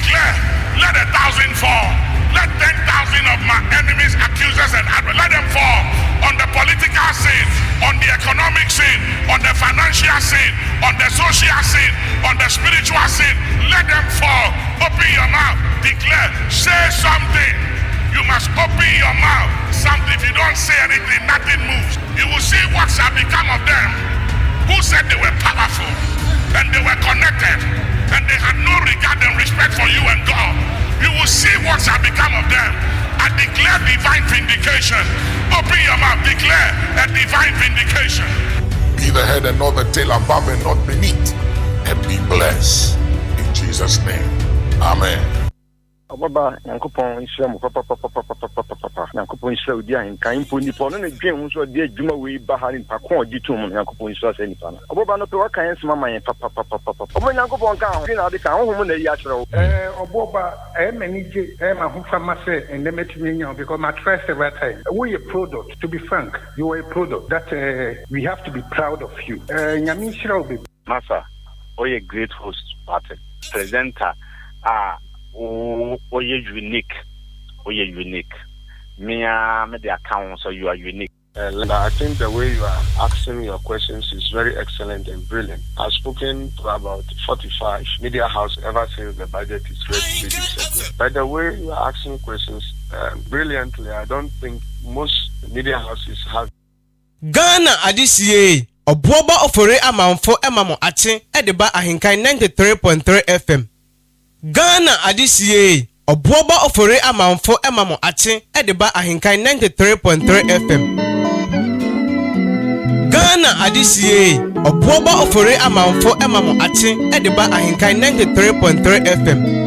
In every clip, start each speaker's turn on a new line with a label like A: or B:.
A: declare, let 1,000 fall. Let 10,000 of my enemies, accusers, and adversaries, let them fall on the political scene, on the economic scene, on the financial scene, on the social scene, on the spiritual scene. Let them fall. Open your mouth. Declare. Say something. You must open your mouth. Something. If you don't say anything, nothing moves. You will see what shall become of them who said they were powerful and they were connected and they had no regard and respect for you and God. You will see what shall become of them. I declare divine vindication. Open your mouth. Declare a divine vindication.
B: Be the head and not the tail, above and not beneath, and be blessed. In Jesus' name. Amen.
C: Baba Yankopon Islam papa Yankopon Islam odi Ahenkan mpo nipo no na dwen ho so de adwuma we bahari mpako ogitum Yankopon Islam se nipa na Baba no pe wakan nsema man papa omo Yankopon ka ho na de ka ho na yi a kyerɛ wo
D: Oboba manage ma ho fama se endemetimi nya because my trust every time we a product. To be frank, you are a product that we have to be proud of you. Nyame shira obi
E: Masa, a great host, party presenter. You're unique. Me the account, so you are unique.
F: I think the way you are asking your questions is very excellent and brilliant. I've spoken to about 45 media houses ever since the budget is ready to be settled. By the way you are asking questions brilliantly, I don't think most media houses have.
G: Ghana adisiye obuoba ofore amanfo emamo ache edeba Ahenkan 93.3 FM. Ghana adisiye obuoba ofore amanfo emamo ache edeba Ahenkan 93.3 FM. Ghana adisiye obuoba ofore amanfo emamo ache edeba Ahenkan 93.3 FM.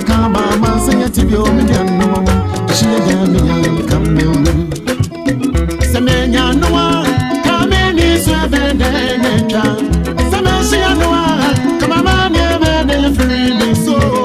H: kama mansa tibio mediano she ya me come semenya noa kameni swabende necha semenya noa kama mane bene free so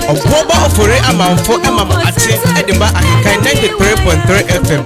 G: Obuoba ofore amanfo emamo ate edeba Ahenkan 93.3 FM.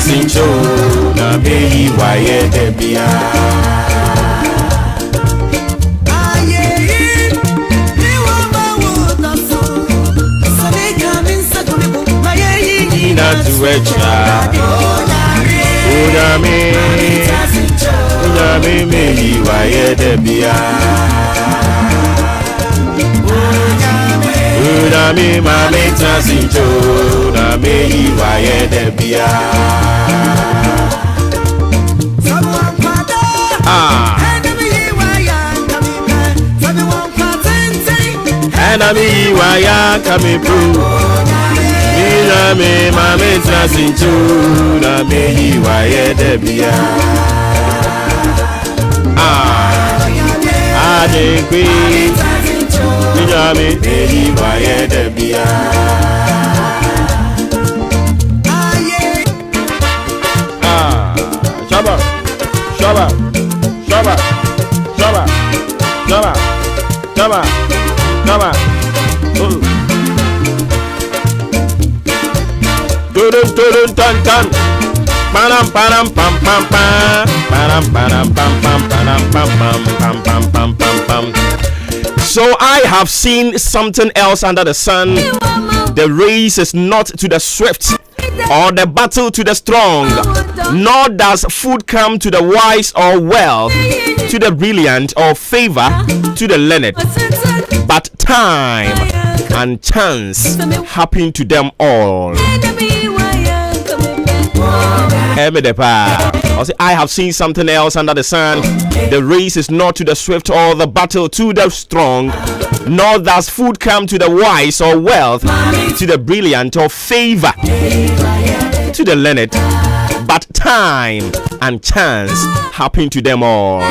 I: Sincho na beyi waye debia aye ni wa mawo so sane kamin sakuni maye na tuwecha unami meyi waye debia unami mami tasincho na meyi waye debia enemy waya coming through me mame transinchu na me waya debia adekwi me waya debia Shaba Shaba Shaba Shaba Shaba Shaba Shaba Turun tan tan Panam pam pam pam
J: So I have seen something else under the sun. The race is not to the swift, or the battle to the strong, nor does food come to the wise or wealth, to the brilliant or favor to the learned, but time and chance happen to them all. I have seen something else under the sun. The race is not to the swift or the battle to the strong, nor does food come to the wise or wealth, to the brilliant or favor to the learned, but time and chance happen to them all.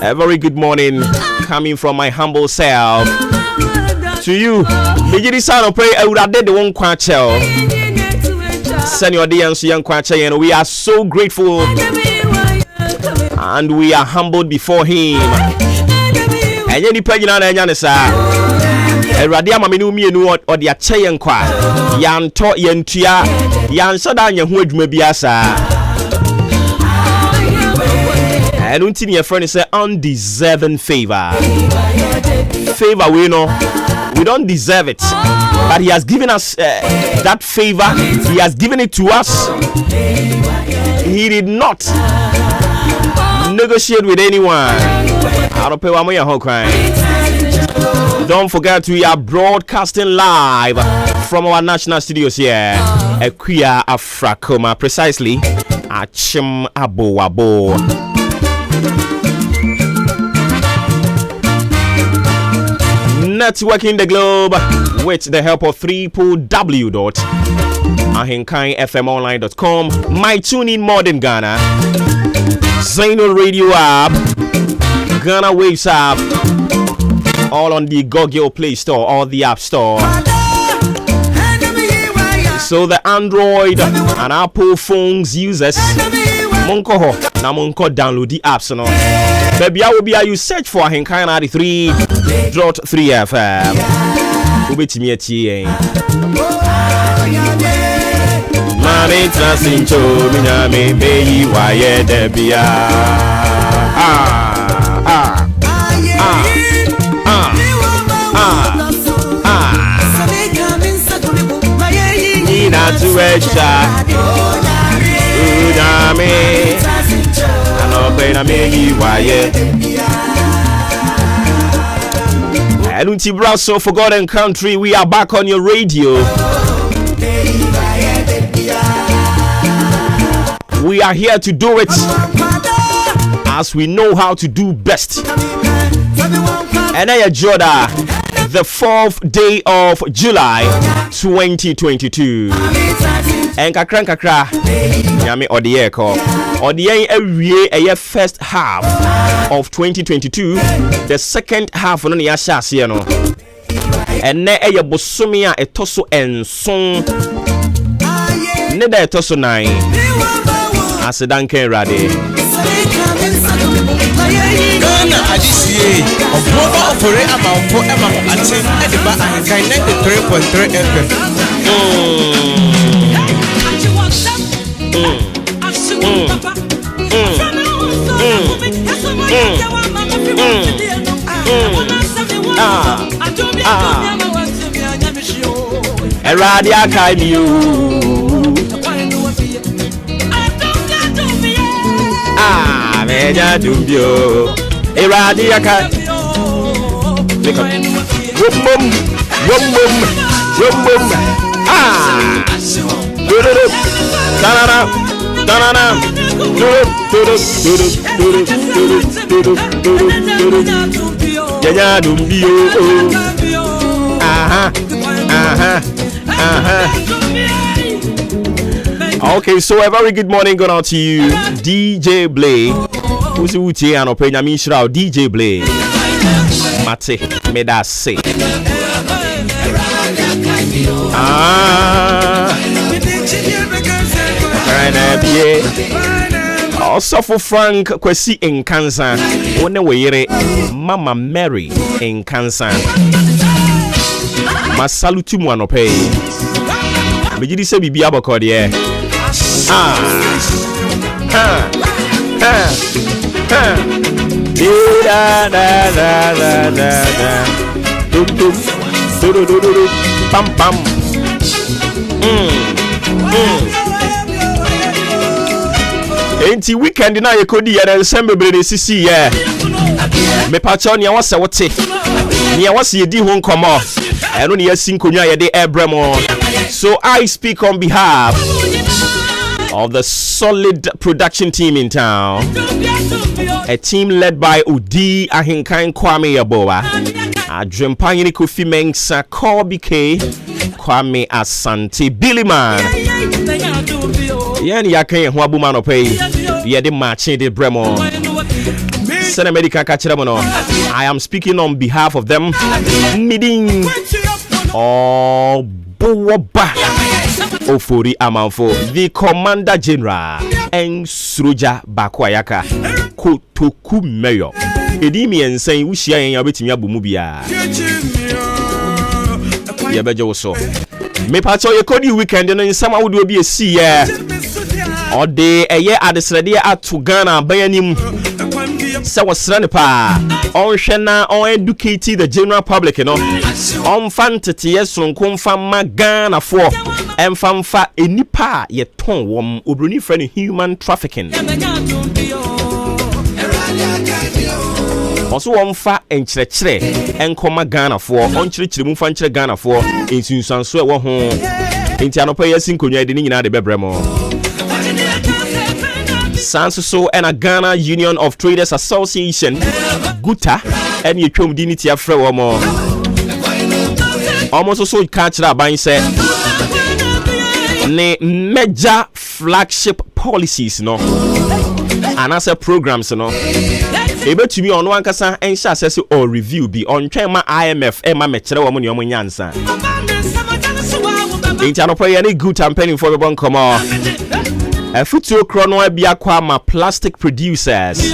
J: A very good morning coming from my humble self to you. Senior audience, young Kwacha, we are so grateful and we are humbled before him. And any pagina Yanisa, a Radia Maminu or the Achayan Kwa, Yan To Yentia, Yan Sadan Yahuj Mebiasa. I don't think your friend is an undeserving favor. Favor, we know we don't deserve it, but he has given us that favor. He has given it to us. He did not negotiate with anyone. Don't forget, we are broadcasting live from our national studios here, Equia Afrakoma, precisely at Chim Abo Wabo. Networking the globe with the help of www.ahenkanfmonline.com, my TuneIn Modern Ghana, Zaino Radio app, Ghana Waves app, all on the Google Play Store or the App Store. So the Android and Apple phones users, Monko na Monko download the apps no. Baby, I will be you search for Ahenkan 93.3 FM. Ubetimi atie. Mami trasincho minyame beyi waye debia. Nina tuwecha Udame Anobena meyi waye. Elunti Brasso, Forgotten Country, we are back on your radio. We are here to do it as we know how to do best. And I Joda, the 4th day of July 2022. And kakra Yami Odieko Odie a first half of 2022, the second half on the Ashasiano. And ne a bosumia a toso and son Neda toso nine as a Duncan Rade.
G: Ghana Adisiye Oboba Ofore Amamfo Emamo Atin Ediba Ahenkan 93.3 FM.
J: Eradia Kaimu Meja Dumbio Eradia Kai Okay, so a very good morning going out to you, DJ Blay. Who's Uche and Openya Mishra, DJ Blay. Mate, me that say. Also for Frank Kwesi in Kansan, one way Mama Mary in Kansan. Masalutu Mwanope. Bejidi se bibi abakode Pam pam. Enti weekend na ye kodi ya na sembebre de sisi ye. Me pacho nia wase wote. Nia wase yedi ho nkomo. Eno ne yasi nkonwa ye de ebremo. So I speak on behalf of the solid production team in town. A team led by Udi Ahenkan Kwame Yaboa. Adrempanyini Kofi Mensah, Kobe K, Kwame Asante, Billy Man. Yen yaken ho abuma no pay. Ye de marching de bremo. Sene medical kachiramono. I am speaking on behalf of them. Meeting oh Boba Ofori Amanfo, the Commander General and Suruja Bakwayaka Kotoku Mayor. Edimi and saying we share in your betting Yabumubia. Yabejo so. Me pacho ye kodi weekend and in summer would be a sea year. Or day a year at the Sradia at to Ghana Bayanim. So was Ranipa on Shana on educated the general public, you know. On fantasy, yes, on confirm Ghana for and fanfa a nipa yet ton wom ubruni friend human trafficking. Also on fa and chre and comma Ghana for on church fan Ghana for in Susan swear one home. In Tianopa, yes, in Konya, the Nina de Bebremo. Sansuso and a Ghana Union of Traders Association Guta and your community of Frewamo. Almost also catch that by say ne major flagship policies no and as a programs no able to me on one kasa and shall say or review be on Chema IMF Emma Mechere woman your nyansa. Intano pray any good campaigning for the bon come a future chrono biakwa ma plastic producers.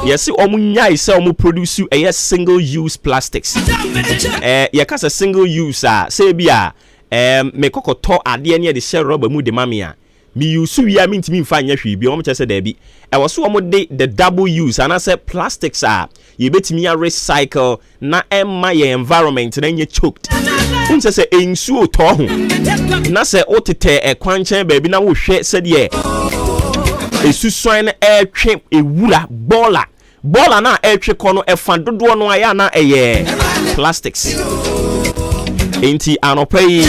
J: Yes, omunya is omu produce a single use plastics. Yakasa single use say bia me kokoto ade ne de share rubber mu de mamia. Me use ya mean to me fanya hwi bi omu chese da bi. E wo so omu de the double use and I say plastics ye betimi a recycle na emma ye environment na nye choked. Unse se ensuo to ho na se otete e kwanchen ba bi na wo hwe se de esusuan na etwe ewura bola na etwe kono efa dodo no aya na eye plastics enti anopai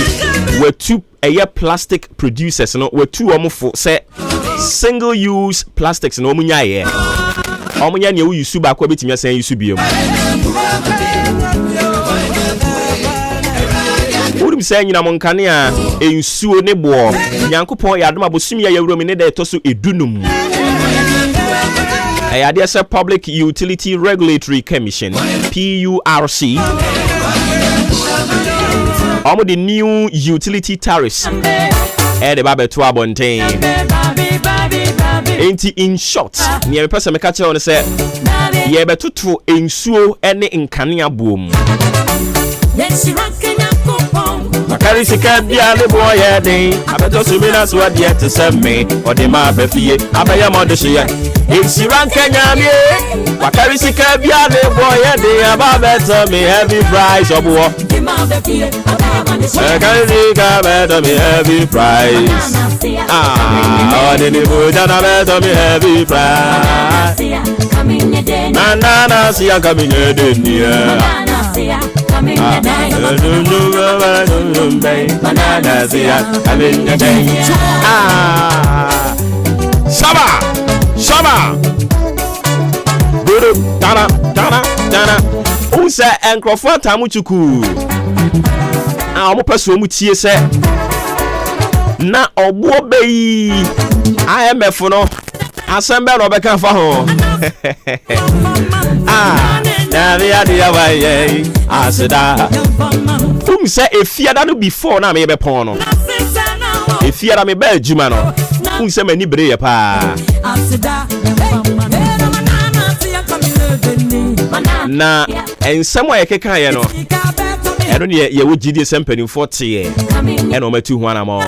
J: we two eye plastic producers no we two omfo se single use plastics no omunya ye omunya ne wo yusu ba kwa betimi asan yusu biom. Urim say nyina monkane a ensuo ne bo Nyankopon ya adom abosumi ya yawromi ne da etoso edunum. Ayade say Public Utility Regulatory Commission PURC omo the new utility tariffs the babe to abontain. Enti in short near person make kire on say ye betutu ensuo ene nkane abom. Makari sika bia le boy yedin abeto sumina so ade to send me or the ma befie abaya modo hye insi ranka nyame makari sika bia le boy yedin abeto me heavy price obo makari sika beto me heavy price odini buja na beto me heavy price na siya kaminye denia Shaba Guru Dana Unse enkrofo tamuchuku omo peso mu tie se na obo beyi IMF no asembe no beka fa ho na dia waye asida say efiada no before na me be pon no efiada me ba adwuma no say mani breye pa na ensem wa yekeka ye no eno ne ye wo gidi sempani 40 ye eno matu ho anamo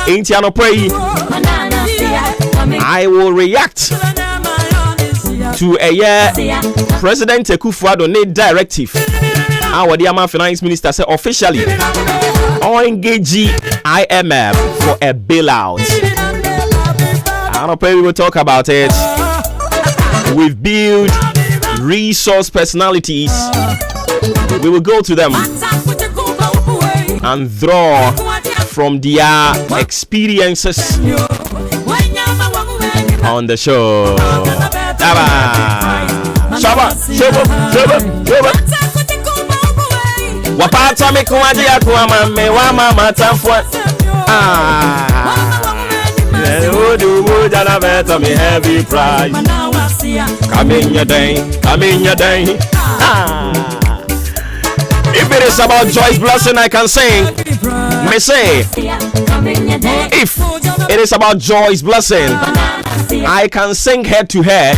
J: enti anopra yi I will react to a President Akufo-Addo directive. Our Diama Finance Minister said officially engage IMF for a bailout. I don't know, we will talk about it. We've built resource personalities. We will go to them and draw from their experiences on the show. Wapata mikuwaji ya kuwamame wa mama tafwa. Jana better me heavy price. Come in your day. If it is about Joy's blessing, I can sing. Me say, if it is about Joy's blessing, I can sing head to head.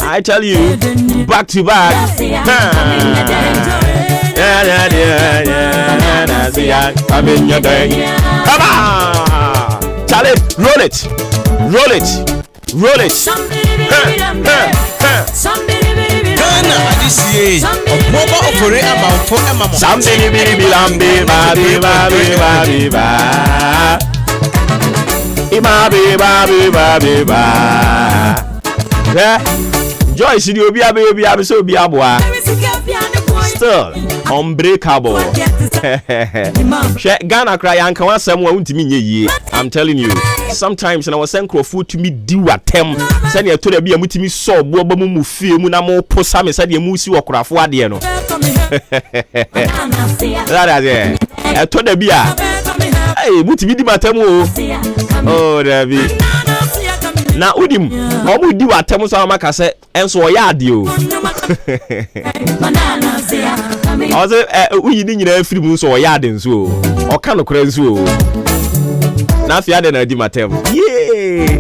J: I tell you, back to back. Come in your day. Come on, Charlie, roll it.
G: Ghana adisiye oboba ofore amamfo emamo
J: something Joyce di obi abe so obi aboa still unbreakable. Ghana cry anka wasem wa untimi nye yie. I'm telling you, sometimes na wasen crofo to me di watem say na to da bia mutimi so bo ba mu fie mu na mo posa me say de mu si okrafo ade no. That is to da bia hey mutimi di matem oh David na udim omu di watem so amaka say enso o ya ade o. Oze uyi ni nyina afiri mu so o ya ade nso o ka no kora nso o na fi ade na di matem ye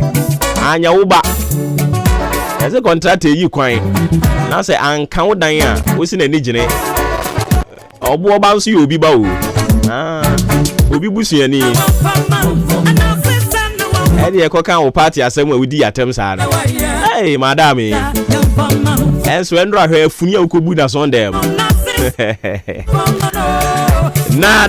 J: anya wo ba ese contract yi kwan na say anka wo dan a wo si na ni gine obo oba nso ye obi ba o obi busuani edi e kokan wo party asem a wudi atem sa na hey madam enso endro ahwe afuni a ukobu na sondem na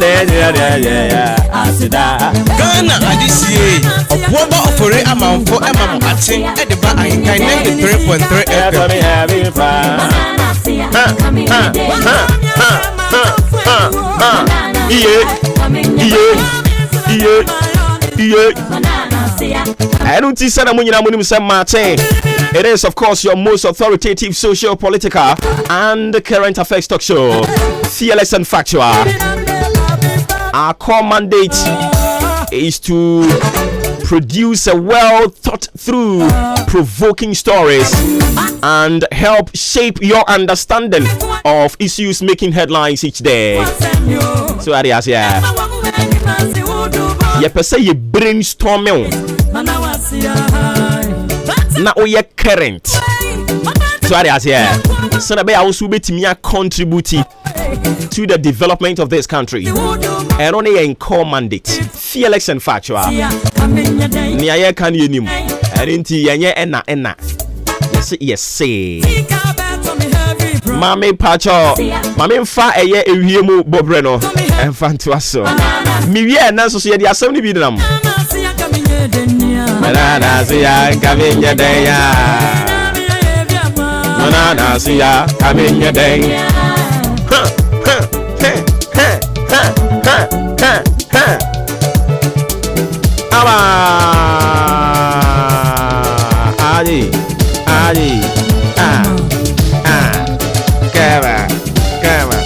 J: asida
G: Ghana adisiye oboba ofore amamfo emamo ate edeba Ahenkan 93.3
J: I don't see Sana Munina Munim Sam Martin. It is, of course, your most authoritative social, political, and current affairs talk show. Fearless and factual. Our core mandate is to produce a well thought through, provoking stories and help shape your understanding of issues making headlines each day. So, Arias, yeah. You per se you brainstorming. Na oye current. So Arias, yeah. So that be also bet me contributing to the development of this country. And only in core mandate, fearless and factual. Niaye kan yenim. Erinti yenye ena. Yes say. Mami pacho. Mami mfa eye ewie mu bobre no. Emfa ntoaso. Mi wie na so ye di asem ni bi dinam. Manana siya kaminya deya. Manana siya kaminya deya. Aba Ali Kama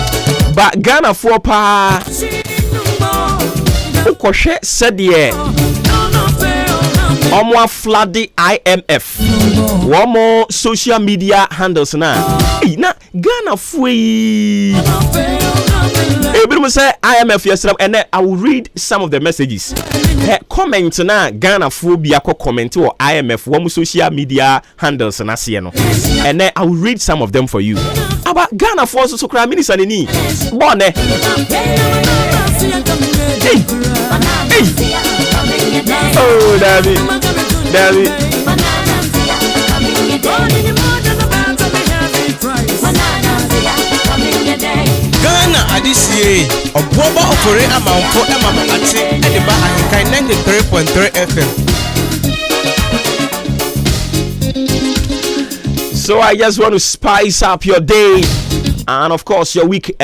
J: Ba Ghana for pa Ukoshe sedie Omwa floody IMF Womo social media handles na na Ghana fui Everyone say IMF yesterday, and then I will read some of the messages. Comment na Ghana phobia comment or IMF one social media handles na sieno. And then I will read some of them for you. About Ghana for so cry minister ni. Bone. Hey. Oh, David. Daddy.
G: Ghana adisiye obuoba ofore amanfo emam ate ediba Ahenkan 93.3 FM.
J: So I just want to spice up your day and of course your week,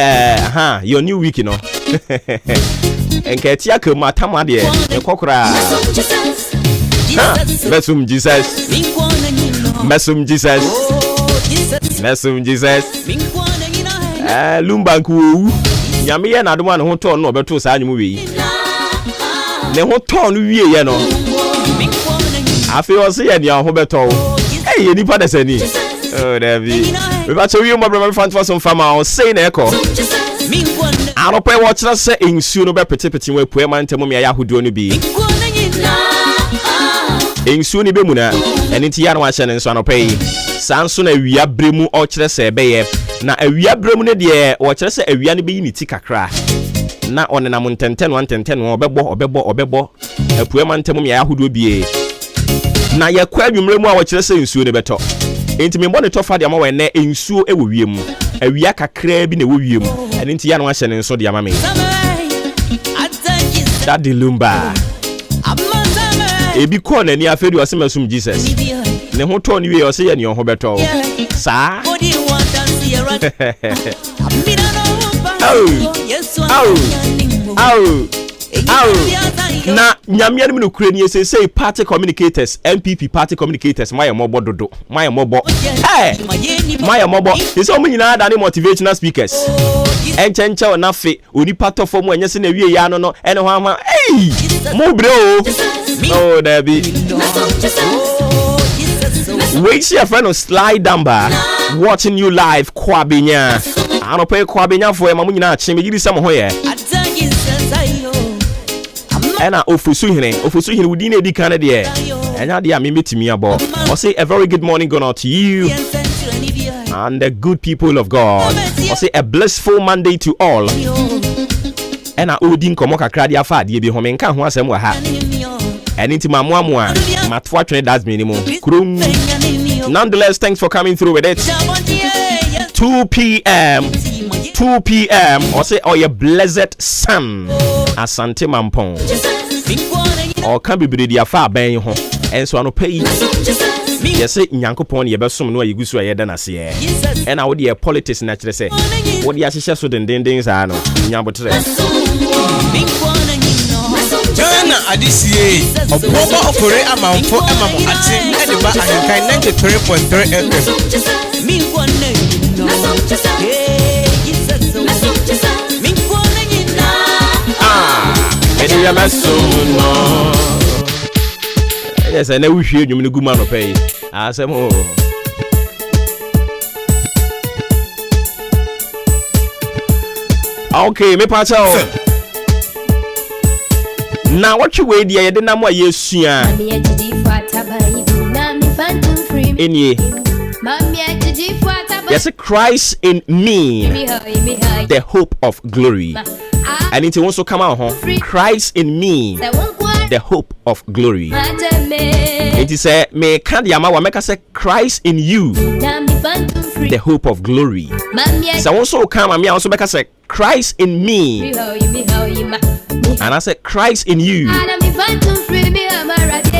J: your new week, you know. And ketia ke matama de ekokora. Mesum Jesus. Mesum Jesus. Mesum Jesus. Lumbanku. Nyame ye na adoma ne ho ton no obeto saa anyum wi. Ne ho ton no wie ye no. Afi o se ye ne ho beto. Eh ye nipa de sani. Oh, David. We about to you, my brother, fan for some farmer. Say, Echo. I don't pay what I say in soon. Be pretty way, poor man, tell me I who do only be. In soon, be muna, and into Yan Washan and son pay. Sanson, a we are brimu or say, bay. Now, a we are brimu, dear, or just a we are be in tika crack. Now, on an amount 10, 110, or bebo, a poor man, tell me I who do be. Now, your quabium remo, what you say in soon, better. Enti me mbɔ ne tɔfa de ama wɔ ne nsuo ɛwɔ wiem awia kakra bi na ɛwɔ wiem ɛne nti ya no ahyɛ ne nso de ama me Daddy Lumba ebi kɔ n'ani afɛdi ɔsɛ masum Jesus ne ho tɔ ne wie ɔsɛ yɛ ne ho bɛtɔ saa na nyamia no kure ni say party communicators MPP party communicators my mobo dodo my mobo my mobo is all nyina da motivational speakers enchenche na fe oni part of mu anyese na wie ya no ene ho mo bre oh there be wait see a friend on slide number watching you live kwabenya anope kwabenya for ma nyina ache me yiri sam ho ye Ena ofusuhine within a decade there. And now they are meeting abo. I say a very good morning going out to you and the good people of God. I say a blissful Monday to all. Ena odin komo kakra dia fa de bi home nka ho asem wa ha. And into my mwa matwa twene das minimum. Nonetheless, thanks for coming through with it. 2 p.m. or say oh your blessed sun Asante Mampong or can be bredi afa ben ho enso ano pay yes nyankopon ye besom no ayegusu ayeda na se e na wo de politics na kire se wo de ahihye so dendenden za no nyabotre
G: Ghana adisiye oboba ofore amanfo emamo ate ediba Ahenkan 93.3 FM. Yes, I know we hear you in the good man of pay. I said, okay, me pass out. Now, what you wait, dear, the number yes, yeah. In ye. Yes, Christ in me, the hope of glory. And it also come out, Christ in me, the hope of glory. It is a me can't yama make us say Christ in you, the hope of glory. So also come and me also make us say Christ in me, and I said Christ in you,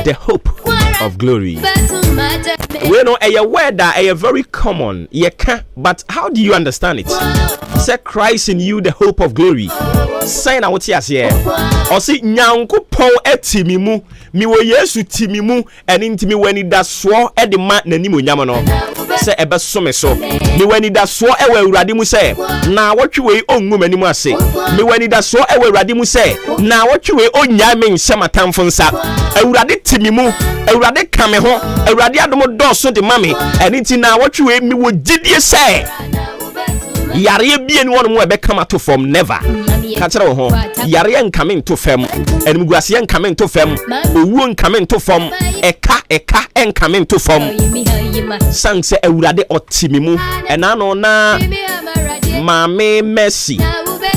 G: the hope of glory. We know a word that a very common, but how do you understand it? Say Christ in you, the hope of glory. Say na what you say. Or say nyankopon etimimu, mi wo Yesu timimu, and intimi weni da so e de ma nanimu nyama no. Say ebe so me so. Mi weni da so e we Awurade mu say, na wotwe we ongu manimu ase. Mi weni da so e we Awurade mu say, na wotwe we onya me nhyema tamfo nsa. Awurade timimu, Awurade ka me ho, Awurade adomo do so de mame, and inti na wotwe we mi wo gidie say. Yare bie ni wonu mu ebe come to from never. Kachira wo ho. Yare en come to fam. Enimguase en come to fam. Owu en come to fam. Eka en come to fam. Sang se Awurade otimimu. Enano na Mame Mercy.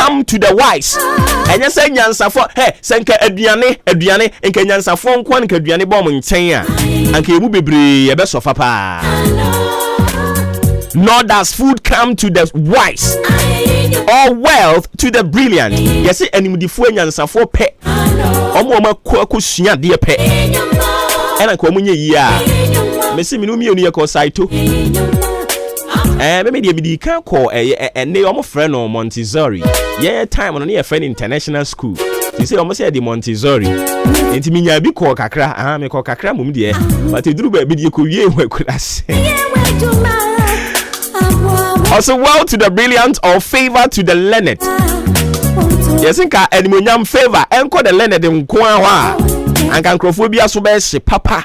J: come to the wise. And you say nyansafo, hey, senka aduane, enka nyansafo nko nka aduane bom nchen a. Anka emu bebre ye be sofa pa. Nor does food come to the wise, or wealth to the brilliant. You see animdifo nyansafo pe. Omo ko sua de pe. Ena ko munye yi a. Mesi minu mi onu ye ko saito. Me di kan ko ne omo friend no Montessori. Yeah, time on your friend international school. You say almost say the Montessori. Enti mi nya bi ko kakra, me ko kakra mum de. But eduru ba bi de ko wie hwe kurase. Also, well to the brilliant or favor to the learned. Yes, nka animonyam favor enko the learned nko a anka nkrofobia so be hye papa.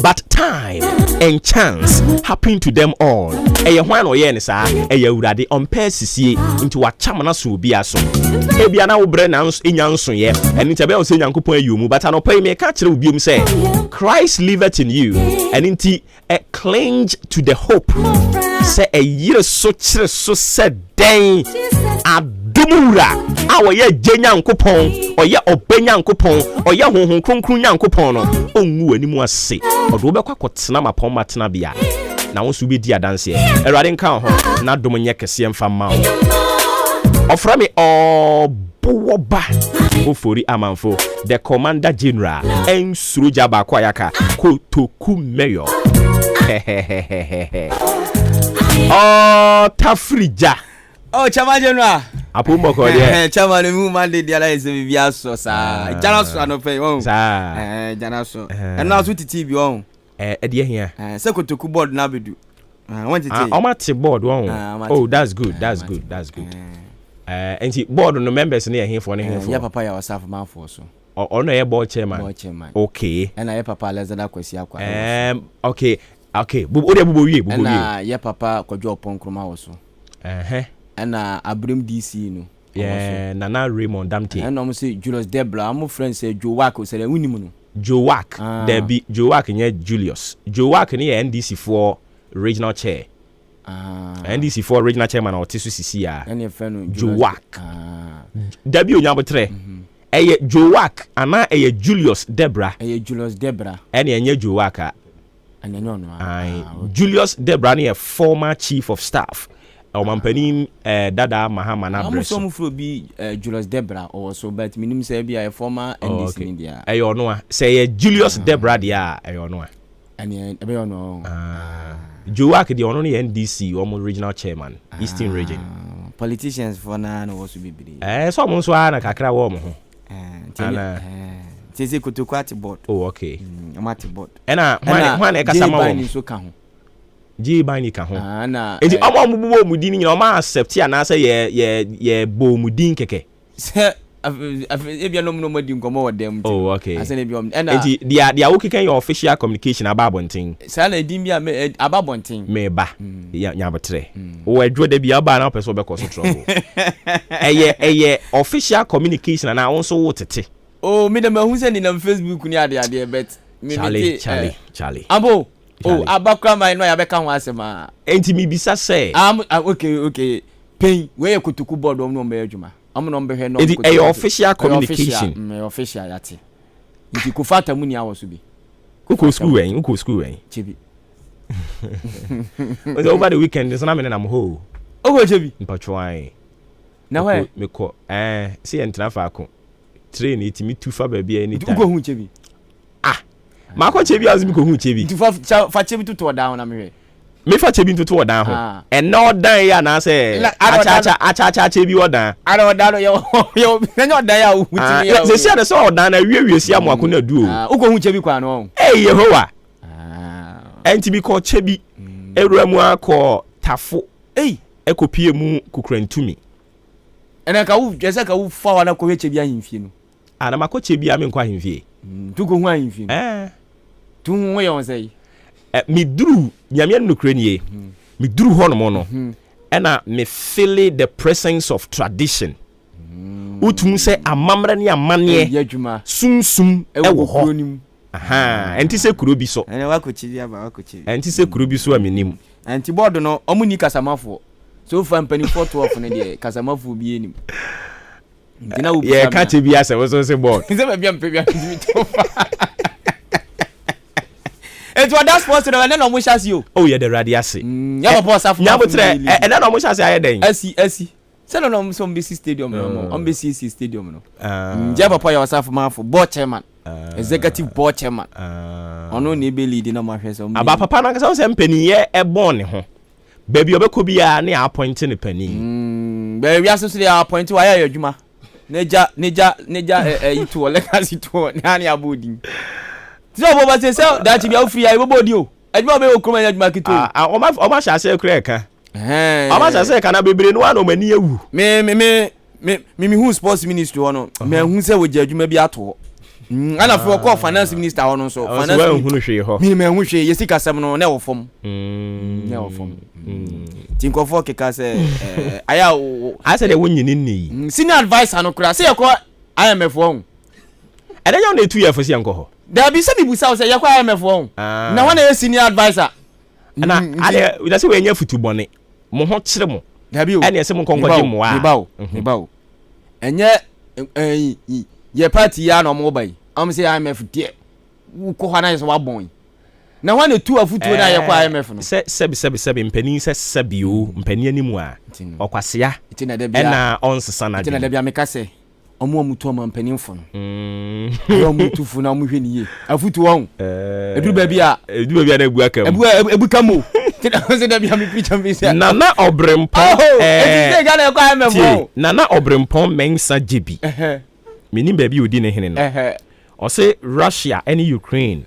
J: But time and chance happen to them all. Eye hwan no ye ne saa, eye awurade ompa sisie into wacham na so bia so. Ebia na wo bre na enya nso ye. Eni ntabe o se nyankopon ayumu, but anopai me ka kire obiom say Christ liveth in you. And inti cling to the hope. Say a year so kire so said den adumura awoye jenyankopon oye obenyankopon oye honhon kronkron nyankopon no onwu animu ase odo be kwakotena mapon matena bia na won so be di adanse erade nka ho na dom nye kese mfa ma ofra me obowoba ofori amanfo the commander general ensuruja ba kwa yaka kotoku mayor tafrija
K: chama general
J: apumbo ko de
K: chama le mu mande dia la ese bibia so sa jana so anope won
J: sa
K: jana so na so titi bi won
J: e de hia
K: se kotoku board na bedu won titi
J: o ma ti board won oh that's good and board no members na here for
K: ya papa ya wasaf man for so
J: o no ye board chairman okay
K: and ya papa Alexander Kwesi akwa
J: okay bubu de bubu wie
K: na ya papa Kwadwo Ponkroma wo so na Abram DC no
J: Nana Raymond Damte
K: and no say Julius Debra am friend say Jowak say unimu no
J: Jowak there be Jowak nye Julius Jowak ne NDC for regional chair NDC for regional chairman or tisu sisi ya
K: and your friend
J: Jowak Debi onyabotre eye Jowak ana eye Julius Debra and enye Jowak Julius Debra ne former chief of staff Omampanim Dada Mahama na Breso.
K: Some fro be Julius Debra or so, but minim say be a former NDC in India.
J: Ayo no say Julius Debra dia ayo no.
K: And ayo no.
J: Jowak the ono NDC almost regional chairman Eastern region.
K: Politicians for na no was be be.
J: So mo so na kakra wo mo ho.
K: Ana tese kotoku ati board.
J: Oh okay.
K: Amati board.
J: Ena hwan e kasa ma wo.
K: So ka ho.
J: Ji bani ka ho
K: na
J: enti omo mudin nyina omo accept ya na say ye bo mudin keke
K: se ebia no mudin komo wodem
J: oh okay
K: ase na bia
J: enti dia wo keken your official communication ababontin
K: sa na din bia ababontin
J: me ba ya nyabotre wo adwo da bia ba na person be ko so trouble eye official communication na won so wo tete
K: oh me dem hu se ni na Facebook ni ade bet me
J: Charlie
K: abo abakra mai no ya beka ho asema
J: enti mi bisa say
K: okay pain we kotoku board no mbe adwuma am no mbe hwe no
J: enti official communication
K: me official yate nti ku fata mu ni awoso bi
J: uko school wen
K: chebi
J: over the weekend so na me na am ho
K: ogo chebi
J: mpatwai
K: na we
J: me ko see entra fa ko train itimi tufa ba bia anytime
K: ugo hu chebi
J: Mako chebi azimi ko hu chebi.
K: Tu fa chebi tutu down na me.
J: Me fa chebi tutu down ho. And no dan ya na say acha chebi odan.
K: Ara odan yo nyo odan ya hutimi ya.
J: Se se na so odan na wie si amako na duo.
K: Uko hu chebi kwa no.
J: Yehowa. Enti bi ko chebi. Ewuramu akọ tafo. Ekopie mu kukrantumi.
K: Ena ka wu jese ka wu fa wa na ko hwe chebi ahimfie no.
J: Ana mako chebi ame nkwa ahimfie.
K: Tuko hu ahimfie. Tu hu ye won say.
J: Me duru nyame no kranie. Me duru ho no mo no. Ena me feel the presence of tradition. Utum say amamra ne amane sunsum ewo ho. Enti se kuro bi so.
K: Ena wakochi aba wakochi.
J: Enti se kuro bi so aminim.
K: Enti board no omuni kasamafo. so far mpanimfo 12 ne de kasamafu bi enim ntina wo
J: yeah ka te bi ase wo so se board
K: nze ba bia mpe bia ndimi to fa it was that sports no na mo shasi o
J: oh yeah the radiasi
K: ya papa safu
J: nya botre na no mo shasi aye den
K: asi se no so mbisi stadium no mbisi stadium no ya papa ya safu mafo board chairman executive board chairman ono na ebe lead na mahwe so
J: aba papa na ka se mpani ye e bon ne ho baby obeko bia na appoint ne pani
K: baby aso so dey appoint wa ya adwuma neja itu legacy to na ani abodi so boba say that be free ai bobodi o adwuma be okroma ya adwuma kito
J: o ma sha se kure ka o ma sha se ka na bebere no na o mani ewu
K: me who sports ministry ono me hu se wo je adwuma bi ato ana for call finance minister ono so finance
J: hunu hwe ho
K: me hu hwe yesi kasem no na wo fom na wo fom tinko for keka se aya
J: ase de wonyini ni
K: senior advisor no kura se yakọ IMF won
J: ede yo na 2 years for se yanko
K: da bi se bi busa se yakọ IMF won na wana ye senior advisor
J: na ale we say we nya futu bone mo ho kire mo
K: da bi o
J: ene se mo konko mo a
K: ni ba o enye ye party ya no mo bai am se IMF tie ko hana so wa bon na wana 2 afutu na yakọ IMF no
J: se sebi mpani se sebi o mpani animu a okwasea ena onsesa na
K: tina da bia meka se omo amutu o mpani mfo no yo mutufu na omuhwe ni ye afutu won edu ba bia
J: na ebu aka
K: ebu kamo tina se da bia me picture me se
J: nana obrempo
K: se ga na yakọ IMF
J: nana obrempo mensa jebi menim ba bi odi ne hene no o say Russia and Ukraine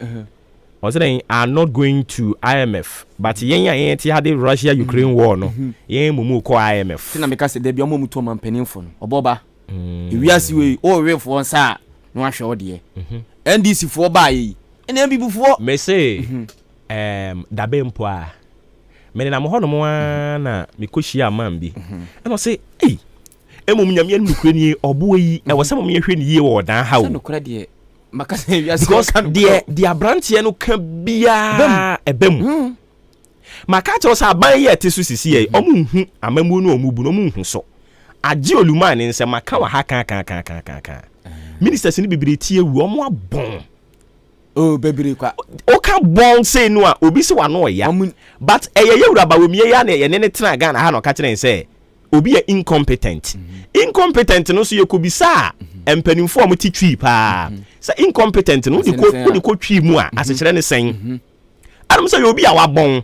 J: was saying are not going to IMF but yen ti had Russia Ukraine war no yen mumu ko IMF
K: tina meka se da bia omo to mampanimfo no oboba ewiase we o wefo nsa no ahwe ode NDC fo ba yi ene bibufo
J: me say dabe mpo a me na mo hono mo na me koshia man bi e no say emom nyame nukure ni obo yi e wo se mo me hwe ni ye wo dan ha o
K: nukure de makase ewiase
J: because the branch no ka bia ebem maka cho sa ban ye te so sisi ye omu hu amamu no omu bu no mu hu so age oluma ne nse maka wa ha kan ministers ni bibiri tie wu omo abon
K: bebiri kwa
J: o ka bon say no a obi se wa no ya but eye yewura ba womie ya na ye ne tena Ghana ha no ka kire nse obi ye incompetent no so ye ko bisa empanimfo am ti twi pa sa incompetent no di ko twi mu a asechire ne sen adam say obi a wa bon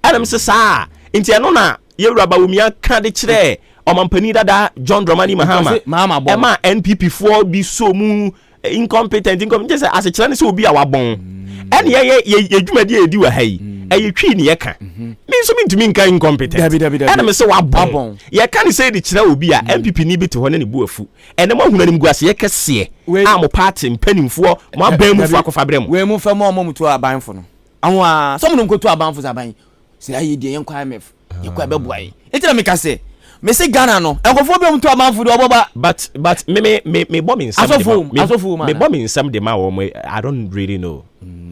J: adam se sa enti eno na yewura ba womia ka de kire omampani dada John Dramani Mahama ema NPP fo bi so mu incompetent say asechire ne se obi a wa bon ene ye dwumadi edi wa hai ye twi ne ye ka me so me ntumi nka incompetent ene me se wa bon ye ka ne say de kire obi a MPP ni bi te ho ne ne bu afu ene mo hunani mguase ye kese a mo party mpanimfo mo aban mu fu akofa brem
K: we mu fa mo mutu abanfo no anwa so mo nkotu abanfo za ban se aye de yen kwa IMF ye kwa bebu aye etira me ka se me se Ghana no enkofo be mutu abanfo do oboba
J: but me bomb in some me bomb in some de ma wo I don't really know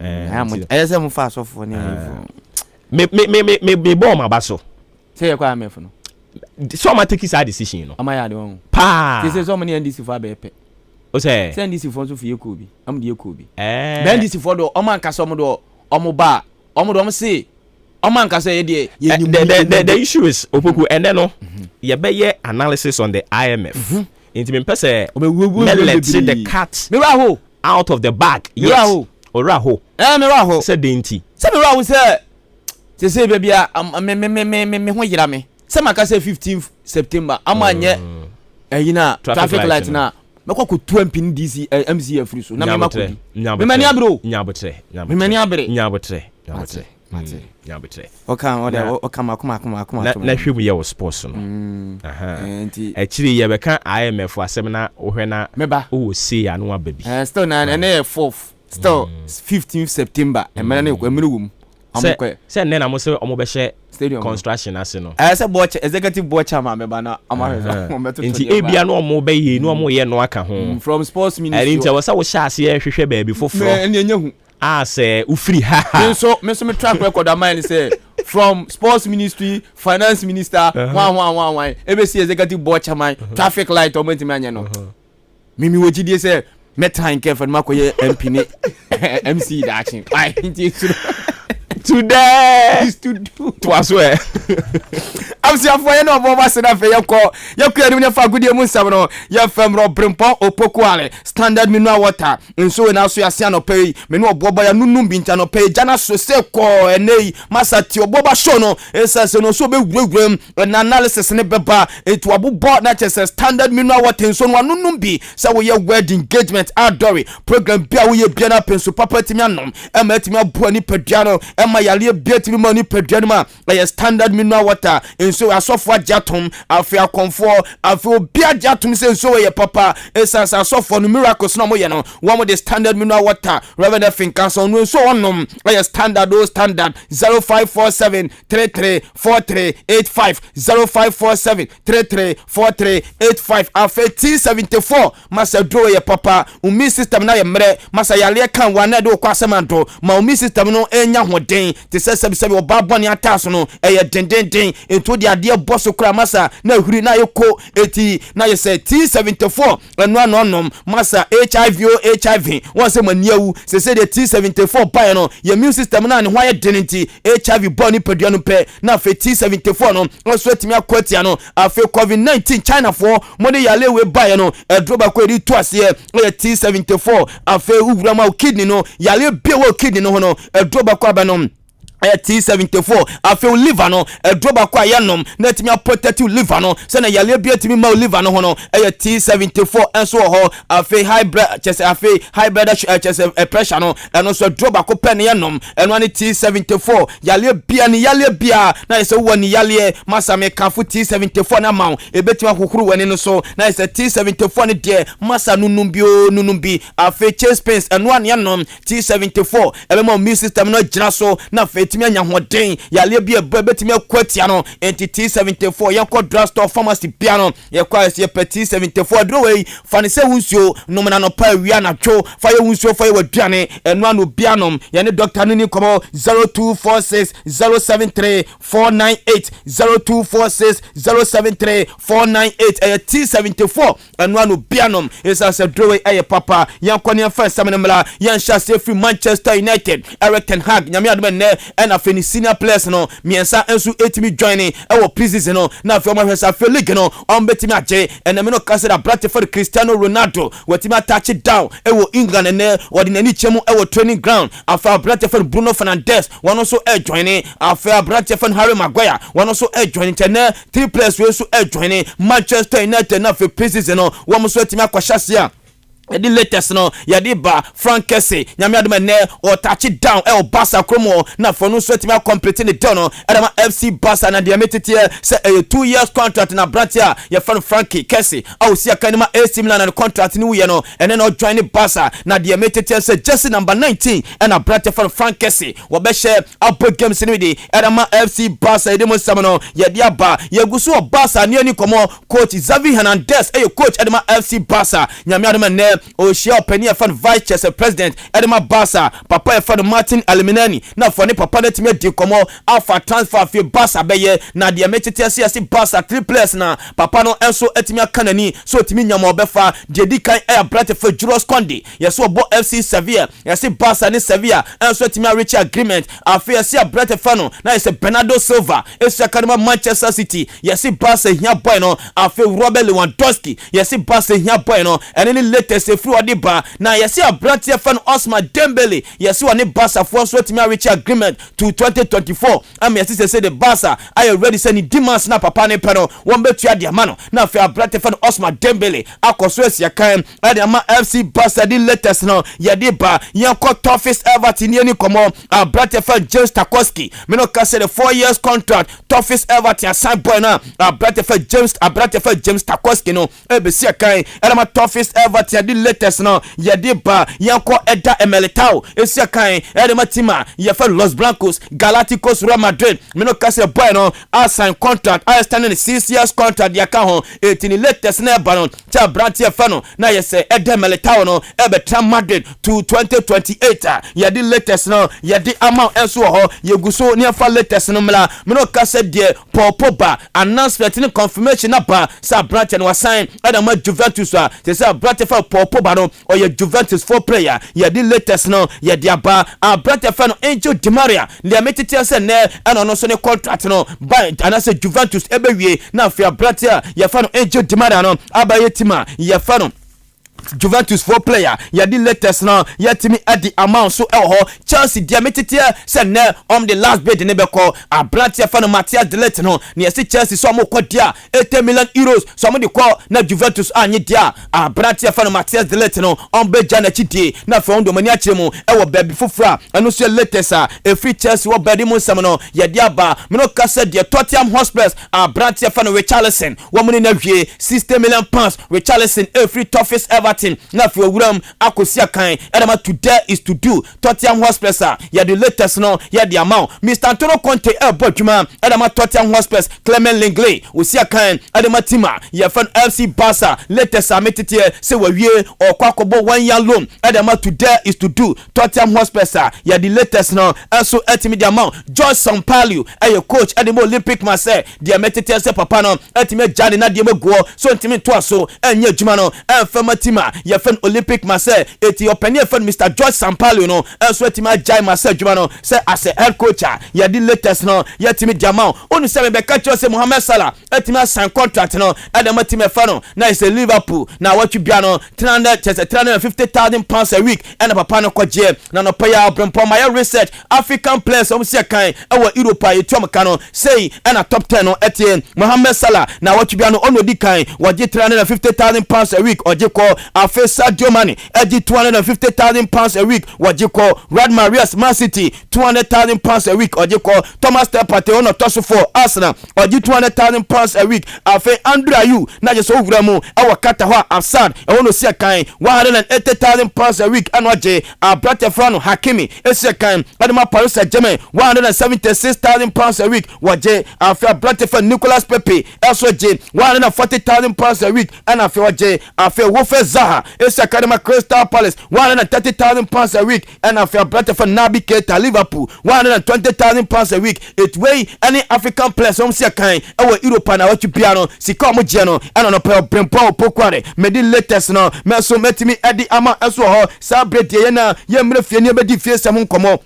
K: I say mo fa asofo ne
J: me bomb abaso
K: say ye kwa IMF no
J: so ma take that decision no
K: ama ya de won
J: pa
K: say so many NDC for abepe
J: o say
K: NDC for so fi ekobi am de ekobi NDC for do o man ka so mo do o mo ba o mo do mo say o man ka so ye de
J: the issue is opoku ene no ye be ye analysis on the IMF inti me pese let's see the cat
K: me ra ho
J: out of the bag yes o ra ho
K: me ra ho
J: say denti
K: say me ra ho say baby me ho yira me say maka say 15th September amanye eyina traffic light na meko ko 2 DC MCA free so na me makodi me mani abro
J: nyabotre
K: me mani abre
J: nyabotre
K: oka makoma
J: na hwemu ye wo sports no enti akiri ye beka IMF asem na ohwe na o see ya no ababi
K: still na 4th still 15th September emere na emere wom
J: say nne na mo se omo be hye construction ase no
K: say board executive board chairman me ba na amahwe so
J: enti ebia no omo be ye no omo ye no aka ho
K: from sports ministry
J: enti wo sa wo hye ase ye hwehwe ba bi foforo
K: ene enya hu
J: say ufiri ha
K: me so me track record am say from sports ministry, finance minister, one. ABC executive board chairman, traffic light or mentiment. Mimi Wojidi say, Meta and Kevin Makoye MP MC Daching. I today is to do to as well. I'm saying for you know Boba Sena for your call. You can for good emu sabno. You fam ro brimpo opokuale standard mineral water. And so now so ya no pay. Me no boba ya nunum bincha no pay. Jana so se ko enei masa ti oboba show no. Esa se no so be gwegwem an analysis ne beba etu abubo na chese standard mineral water so no nunum bi. Say we wedding engagement outdoor program bia we bia na penso papa timi anom. Ema timi abu ni peduano. Ma yale bietimi mani pedwanuma la standard mineral water enso asofo ajatom afia comfort afia obi ajatom se enso ye papa esasa asofo no miracles no mo ye no one the standard mineral water Reverend Ahenkan so no enso onom la standard 0547 334385 0547 334385 afia T74 masa draw ye papa umi system na ye mre masa yale kan wana do kwasemando ma umi system no enya hoden te sebi obaboni ataso no den ento de ade boso kra masa na huri na yeko eti na ye say T74 eno anonom masa HIV won se maniawu se de T74 pa no ye immune system na ne hwaye denenti HIV boni pedua no pe na fe T74 no so etimi akwatia no afe COVID-19 China for money yale we ba no edroba ko edi to ase ye T74 afe uwura ma kidney no yale bia wo kidney no no edroba ko aba no T74 afeu liver no droba kwa yanom na timi protect liver no se na yale bia timi ma liver no hono T74 enso ho afei high blood chese afei high blood chese pressure no eno so droba ko pen yanom eno ani T74 yale bia ni yale bia na se wo ni yale masa me kafu T74 na mawo ebetima kokuru wani no so na se T74 ni de masa nunumbi afei chest pains eno ani yanom T74 ebe mo immune system no jina so na timi anya hoden yale bia betimi akwatia no entity 74 yanko drugstore pharmacy bia no ye kwa ye peti 74 droway fane se wunsuo no mena no pa wia na two fa ye wunsuo fa ye waduane eno ano bia no ye ne doctor no ni komo 0246 073 498 0246 073 498 T74 eno ano bia no esa se droway aye papa yanko ne fa samemla yan sha se free Manchester United Eric ten Hag nyame adom ne and a fini senior players no miensa ensu etimi joining e wo preseason no na fe o mahwesa fe league no on betimi aje and me no consider Bradford Cristiano Ronaldo wetimi touch it down e wo England ne ordinary chemu e wo training ground afa Bradford Bruno Fernandes one also e joining afa Bradford Harry Maguire one also e joining tene three players we so e joining Manchester United na fe preseason no wo so etimi akwahyasia the latest no yadi ba Frank Kesse nyame adom ne o touch it down e o Barca kromo na for no sweat me complete the deal no adama FC Barca na de metete say a 2 years contract na Bratia ya Frankie Kesse o si akanima AC Milan na contract ni we no and then o join Barca na de metete say jersey number 19 and a Bratia for Frank Kesse wo be share up games ni we adama FC Barca edemo sam no yadi aba yaguso o Barca ni ani komo coach Xavi Hernandez e coach adama FC Barca nyame adom ne o share penny fan vice chair president Edema Barca papa e fan Martin Aliminani na for ne papa net me di komo alpha transfer fi Barca beye na de metete ase Barca three players na papa no enso etimi akanani so etimi nyama obefa de di kan e brate for Juros Conde yeso obo FC Sevilla yesi Barca ni Sevilla enso etimi reach agreement afi yesi brate fano na yesi Bernardo Silva esi akadema Manchester City yesi Barca hia boy no afi Robert Lewandowski yesi Barca hia boy no and any latest free odiba na yesi abrate fan Osman Dembele yesi woni Barca for so etimi reach agreement to 2024 am yesi say the Barca are ready send demands na papa ne pano won betua dia mano na afi abrate fan Osman Dembele akoso esia kan ade ama FC Barca di latest no yedi ba yanko toughest Everton ni komo abrate fan James Tarkowski me no ka say the 4 years contract toughest Everton sign boy na abrate fan James Tarkowski no e be sia kan ade ama toughest Everton di latest no yɛde ba yɛnkɔ ɛda emelitao esia kan ɛde matima yɛfɛ Los Blancos Galacticos Real Madrid meno kase boy no sign contract standing 6 years contract yɛka ho etini latest na ɛba no cha brand yɛfɛ no na yɛsɛ ɛda emelitao no ɛbɛtra Madrid to 2028 yɛde latest no yɛde amount ɛso hɔ yɛguso ne afa latest no mla meno kase de Paul Pogba announcement ni confirmation na ba sa brand no sign ɛda ma Juventus a say brand fa Paul Pogba no or your Juventus for player yɛde latest no yɛde aba brand fa no Angel Di Maria le metete say ne ɛna no so ne contract no by anase Juventus ebewie na afia brand a yɛfa no Angel Di Maria no aba yetima yɛfa no Juventus for player yadi latest now yetimi at the amount so Chelsea dia metete say ne the last bid ne beko abrantia fa no Matthias de Ligt no ne say Chelsea so mo dia 80 million euros so mo de call na Juventus anye dia abrantia fa no Matthias de Ligt no be jana chidie na fa ndo mani akire mu baby fufura eno so latest free Chelsea wo bedi mu sam no yadi aba me no kasa de Tottenham Hotspur abrantia fa no Richarlison wo mo na wie 60 million pounds Richarlison free toughest ever na fi owuram akosi akan edama today is to do Tottenham Hotspur ya the latest no ya the amount Mr. Antonio Conte bodwuma edama Tottenham Hotspur Clement Lenglet osi akan edama tima ya fan FC Barca latest ametete se wawie okwakobo 1 year loan edama today is to do Tottenham Hotspur ya the latest no also etimi the amount George Sampaio aye coach edema Olympic Marseille the ametete se papa no etimi jade na de go so etimi to aso enye adwuma no enfama tima ya fan Olympic Marseille Ethiopian fan Mr. George Sampaio no enso etima jai Marseille djuma no say as a head coach ya di latest no ya timi diamond onu se me ka cho se Mohamed Salah etima sign contract no adama timi fa no na is Liverpool na watchu bia no 350,000 pounds a week and papa no kwaje na no paya brempo my research African players om se kan e wa Europe e twam ka no say na top 10 no Etienne Mohamed Salah na watchu bia no onu di kan waje 350,000 pounds a week oje ko afe Sadio Mane eji 250,000 pounds a week wajiko Riyad Mahrez Man City 200,000 pounds a week wajiko Thomas Partey ono tosu for Arsenal waji 200,000 pounds a week afe Andrew Ayew na je so wura mu awakata ho Afsad ono sia kan 180,000 pounds a week anoje abrate frano Hakimi sia kan adama Paris Saint-Germain 176,000 pounds a week waje afe abrate for Nicolas Pepe also je 140,000 pounds a week and afe waje afe Wolfe Zaha esa Academy Crystal Palace 130,000 pounds a week and after brother for Naby Keita Liverpool 120,000 pounds a week it way any African players hom sia kan our Europe na what you bia no sika mo je no and no pe brempo pokware medi latest no me so metimi edi ama eso ho celebrate ye na ye mre fie ne bedi fie sam nkomo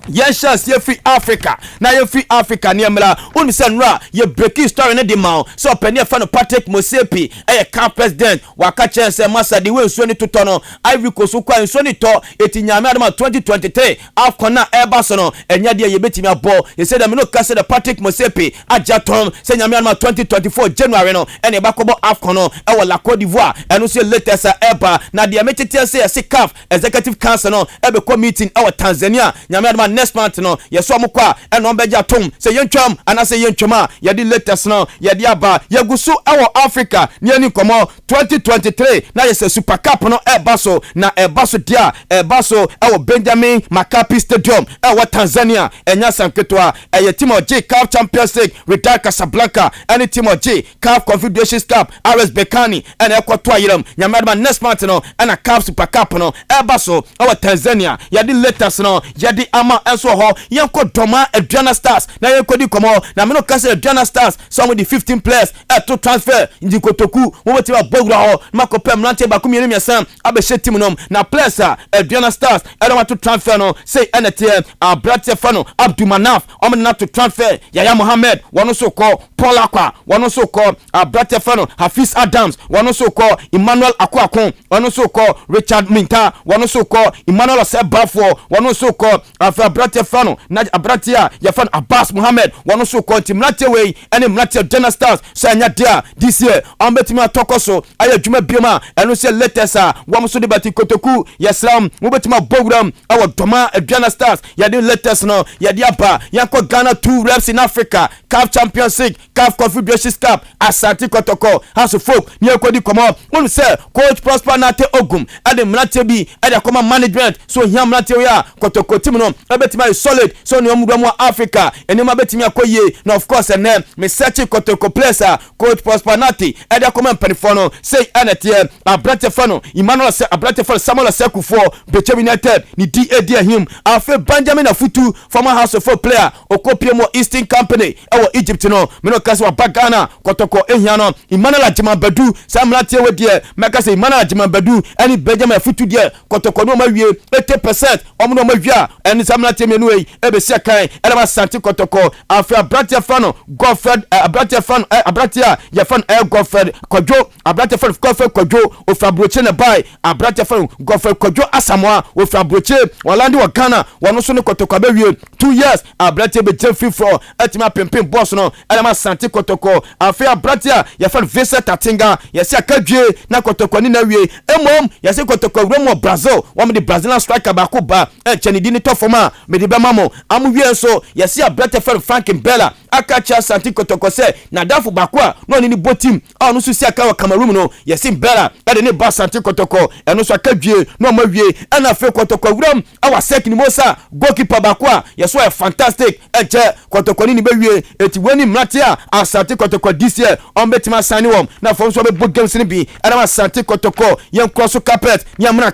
K: yes ye free Africa na ye free Africa ne mla unu se nra ye breaking story ne de ma so penia fa no Patrick Mosepi camp president waka chense masa de we nso ni toto no Ivory Coast kwa nso ni to etinyame adama 2023 AFCON na eba so no enya de ye betimi abo ye said me no kase de Patrick Mosepi ajatom se nyame adama 2024 January no ene ba kobo AFCON no e la Côte d'Ivoire eno se latest eba na de metete se CAF executive council no ebe ko meeting Tanzania nyame adama next month no yeso amukwa eno ombeja tom se yentwam anase yentwama ye di latest no ye di aba ye gusu ewo Africa ni ani komo 2023 na ye se Super Cup no ebaso na ebaso dia ebaso ewo Benjamin Mkapa Stadium ewo Tanzania enya sanketwa eye team of J CAF Champions League Wydad Casablanca any team of J CAF Confederations Cup RS Berkane and ekwato ayiram nyamadma next month no na CAF Super Cup no ebaso ewo Tanzania ye di latest no ye di ama so ho yanko doma Adriana Stars na yanko di komo na me no kase Adriana Stars some of the 15 players to transfer ndi kotoku wo weti ba bogura ho makopem nante ba kumie ne sam abehye team nom na players Adriana Stars want to transfer no say NTM Brate Fano Abdul Manaf na to transfer Yaya Mohammed wono so ko Paul Akwa wono so ko Brate Fano Hafiz Adams wono so ko Emmanuel Akwakon wono so ko Richard Minta wono so ko Emmanuel Osebafo wono so ko afa abrate fano na abrate a ya fan Abbas Mohammed wono so konti mlate we ene mlate General Stars so anya dia this year on betimi atokoso aya dwuma bioma eno se latest a wom so de bati kotoku yesram wo betimi bogram awo doma General Stars ya de latest no ya de aba yanko Ghana 2 reps in Africa CAF Champions League CAF Confederations Cup Asante Kotoko House of Folk ni ekodi komo won se coach Prosper Nate Ogum ade mlate bi ade koma management so hia mlate we a Kotoko team no betimi solid so ni omudo mo Africa eni ma betimi akoye na of course and me search Kotoko players coach Prosper Nate ade koma mpanifo say anetie abrate fano Emmanuel se abrate fano Samuel Sekufo Beche United ni DAD him afa Benjamin Afutu former House of Folk player okopie mo Eastern Company ewo Egypt no me no kase wa bagana Kotoko ehia no Emmanuel Ajimabadu samlate we de meka say Emmanuel Ajimabadu eni Benjamin Afutu de Kotoko no mawie 80% omo no mawia eni samlate me no e be se kan ele ma Asante Kotoko afa abrate fano Godfred abrate fano abrate ya fan Godfred Kojo abrate fano Godfred Kojo ofabroche na bai abrate fano Godfred Kojo Asamoah ofabroche walandi wa Ghana wono so ne Kotoko abewie 2 years abrate be je fifo atima pempem boss no ele ma Asante Kotoko afa abrate ya fan Vincent Tatinga yesi akadwe na Kotoko ni na wie emom yesi Kotoko wremo Brazil wo me de Brazilian striker ba ko ba chenidi ni tofoma me de be mamo amu wie so yesi abrate fano Frank Mbella akacha Asante Kotoko se na dafu bakwa no ni bo team no so si aka wa Cameroon no yesi Mbella ade ne ba Asante Kotoko eno so akadwe no mawie ana fe Kotoko wram awa sek ni mosa goalkeeper bakwa yeso a fantastic eche Kotoko ni bewie eti woni mlatia Asante Kotoko this year on betima sani wom na fo so be bo games ni bi ana Asante Kotoko yen cross carpet ni amna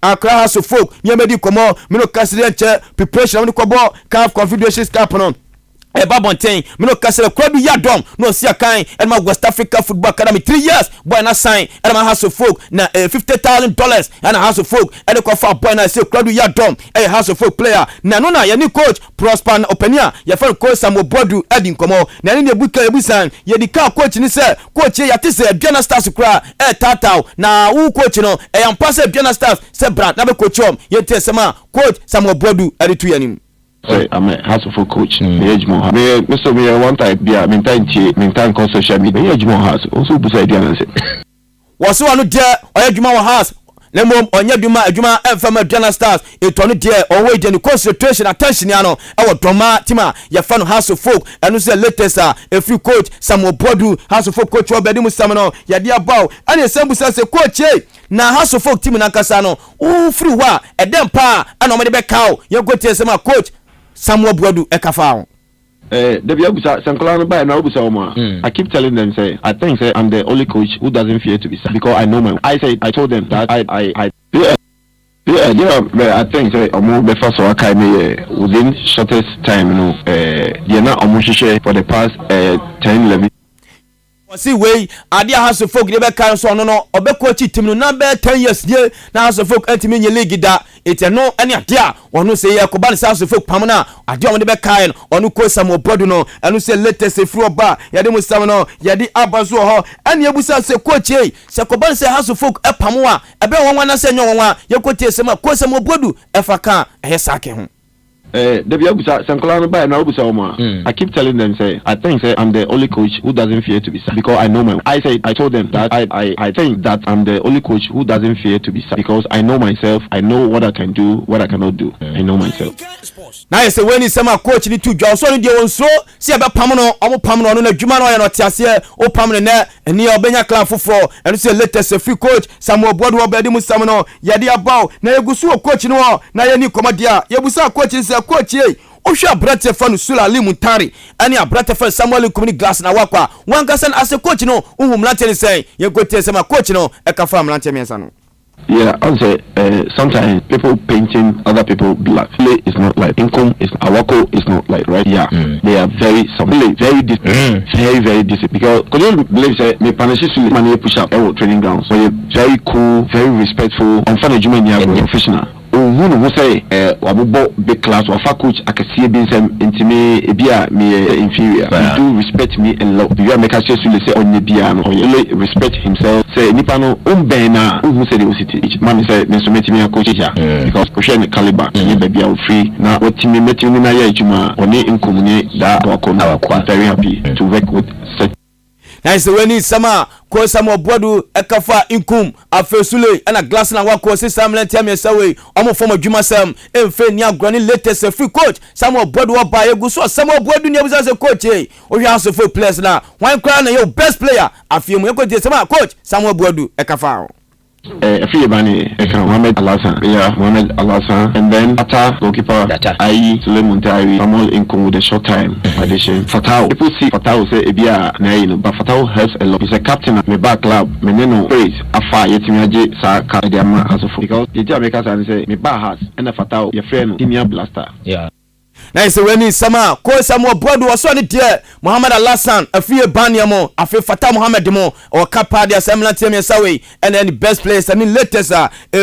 K: Accra House of Folk ni medi komo mino kasire eche preparation ni kobo CAF Confederations Cup no Eba Bontain, Mino Castle, Krabi Yadom, no Sia Kind, and my West Africa Football Academy 3 years, boy, na sign, and my House of Folk, na $50,000, and a House of Folk, and the Kofa boy, na say Krabi Yadom, a House of Folk player. Na no, ya new coach, Prosper Openia, ya friend coach Samuel Bodu, Edin Komo, na ni buka ebusan, ya di ka coach ni se, coach ya tise, Diana Stars kra, tatao, na u coach no, am passe Diana Stars, se brat, na be coach ye te sema, coach Samuel Bodu, editu yanim.
L: Sorry, I'm a House of Folk coach. Mr. Mayor, one time, meantime, call social media. House also beside the answer.
K: Was one of dear or Juma House? Lemom onye duma adwuma FM Diana Stars etonu de onwe de concentration attention yano ewo doma tima ya fan House of Folk enu se latest free coach Samuel Bodu House of Folk coach obedi musam no ya dia baw ani sembu se coach na House of Folk team na kasa no o free wa edem pa ana o me de be kaw ye go tie sema coach Samuel Bodu ekafa
L: I keep telling them, say, I think, say, I'm the only coach who doesn't fear to be sacked because I know my. I told them that I think, say, the first one within shortest time, you know, they're not for the past 10, 11.
K: See way adia House of Folk dey be kan so no obe coach team no na be 10 years ye na House of Folk antimi nye league da ete no ene adia wono say ye ko ba House of Folk pam na adia o dey be kan onu coach Samuel Bodu no enu say latest free oba ye dey musam no ye dey abazo ho ene ebusa say coach se ko ba say House of Folk e pam wa ebe won na say nyo won ye ko tie say ma coach Samuel Bodu e fa kan e sake ho
L: I keep telling them, say, I think, say, I'm the only coach who doesn't fear to be sacked because I know my. I told them that I think that I'm the only coach who doesn't fear to be sacked because I know myself. I know what I can do, what I cannot do. I know myself.
K: Now you say when you say my coach need to join, so you dey so see about pamano, omo pamano no na dwuma no ya no tiase, o pamano na eni obenya clan foforo, and say latest free coach Samuel Bodu obedi musam no ya dey abaw na yegusu coach no na ye ni komadia yebusa coach say coach ohwe abrate fa no Sula Limutari ani abrate fa Samuel Kumini Glass na wakwa wangasan as a coach no uhumlante ni say ye gote say my coach no e ka fa mlante miensa no.
L: Yeah, I'll say sometimes people painting other people black. Play is not like income is awako is not like right. Yeah, they are very very disciplined because you believe say me punish money push up training grounds. So you're very cool, very respectful, and fun professional. who say wabubo big class or coach akasiye bi nsem intimi ebia me inferior. He do respect me and love. You make us say onye bia no. He respect himself. Say nipa no umbena who say the city. Man say me so metimi coach here because question the caliber ni baby am free na otimi metimi na ya ejuma oni inkomune da wakona very happy to work with such.
K: Nice when it's summer ko Samuel Boadu ekafa inkum afesule na glass na wako se Samuel Tiamie sawe omo form adwuma sam emfe ni agrani latest free coach Samuel Boadu oba egu so Samuel Boadu ni abuza se coach o hwe aso for players na wan kra na your best player afiemu ekoti sama coach Samuel Boadu ekafa
L: a few bani Mohamed Alasan, and then Ata goalkeeper Ayi Suleiman Tari Samuel Inkum with a short time addition. Fatao, people see Fatao say Ebia Naino, but Fatao helps a lot. He's a captain at my back club. Meneno praise Afa Yetimiaje Sa Kadiama as a because the Jamaica say me bahas and a Fatao your friend Timia Blaster.
K: Yeah. Nice when it's summer ko Samuel Boadu was on it there Mohamed Alasan afie baniamo afi Fata Mohamed mo or kapa dia Samuel Tiamie sawe and then the best players I mean latest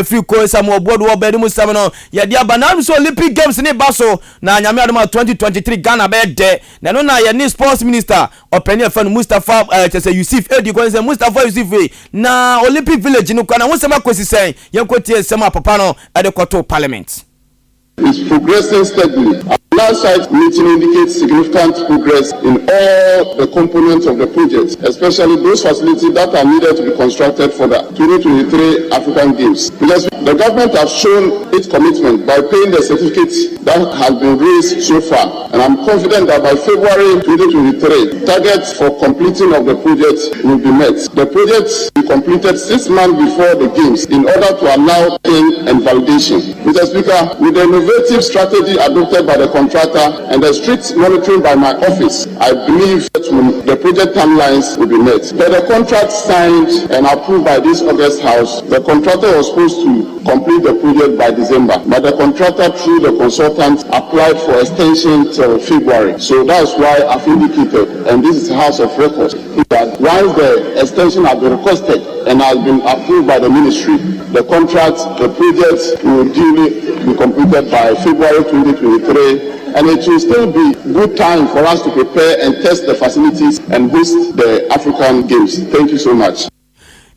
K: free ko Samuel Boadu obedi mu samno ya dia banam so Olympic Games ni baso na nyame adoma 2023 Ghana be de na no na ya ni sports minister openi fan Mustafa chese Yusuf edi ko say Mustafa Yusuf na Olympic Village no kana won sema kwesisen yenkotie sema papa no e de koto parliament
M: is progressing steadily. Our last site meeting indicates significant progress in all the components of the project, especially those facilities that are needed to be constructed for the 2023 African Games. Because the government has shown its commitment by paying the certificates that has been raised so far, and I'm confident that by February 2023, targets for completing of the project will be met. The project will be completed 6 months before the Games in order to allow paying and validation. Mr. Speaker, with the innovative strategy adopted by the contractor and the strict monitoring by my office, I believe that the project timelines will be met. But the contract signed and approved by this August House, the contractor was supposed to complete the project by December, but the contractor through the consultant applied for extension till February. So that's why I've indicated, and this is House of Records, that once the extension has been requested and has been approved by the ministry, the contract, the project will duly be completed by February 2023, and it will still be good time for us to prepare and test the facilities and host the African Games. Thank you so much.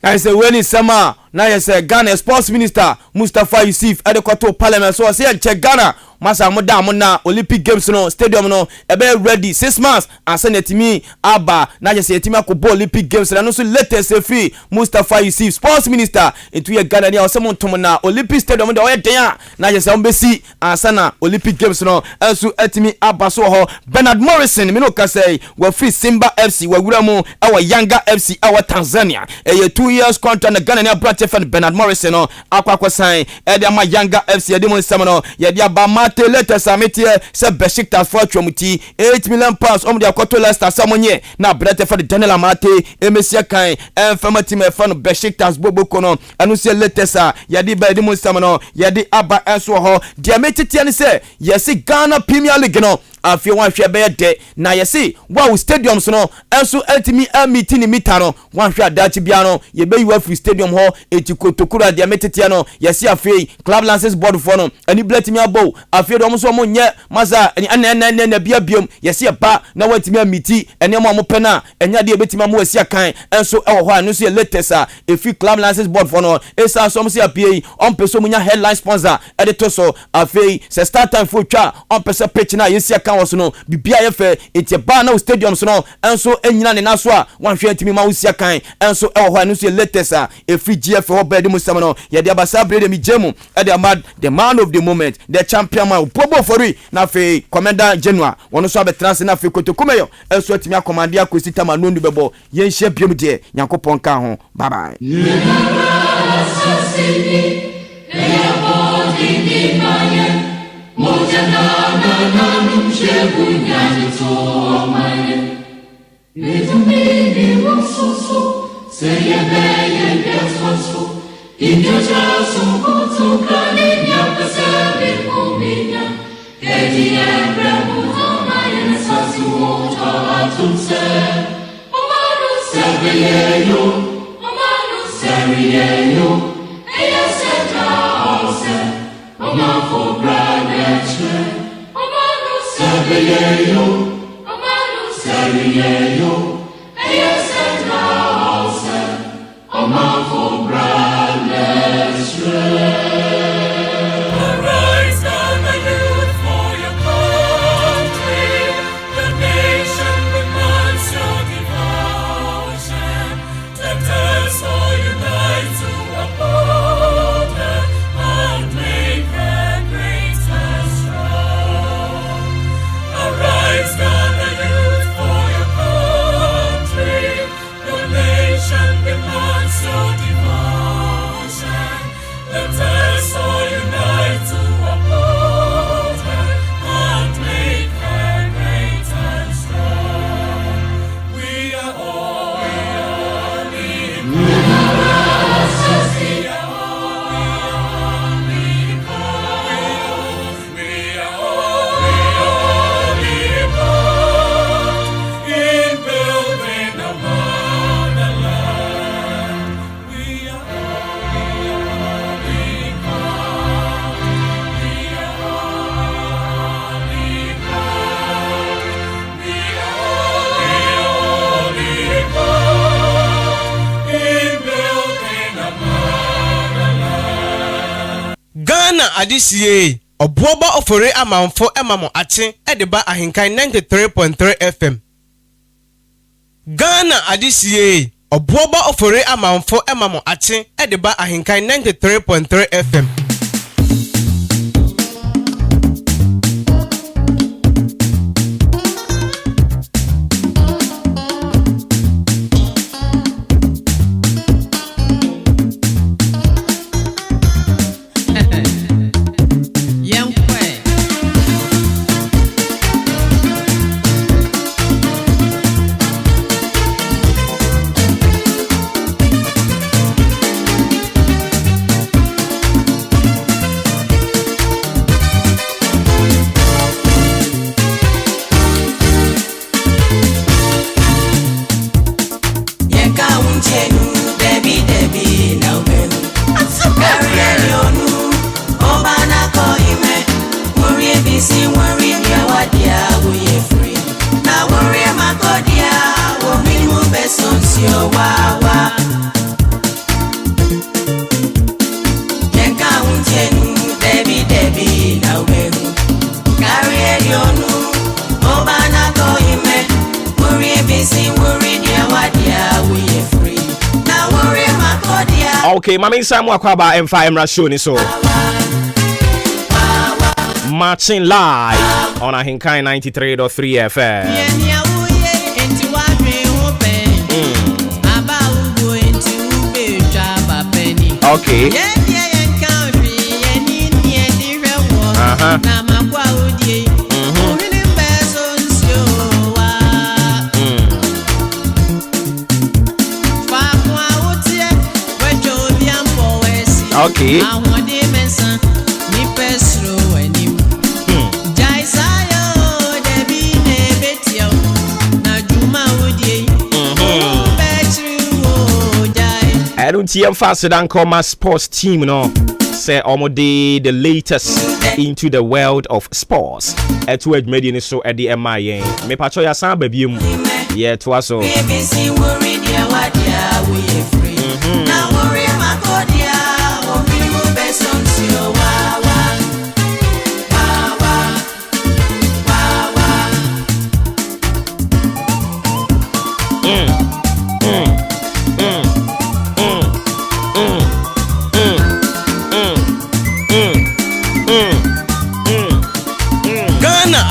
K: I say when it's summer, now you say Ghana sports minister Mustafa Yusuf at the Koto Parliament. So I say check Ghana. Masa moda na Olympic Games no stadium no ebe ready 6 months and send it to me aba na just yetimi akobo Olympic Games na no so latest free Mustafa Yusuf sports minister into ye Ghana dia osemo ntom na Olympic stadium da oyeden a na just ombesi ansana Olympic Games no enso etimi aba so ho Bernard Morrison me no ka say we free Simba FC we wura mu our Yanga FC our Tanzania a 2 years contract na Ghana na branch fan Bernard Morrison no akwa sign e dia ma Yanga FC e dem nsem no ye dia ba te letters amete se Besiktas for atwamuti 8 million pounds om dia kwato Leicester samonye na brete for the Daniel Amate emesia kan enfama team for no Besiktas boboko no anu se letters a ya di ba di mo sam no ya di aba enso ho dia metete ne se yesi Ghana Premier League no afie wan hwe be de na yesi wow stadiums no enso ultimate meeting ni mita no wan hwe adachi bia no ye be you free stadium ho etikotokura dia metete no yesi afie club license board for no ani bletimi abo afie do mo so mo nye maza na bia biom yesi ba na watimi amiti ene mo pena enya de betimi mo wasi akan enso ewo ho anu so latest a efi club license board for no esa so mo se apie on peso munya headline sponsor editor so afie se start time for twa on peso pitch na yesi akan was no bibia ye fe etie ba na stadium so no enso enyina ne naso a wan hwe antimi ma wasi akan enso ewo ho anu so latest a efi GF ho bed mu sam no ye de abasa brede mi jemu e de amad the man of the moment the champion man pobo fori na fe commander general wono so abetrans na fe kotokumeyo enso atimi akomande akosita ma nondu bebo ye nhye biom de Nyankopon ka ho bye bye
I: Omanu
G: Adisiye obuoba ofore amanfo emamo ache edeba Ahenkan 93.3 FM. Ghana adisiye obuoba ofore amanfo emamo ache edeba Ahenkan 93.3 FM.
J: Okay, mami Samu Akwaba M5 Emra show ni so. Marching live on Ahenkan 93.3 FM. Okay. Okay. I don't see him faster than my sports team, no. Say almost the latest into the world of sports. At word media so at the MIA. Me pacho ya san baby. Yeah, to us so.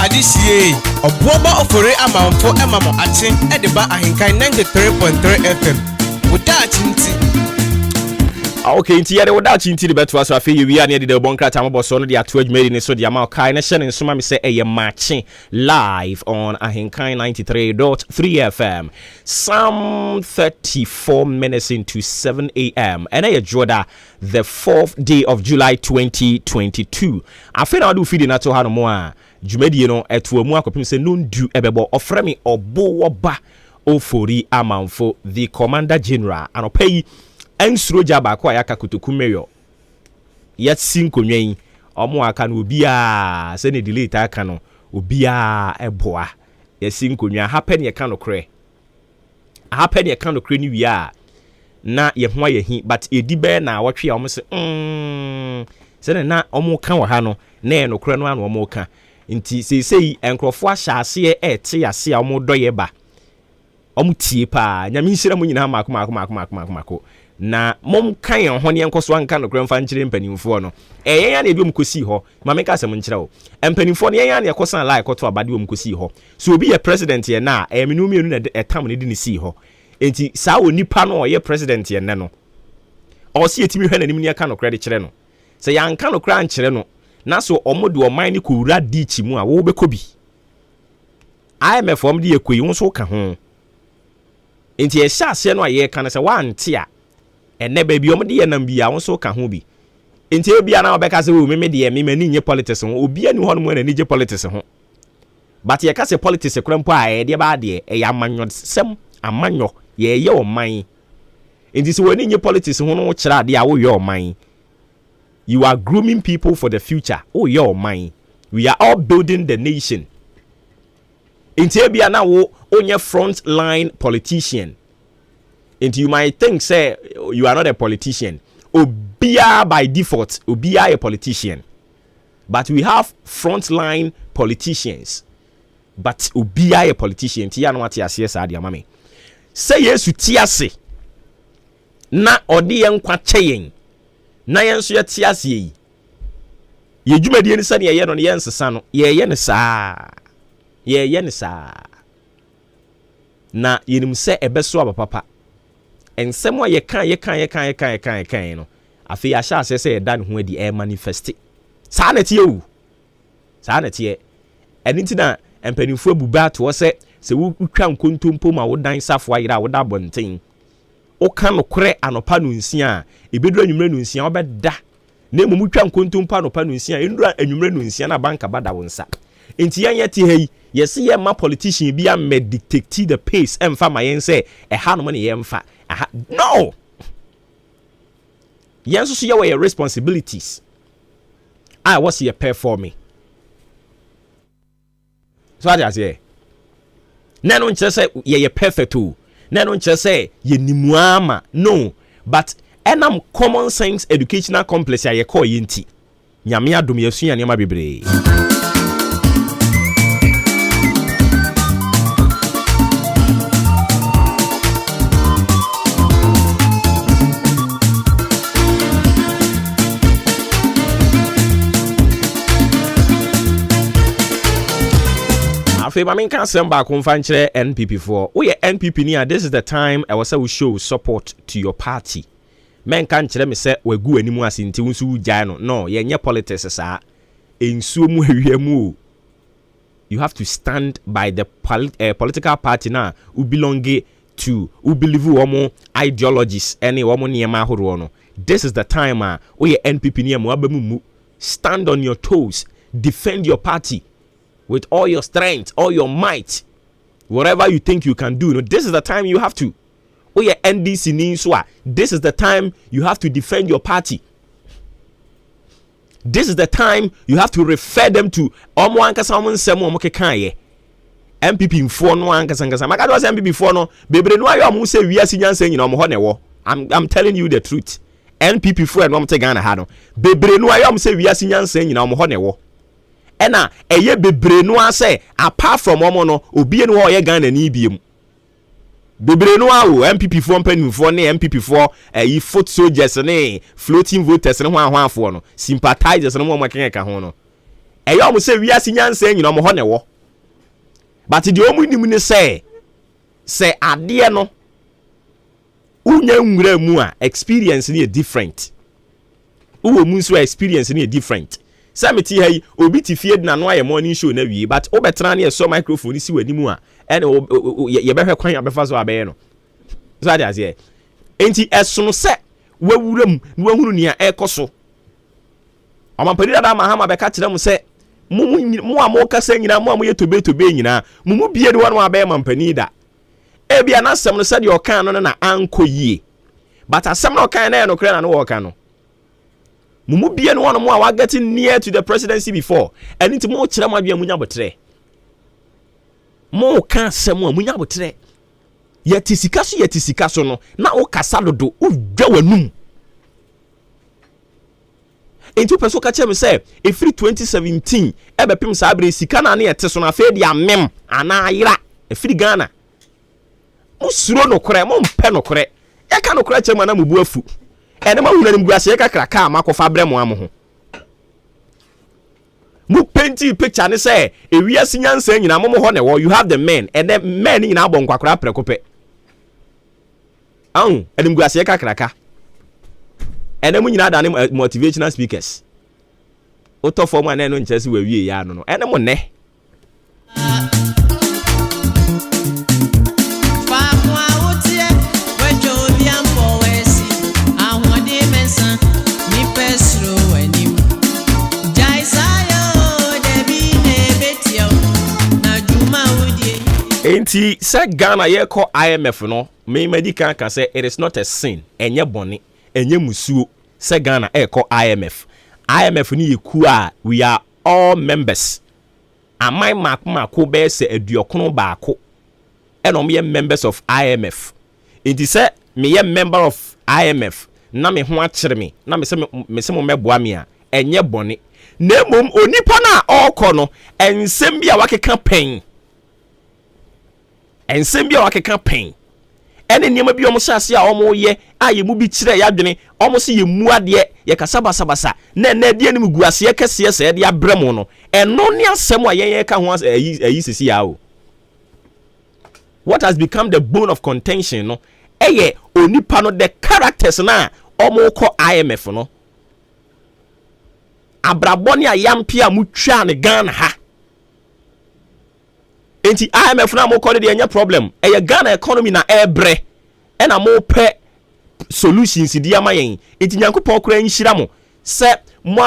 G: Adisiye obuoba ofore amanfo emamo ache edeba Ahenkan 93.3 FM. Without chinti.
J: Okay, inti yade without chinti the beto aso afi wi ane de bonkra tambo so no de ato adwumari ni so de ama kai na hye ne nsoma me say eye matching live on Ahenkan 93.3 FM. Some 34 minutes into 7 a.m. and I joda the 4th day of July 2022. Afi na do feed na to ha no mo a Jumedi no etu mu akopim se no ndu ebebo ofre me obo woba ofori amanfo the commander general anopai ensuro jaba ko ayaka kutoku mayor yet sin konwen omo aka no obia se ne delete aka no obia eboa yesi nkonwa happen ye ka no kre happen ye ka no kre ni wi a na ye ho ye hi but edi be na wotwe a omo se se na omo ka wo ha no na ye no kre no ana omo ka nti sei enkrofo ahyase ete ase a omo doye ba omo tie pa nyame nhira mo nyina mako na mom kan yon ho ne enkoso anka no kre mfa nkyire mpanimfo no eyen ya na ebi omkosi ho ma me ka asem nkyire wo mpanimfo ne eyen na ekosan la ekoto abade omkosi ho so obi ye president ye na emenu mienu na etam ne di ne si ho enti saa onipa no ye president ye ne no o si etimi hwe na nim ne aka no kre de kyere no se ya anka no kre ankyere no na so omode oman ne ko wura di chi mu a wo be kobi IMF om de yekoyi wo so ka ho enti ye sha ase no aye ka na se wante a ene ba bi omde ye nam bia wo so ka ho bi enti ebia na obeka se wo me de me mani nye politics ho obi ani ho no mo na nije politics ho but ye ka se politics krampo a ye de ba de e ya manyo sem amanyo ye oman enti se woni nye politics ho no kira de a wo ye oman. You are grooming people for the future. Oh, your mind. We are all building the nation. Inti ebia na wo onye front line politician. Inti you might think say you are not a politician. Obia by default, obia a politician. But we have front line politicians. But obia a politician. Ti ya no ati ase sa dia mame. Say Yesu ti ase. Na odi ye nkwa cheyen. Na yenso ye tiase yi ye dwumadi ni sane ye no ne yensesa no ye ne saa ye ne saa na yenim se ebeso abapapa ensem a ye kan no afi ya sha ase se ye da ne ho adi e manifest saa na tie wu saa na tie eniti na empanimfo abuba to se wo twa nkontompo ma wo dan safo ayira wo da bonten o kan no kore anopa no nsia ebedura nwumre no nsia obeda na emu twa nkontompa anopa no nsia endura nwumre no nsia na banka bada wonsa enti yan yeti hei yesi ye ma politician bi am dictate the pace emfa ma yen say e ha no ne yemfa no yen so ye your responsibilities I was here pay for me so I just say na no nche say ye perfect o na no nche say ye nimuama no but enam common sense educational complex ya ye call yenti nyame adom yasua ne ma bebre Afi can send back on fanchre NPP4. Oh yeah, NPP near this is the time I was say we show support to your party. Men can chere me say we gu animu asinti unsu jai no ye nye politics sa ensuo mu hwie mu. You have to stand by the political party na who belong to who believe womo ideologies any womo niema ahoro no. This is the time oh yeah, NPP near mu abamu stand on your toes, defend your party with all your strength, all your might, whatever you think you can do. No, this is the time you have to. Oh yeah, NDC Ninswa. This is the time you have to defend your party. This is the time you have to refer them to Omo ankasa omo nsem omo kekan ye. MPP mfo no ankasa ankasa. Maka do MPP mfo no bebre no ayo omo se wiase nyansa nyina omo ho ne wo. I'm telling you the truth. NPP mfo no omo te Ghana ha no. Bebre no ayo omo se wiase nyansa nyina omo ho ne wo. Ena eye bebre no ase apart from omo no obi enu ho ye Ghana ni biem. Bebre no awo MPP for mpanimfo ne MPP for yi foot soldiers ne floating voters ne ho ahwafo no sympathizers no mo makenka ho no eye omo se wiase nyansa nyina omo ho ne wo but the omo nim ne se ade no unya nwura mu a experience ne different uwo mu so experience ne different samiti hai obi ti fie na no aye morning show na wie but obetra na so microphone si wani mu a ene ye behwe kwan abefa so abaye no so ade ase enti esono se wawuram na wahunu nia ekoso amampani da ma ha ma beka kire mu se mu amokasa nyina mu amoye tobe nyina mu bie de wanu abaye mampani da ebia na asem no se de okan no na anko yie but asem no kan na no kre na no woka no Mumu bia no one more are getting near to the presidency before. And into more chama bia munya botre. Mo kan semo munya botre. Yetisika so no na o kasa dodo o dwa wanum. Enti peso ka chem say efiri 2017 ebepim sa abre sika na ete so na fe dia mem ana ayira efiri Ghana. Musuro no kore mo mpe no kore. E ka no kore chem na mubu afu. Ene ma huna nim guase ka kraka makofa bre mo am ho. Mu painting picture ne say ewiase nyansa nyina mo ho na wo you have the men and the men nyina abon kwakora prekope. Enim guase ka kraka. Ene mu nyina da ne motivational speakers. Oto form ane no nchese we wie ya no. Ene mo ne. Enti se Ghana ye call IMF no me medical can say it is not a sin enye boni enye musuo se Ghana e call IMF ni yeku a we are all members amai mako be se aduokono baako eno me members of IMF enti se me ye member of IMF na me ho akere me na me se mo meboa me a enye boni na mom onipa na okọ no ensem bia wakeka pen ensem bia wakeka pen ene niema bi omsase a omo ye aye mu bi kire ya dwene omo se ye mu ade ye kasa basa na de nim guase ye kese se de abrem no eno ne asem a ye ka ho ayi sisi ya o. What has become the bone of contention no eye onipa no the characters na omo ko IMF no abraboni ayampia mutwa ne Ghana ha. Enti IMF na mo call it any problem. Eye Ghana economy na ebre. E na mo pe solutions di amayen. Enti Nyankopon kura nhira mo. Se mo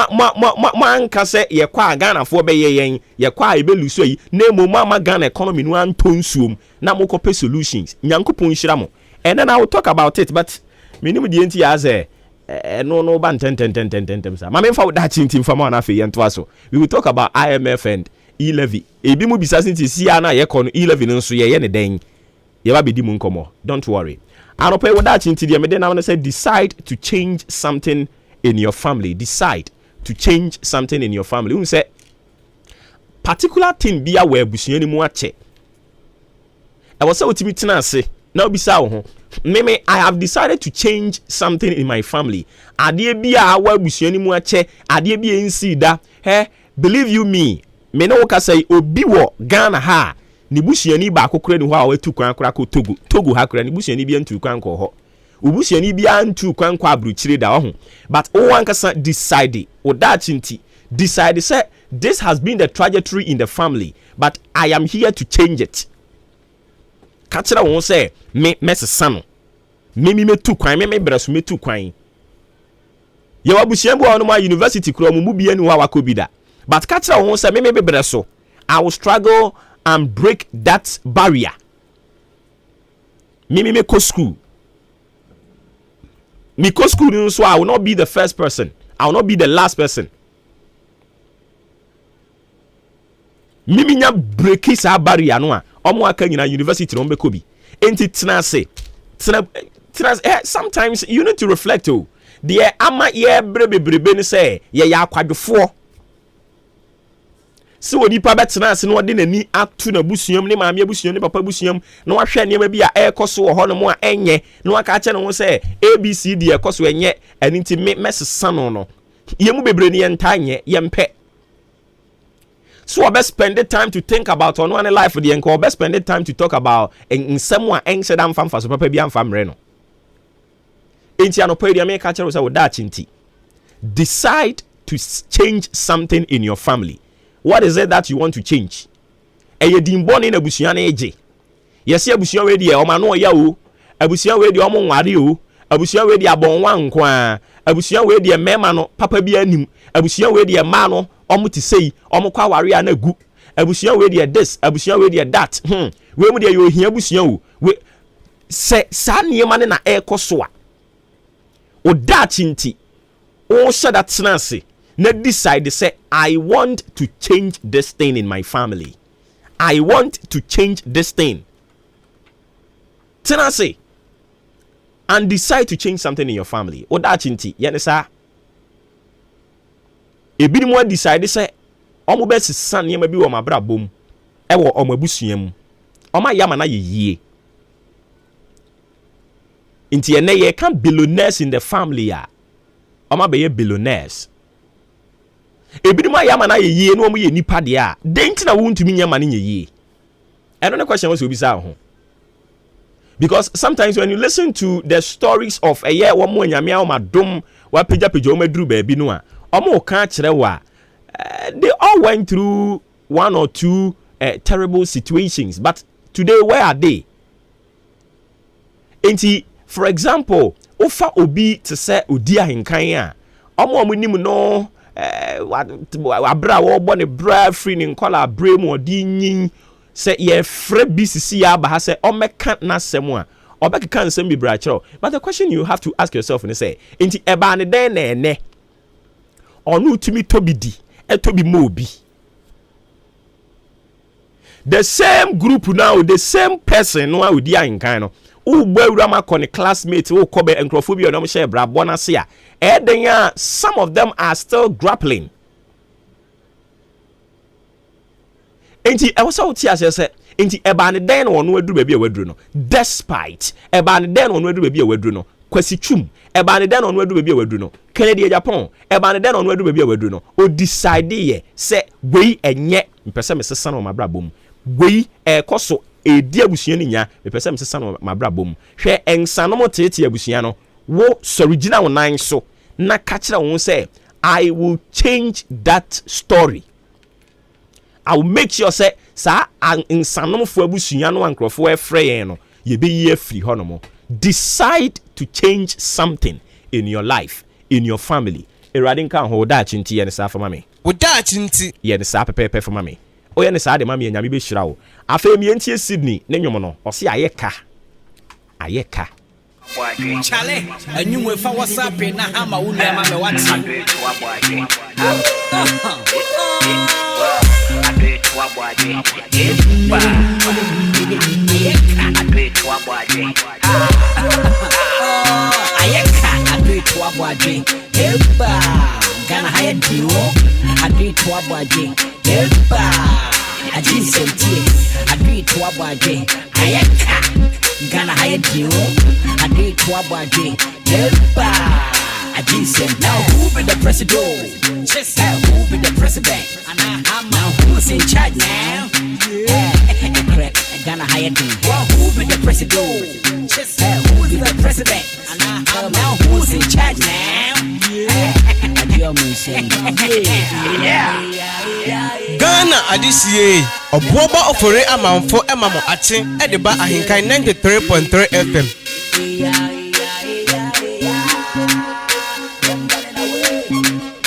J: anka se ye kwa Ghana fo be yen. Ye kwa ebeluso yi. Na mo ma Ghana economy no antonsuom. Na mo ko pe solutions. Nyankopon nhira mo. And then I will talk about it, but minimum the enti as no ban 10 sa. Ma me fa that chintin fa ma na fe yen to aso. We will talk about IMF and E-levy. Ebi mu bisa sinti si ana ye kono E-levy nso ye ne den. Ye ba bedi mu nkomo. Don't worry. Anope wo that chinti de me den na say decide to change something in your family. Decide to change something in your family. Un say particular thing bia we abusuani mu ache. I was say otimi tena ase. Na obisa wo ho. Meme I have decided to change something in my family. Ade bia wa abusuani mu ache, ade bia nsi da. Believe you me. Me no ka say obi wo Ghana ha ni busuani ba akokora ni ho a wetu kwan akora ko Togo ha kora ni busuani bi antu kwan ko ho obusuani bi antu kwan ko abruchire da ho but o wan kasa decide o da chinti decide say this has been the trajectory in the family but I am here to change it. Kachira won say me mesesa no me metu kwan me breso metu kwan ye wa busuani bo no ma university kro mu bi ani ho awakobida. But Katra won't say maybe so. I will struggle and break that barrier. Me go school. Me go school so I will not be the first person. I will not be the last person. Me nya break this barrier no a. Omo aka nyina university no be ko bi. Enti tena say. Sometimes you need to reflect oh. The ama ye brebe ni say ye ya kwadwofo. Si wodi pa betena ase no de nani atu na busuam ne maame busuam ne papa busuam na wahwe ne ma bi a ekoso wo ho no mo a enye na waka ache no ho se ABCD ekoso enye aninti mesesa no yemu bebre ne yentanye yempe. So we spend the time to think about on one life the enko we spend the time to talk about in someone ense da mfamfa so papa bi amfamre no enti anopa dia me ka chere say wo da chinti decide to change something in your family. What is it that you want to change? Eye dimbon in abusuan eje. Yesi abusuan we die o ma no ya o. Abusuan we die o mo nware o. Abusuan we die abon wan kwa. Abusuan we die mema no papa bi anim. Abusuan we die ma no o mo ti sei, o mo kwa ware na gu. Abusuan we die this, abusuan we die that. We mu die yo hia abusuan o. We se sa niema ne na ekoso a. O da chinti. Oh, so that's Nancy. Not decide to say, I want to change this thing in my family. I want to change this thing. Tenancy. And decide to change something in your family. Or that chinti. Yanesa. A bit more decide to say, Omo best son, ye may be on my bra boom. Ewo omo busiem. Oma yamana ye. Inti ene ye can billionaires in the family ya. Oma be ye billionaires. Ebi ma yamana ye no omo ye nipa de a. Denti na won tumi yamana ye. I don't know question was obi sa ho. Because sometimes when you listen to the stories of a year one more nyame a madom wa peja o medru baabi no a omo ka kire wa they all went through one or two terrible situations, but today where are they? Enti for example ofa obi to say odi ahenkan a omo nim no abra wo bo ne bra free ne nkola abre mu odi nyin say ye free BCC ya ba say omeka na semu a obeka kan sem bi bra kiro. But the question you have to ask yourself and say enti eba ne den na ene onu tumi tobidi etobi mobi. The same group now, the same person no odi ahenkan no u gbawura ma kone classmates u kobe encrophobia no share bra bona se a eden some of them are still grappling. Enti e was out here say enti eba ne den no no aduru baabi a waduru no despite eba ne den no no aduru baabi a waduru no kwasi twum eba ne den no no aduru baabi a waduru no Kennedy Japan eba ne den no no aduru baabi a waduru no o decide ye say wei enye mpese mesesa no mabra bom wei koso edi abusua ni nya mpese mesesa no mabra bom hwe ensa no motete abusua no wo sorigina wo nan so na ka kire wo say I will change that story. I will make sure say sa insanom fo abusua no ankrofo efre no ye be ye free honomo. Decide to change something in your life, in your family. Eradin kan ho da chinti ye ne sa for mame.
G: Wo da chinti
J: ye ne sa pepepe for mame. O ye ne sa de mame nyame be hyira wo. Afem ye ntie Sydney ne nwomo no. O se ayeka. Ayeka.
I: Chale, anyumwe fa WhatsApp na hama unu ama me wati. Gana haya diwo, adui tuwabaje. Ajisenti, adui tuwabaje. Ayeka. Gana haya diwo, adui tuwabaje. Ajisenti. Now who be the president? Just who be the president? Now who's in charge now? Correct. Gana haya diwo. Well, who be the president? Just who be the president? Now who's in charge now?
G: Ghana adisiye obuoba ofore amanfo emamo ache edeba Ahenkan 93.3 FM.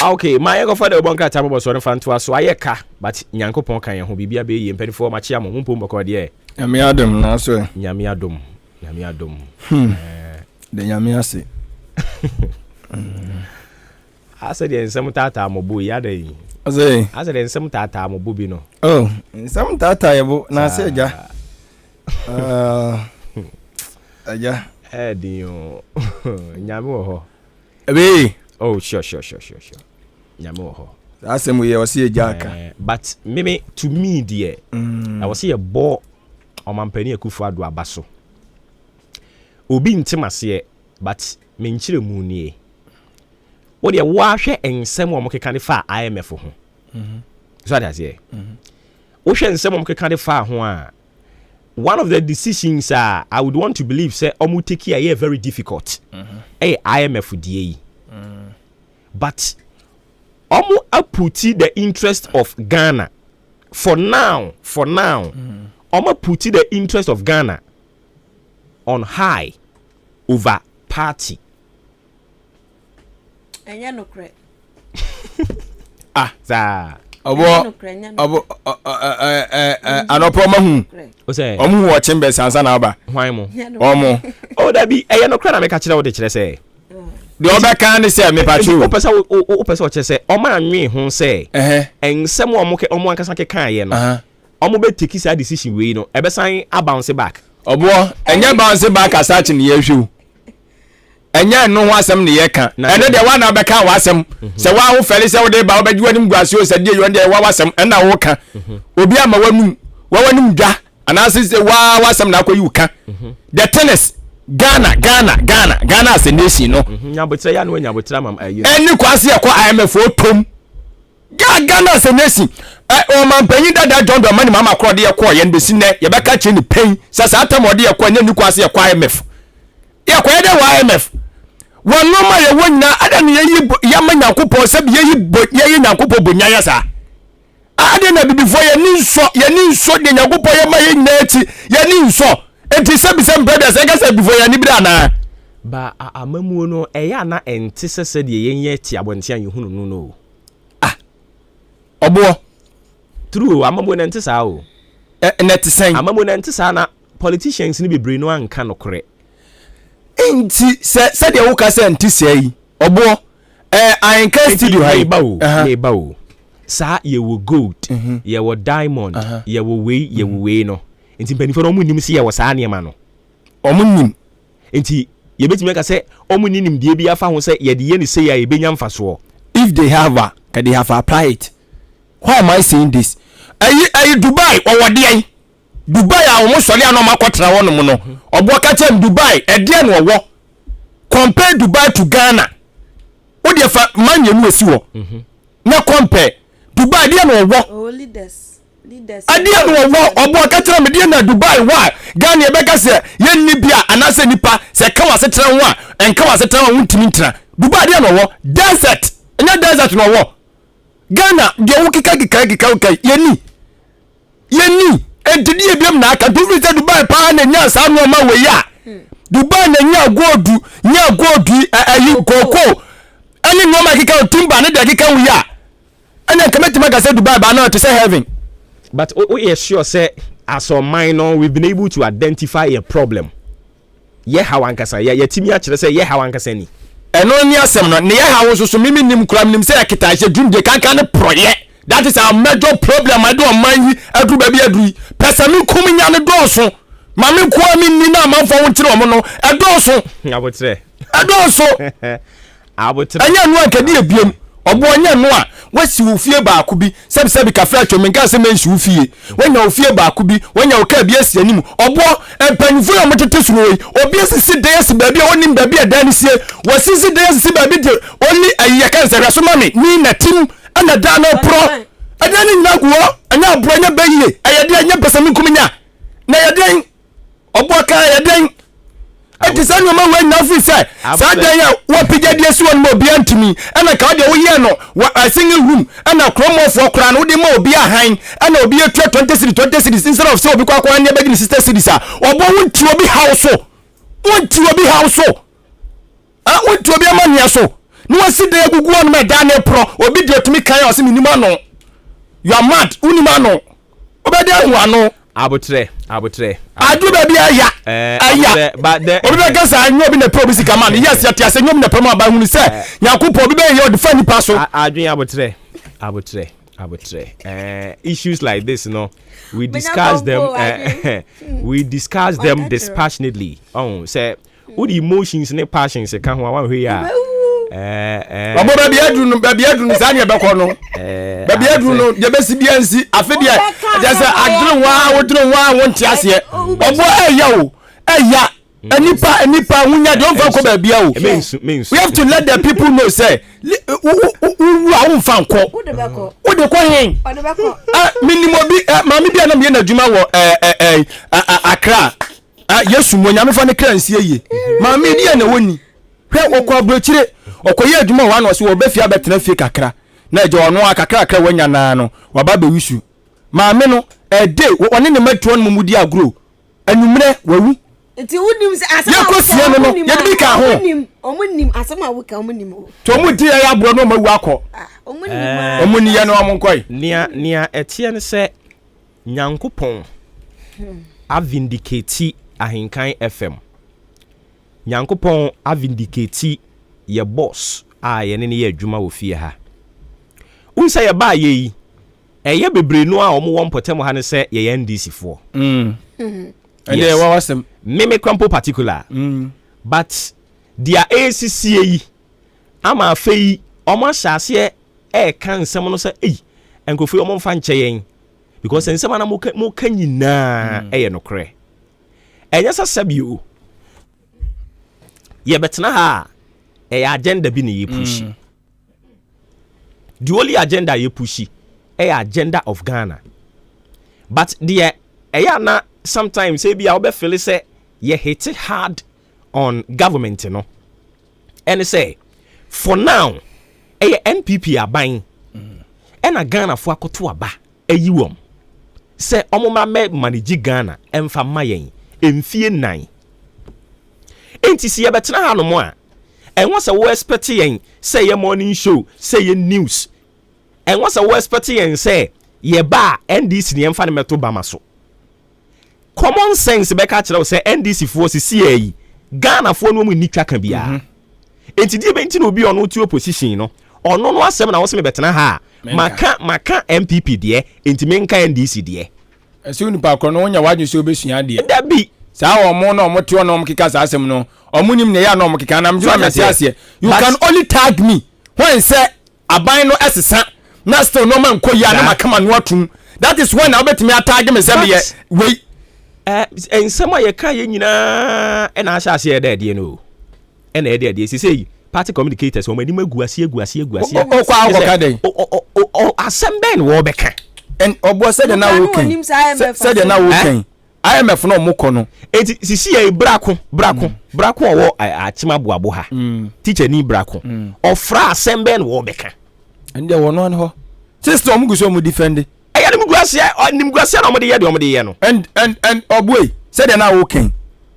J: Okay, my ego for the bonka time was one fan to us so ayeka but nyankopon kan ye ho bibia be ye mpedifo ma chia mo mpo mboko de
K: nyame adom na so
J: nyame adom
K: de nyame ase
J: asa de nsem tata mobu ya da yi asa de nsem tata mobu bi no
K: oh nsem tata yebo na se ja aja
J: dio nyame wo ho
K: ebe
J: oh sure nyame wo ho
K: asem ye wose ja aka
J: but meme to me there I was here bo omampani akufu ado abaso obi ntimase but menchire mu nie wo de wa hwe ensem wo mokeka ne fa IMF ho so that here wo hwe ensem wo mokeka ne fa ho a one of the decisions I would want to believe say omu take here very difficult IMF die but omu aputi the interest of Ghana for now omu aputi the interest of Ghana on high over party.
N: Enya no kre.
J: Za.
K: Obo anopro mahu.
J: O say.
K: Omu wo chimbe sansa na aba.
J: Hwan mo?
K: Omu.
J: O da bi enya no kre na me ka kire wo de kire say.
K: the other can say me patrol
J: o pesa o chese o ma anwe ho say ensem o mo ankasa kekan ye no o mo be take that decision we no e be san bounce back
K: obo enya bounce back asach ne yehwu enya no ho asem ne ye ka ene de wa na be ka wa asem se wa ho fele se wo de ba wo be juanim guase o se de yo de wa wasem ena wo ka obi ama wanum dwa anase se wa wasem na akoyi uka the tennis Ghana as a nation no
J: nyabotra ya no nyabotra mam ayi
K: eni kwase e kwa IMF o tom Ghana as a nation o man panyin dada John do mani mama kro de ye kwa ye ndesi ne ye beka che ni pen sasa atamode ye kwa nya ni kwase ye kwa IMF ye kwa ye de wa IMF wonu ma ye wonna ada ne ye ya manyankopɔ se bi ye nyankopɔ bonya ya sa ade na bibifo ye ni nso de nyankopɔ ye ma ye nyati ye ni nso enti se brothers ega se bifo ye ni bi na
J: ba amamu no eya na enti se de ye nye ti abontia ye hunu no
K: obo
J: true amamu na enti sa o
K: na ti sen
J: amamu na enti sa na politicians ni bebre no anka no kore
K: enti se de wo ka se enti sei obo Ahenkan studio ha
J: ba o sa ye wo gold ye wo diamond ye wo we no enti panifo no munim se ye wo sa ne ma no
K: omunim
J: enti ye betime ka se omunim die bi afa ho se ye de ye ni se ya ye benya mfaso
K: if they have can they have applied why am I saying this ayi Dubai owode Dubai a wo sori ano makotra wo no no obo ka chem Dubai ede no wo compare Dubai to Ghana wo de fa manye no esi wo na compare Dubai de no wo
N: leaders
K: ade no wo obo ka chere me de na Dubai wa Ghana e be ka se ye ni bia anase nipa se ka wa se tere wo a enka wa se tere wo ntimi ntra Dubai de no wo desert enya desert no wo Ghana de wo kika yeni entidi ebiem na aka do visa Dubai pa na nya sa no ma we ya Dubai na nya gold ayi koko ani no ma kika timba na de kika wu ya ani kameti ma ka say Dubai ba na to say heaven
J: but we are sure say as a minor we've been able to identify a problem ye hawankasa ye timi a kire say ye hawankasa ni
K: eno ni asem no ne ye hawo so mimi nim kram nim say akitaje dwumde kanka ne proye that is our major problem I do on man adu ba bi adu pesa mi kum nya ne doso ma me ko mi ni na manfo wo kire omo no edoso
J: abotre
K: anya no akadi ebiem obo anya no a wasi wo fie ba akubi sebi kafra twomenka se menshi wo fie wanya wo fie ba akubi wanya wo ka bi asi anim obo empanifo ya motete suro yi obi asisi deyesi ba bi onim ba bi adan sie wasisi deyesi ba bi de oni ayi kan se raso mame ni na tim ana da no pro adani nagwo anya bro anya bayiye ayade anya pesa mi kuminya na yade obo ka yade ati sanyo ma we na fi say sadan ya wo pija die so no obi antimi ana ka de wo ye no wa singing room ana kromofo kra no de ma obi ahan ana obi etua 20 cities instead of say obi kwa ne be 60 cities a obo wonti obi house wonti obi amania so no wasi de egugu on me da ne pro obi de otumi kan o se minima no you are mad unima no obede hu ano
J: abotre
K: adu ba bi aya
J: but the
K: obi be gasa anyo obi na pro bi sika man yes ya tia se nyom na pro ma ba hunu se yakupo obi be ye o defend paso
J: adwen abotre issues like this we discuss them dispassionately say all the emotions and passions can one way ya
K: obo ba bi adu za nya be ko no ba bi adu no je be si bi ansi afedia je say adru wa won ti ase obo eya anipa hunya don fa ko ba bia o we have to let the people know say wu awun fa nko wo de ko hen minimo bi mami bia na me na djuma wo Accra yesu mo nyame fa ne kransi eye mami dia na woni hwe okọ abrochire okoye adwuma wa na so wo be fia betena fie kakra na eje ono akakra wanya na no waba be wisu maame no day woni ne matuo no mumudi agro anumre wawu
N: nti wonim asama
K: yakosie no ye bi ka ho
N: omunim asama wo ka omunim
K: to mudi ya abro no mawu akọ omuni ya no amonkoi
J: nia etie ne se nyankopon avindicate Ahenkan FM nyankopon avindicate ye boss ye ne ye adwuma wo fie ha unsa ye ba ye yi eye bebre no a omo won potem ha ne se ye NDC fo
K: and they were awesome
J: me crampo particular but dia ACC yi ama afei omo hyase kan nsem no se enkofu omo mfa nche yen because nsem na mo ka nyina no kre enya sabio ye betena ha agenda bi ne ye push the only agenda ye push agenda of Ghana but the na sometimes say bia obe feel say ye hit hard on government no and say for now NPP aban and a Ghana for akoto aba ayiwom say omoma me manage Ghana emfa mayen emfie nan enti si ye betena ha no mo a enwa say we expect yen say ye morning show say ye news enwa say we expect yen say ye ba NDC ne emfa ne meto bama so common sense be ka kire say NDC fo sisi yi Ghana fo no mu ni twaka bia enti die benti no obi ono tu opposition no ono no asem na wo se me betena ha maka MPP de enti menka NDC de
K: ese uni pa kono wonya wadwe se obesua de
J: da bi
K: saa omo no omo te ono omo kika saa asem no omo nim ne ya no omo kika na mjo meti ase you can only tag me when say aban no esesa na still no man ko ya na makama no atum that is when I bet me tag me say me we
J: ensema ye ka ye nyina na ahya ase de de no na e de sisi party communicators o mani maguase
K: o kwa ka dey
J: o assemble no wo beka
K: en obo said na wo kan said na wo kan IMF no mo kono
J: enti sisi ye brako owo achima boabo ha teacher ni brako ofra assemble no wo beka
K: ende wono an ho system guso mu defend
J: eya nim guase na mo de ye no
K: and obwe said na wo kan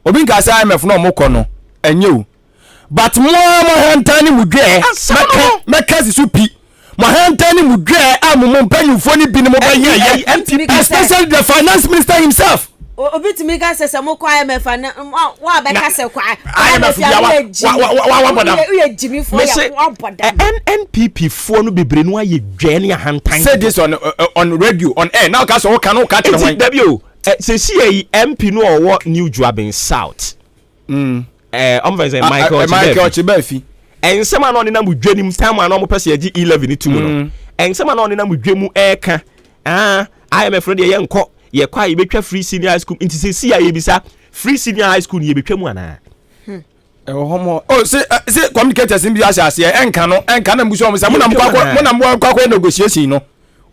K: obi nka say IMF no mo kono enye o but mo hantani mudwe meka sisu pi mo hantani mudwe amumo mpanyufo ni bi ni mo ba ye especially the finance minister himself
N: obitimi ka sese mo kwa IMF na wa be ka se kwa
J: IMF wa boda
N: we jimi fo ya wa boda
J: NPP fo no bebre no aye dwane hantan
K: say this on radio on air now ka so ka no ka tire wan
J: dabio se see MP no owo New Juabin South
K: Michael Chibafi
J: ensema no ne na mudwanim time an no pese agi 11 ni tumu no ensema no ne na mudwamu eka IMF no de ye nko ye kwa ye betwa free senior high school inti se sia ye bisa free senior high school ye betwa mu ana
K: homo say communicators in bi asase enka na mbuso mo say mo na mkwakwa negotiation no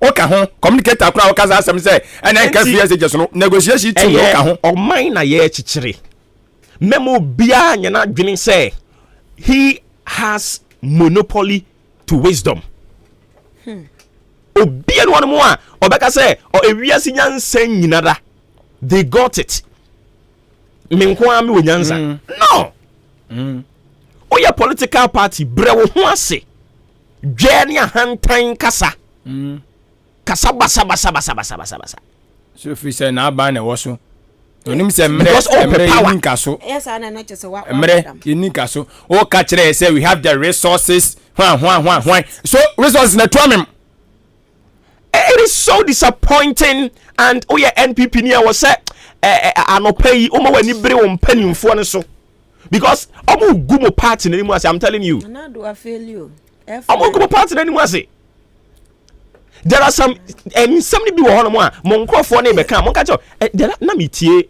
K: o ka ho communicator kura o ka za asem say ene enka free messages no negotiation team o ka ho
J: o man na ye chichire memo bia nyana dwene say he has monopoly to wisdom obia no one mo a obeka say o ewiase nyansa nyinada they got it menko am we nyansa no o ya political party bre wo ho ase dwane ahantan kasa kasa basa
K: so fi say na ba na wo so onim se mre yinka so
N: yes ana no chese wa
K: mre yinka so o ka kire say we have the resources hwan so resources na tuamem.
J: It is so disappointing and oh yeah NPP ni was say anopai o ma wani bre wo mpanimfo ne so because omo gumo party na nimu ase I'm telling you
N: na do I fail you
J: omo gumo party na nimu ase there are some bi wo hono mo a mo nkrofo na be kan mo ka cho na metie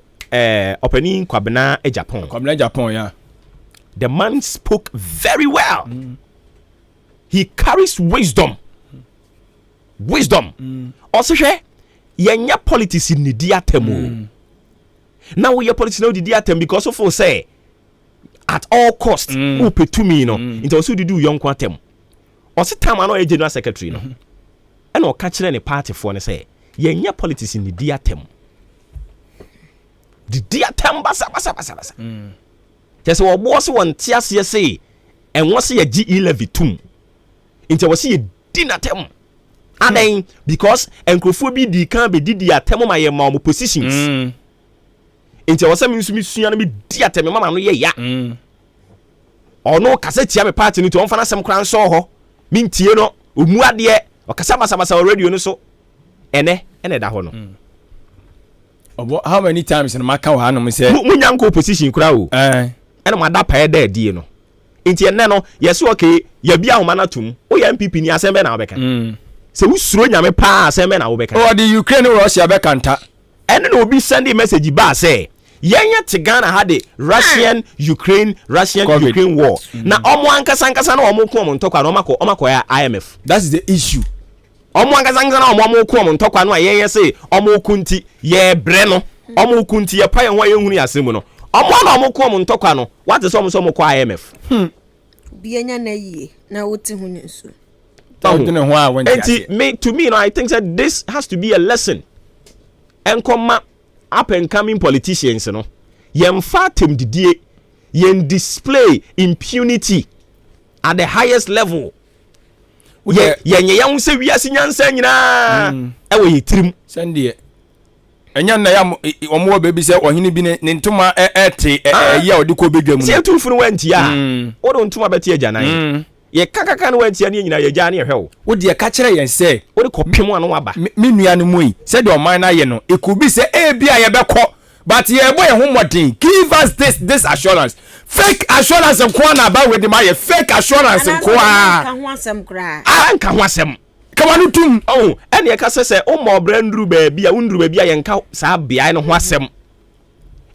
J: opening kwabena
K: Japan yeah
J: the man spoke very well he carries wisdom also hwe yenya politics in the atem now we politics no the atem because of say at all cost who pay to me no into also do young atem also time no general secretary no and o ka kire ne party for ne say yenya politics in the atem basa just we boss won tiase say and won say G11 tum into was see dinatem and because enkrofo bi di kan be di atem ma ye ma positions into was me sua na me di atem mama no ye ya ono kasa tia me party no to on fa na sem kran so ho mintie no omu ade o kasa masa radio no so ene da ho no
K: how many times in maka wa no me say
J: munya nko opposition kura o ene mo da pa da die no nti ene no yeso okay ya bia homa na tum o ya MPP ni asem be na obeka se wusuro nyame pa asem be na obeka
K: o the Ukraine Russia be kanta
J: ene no obi send message ba say yenya te Ghana had the Russian Ukraine war na omo ankasa na omo ko omo ntokwa na omakọ ya IMF.
K: That is the issue.
J: Omo ankasa na omo ko omo ntokwa no yenya say omo kunti ye bre no omo kunti ye pa ye ho ye hunu yasemu no omo na omo ko omo ntokwa no what is omo ko IMF
N: bienya na yie na woti hu nso
J: to me no I think that this has to be a lesson and come up and coming politicians no yen fatem didie yen display impunity at the highest level yen yen se wiase nyansa nyina e we yitrim
K: sende enya na ya omo baby se ohini bi ne ntoma ete ya odiko bedwam
J: se tumfunu wanti a wo do ntoma beti agyanan ye kakaka no wanti ne nyina ye gya ne hwew
K: wo de ka kire yen se
J: wo de kopem anu aba
K: me nua no mu yi se de o man na ye no e could be se e bia ye bekọ but ye boy ho modern give us this assurance fake assurance nko na ba we de ma ye fake assurance nko a
N: ka ho asem kra
J: nka ho asem
K: kawanu tum
J: ene ye ka se o mo bra nduru ba bia unduru ba bia ye nka sa bia no ho asem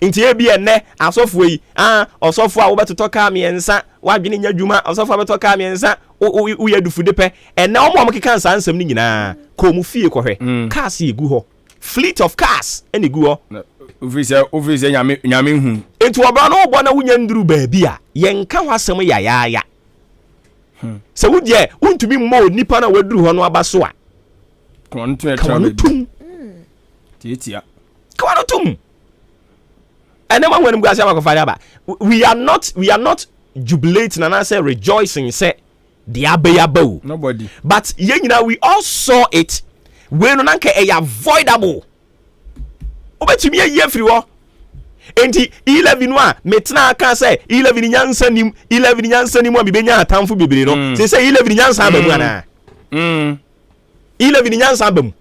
J: nti e bia ne asofo yi osofo a wo betoto ka miensa wadwene nya dwuma osofo a betoto ka miensa wo ya dufude pe ene omo keka nsa nsam ni nyina ko mu fie ko hwe cars egu ho fleet of cars ene egu ho
K: office nyame hu
J: enti obra no obo na wunya nduru ba bia ye nka ho asem ya se wudie untumi mmo nipa na waduru ho no abaso a
K: kwanu tum tietia
J: kwanu tum and then when we are not jubilating and I say rejoicing say the abayabo
K: nobody
J: but we all saw it when no nanka e avoidable obetumi ye free wo enti 11 no a metna kan say 11 nyansa nim a bibenya atamfo bibiri no say 11 nyansa abamu ana 11 nyansa abamu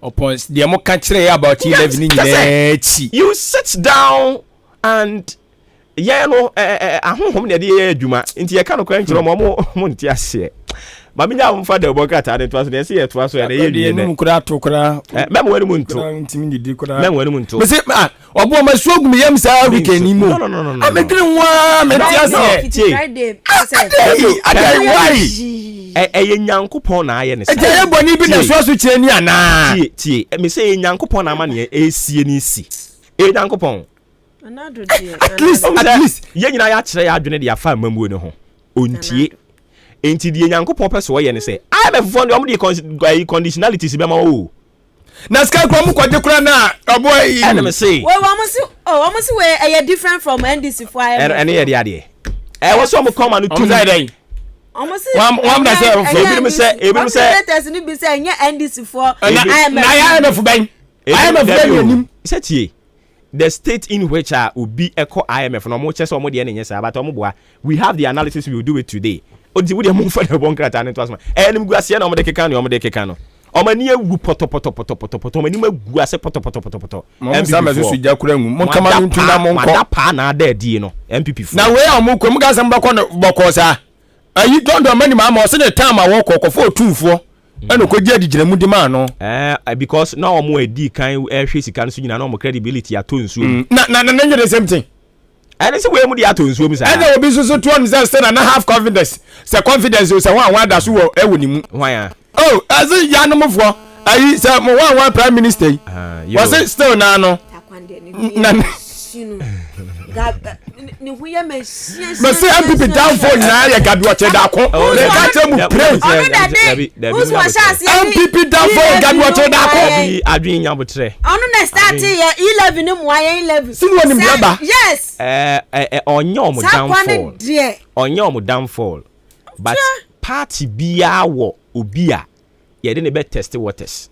K: upon the mo can tell about 11 in
J: you sit down and ahonhom ne de adwuma nti ye ka no kwan kiro mo nti ase ma me nya mfa da bokata ne to aso ne se ye to aso ne ye wie ne
K: mukura to kura
J: mem wani muntu
K: ntimi didi kura
J: mem wani muntu
K: me se obo ma suogum yam sa weekend ni mo
J: no
K: amedire wa me ti ase
N: Friday
J: why nyankopon na aye ne
K: se e boni bi na so kire ni ana
J: tie me se nyankopon na ama ne esie ni si nyankopon
K: at least
J: ye nyina ya kire ya adwene de ya fa mamuo ne ho ontie enti die nyankopon pese wo ye ne se I am for the conditionalities be ma wo
K: na sky kwa mu kwaje kura na aboy
J: and me say
N: we almost we are different from NDC for
J: and ye de we so mo come anu tu
K: dai
N: almost
K: one da say
J: ebim say
N: letters ni be say nya NDC for
K: na ya no fu ben nim
J: setie the state in which obi echo IMF no mo chese omo de ne nyesa but omo boa we have the analysis, we will do it today odi wo de mo fa de bon krata ne to asma enim guase na omo de keka no omo ni awu poto mani magu ase poto
K: mo sa me so ja kura ngu mo kama ntu na mo nko
J: pa na da die no MPP fu
K: na we omo ko mo ga sam bako sa ayi dondo mani ma o se ne time a wo kokofo tumfo eno ko je digire mu di ma no
J: because na omo edi kan hwe sika no so nyina na omo credibility ato nsuo
K: na nye the same thing
J: and say we mu di ato nsuo mu sa
K: and obi so to understand and have confidence say confidence o say one da so e woni mu
J: why
K: as ya no mo fo ayi say mo one prime minister was still na no na
N: ni huye mesia
K: me say MPP down for na ya gadu oche da ko le ka te mu praise MPP down for gadu oche da ko
J: bi adwin nya botre
N: onu na start ye 11 ni mu ayen 11
K: sinu woni mi aba
N: yes
J: onyo mu downfall onyo mu downfall but party bia wo obi a ye de ne be test waters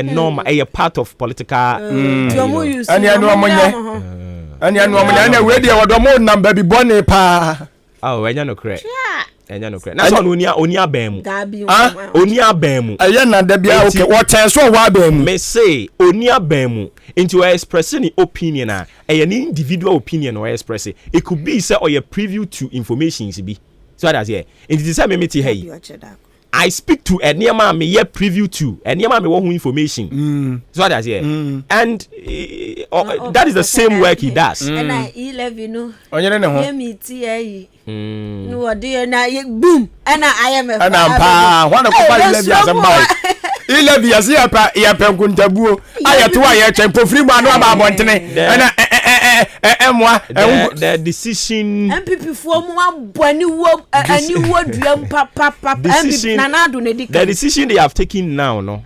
J: normal part of political
N: and
K: you know
O: And you know, we dey odo mo number be born pa.
J: Oh, enya no correct. Enya no correct. Na so oni abem. Oni abem.
O: Aya na da bia okay. What so wa abem.
J: Me say oni abem into expressing opinion an individual opinion or express it. It could be say or your preview to information be. So that's here. In the same me hey. I speak to a near me ye preview to a near me one information. So that's here. And that is the same work he does.
N: And I 11 no.
O: Hear
N: me tea. No dear na boom. And I am a
O: and I'm pa one of the 11 years ya pa kuntabuo aya to aye tempo free man no ba bontene
J: the decision
N: MPP for mo abani wo ani wo duam papa MPP nanado ne dika
J: the decision they have taken now no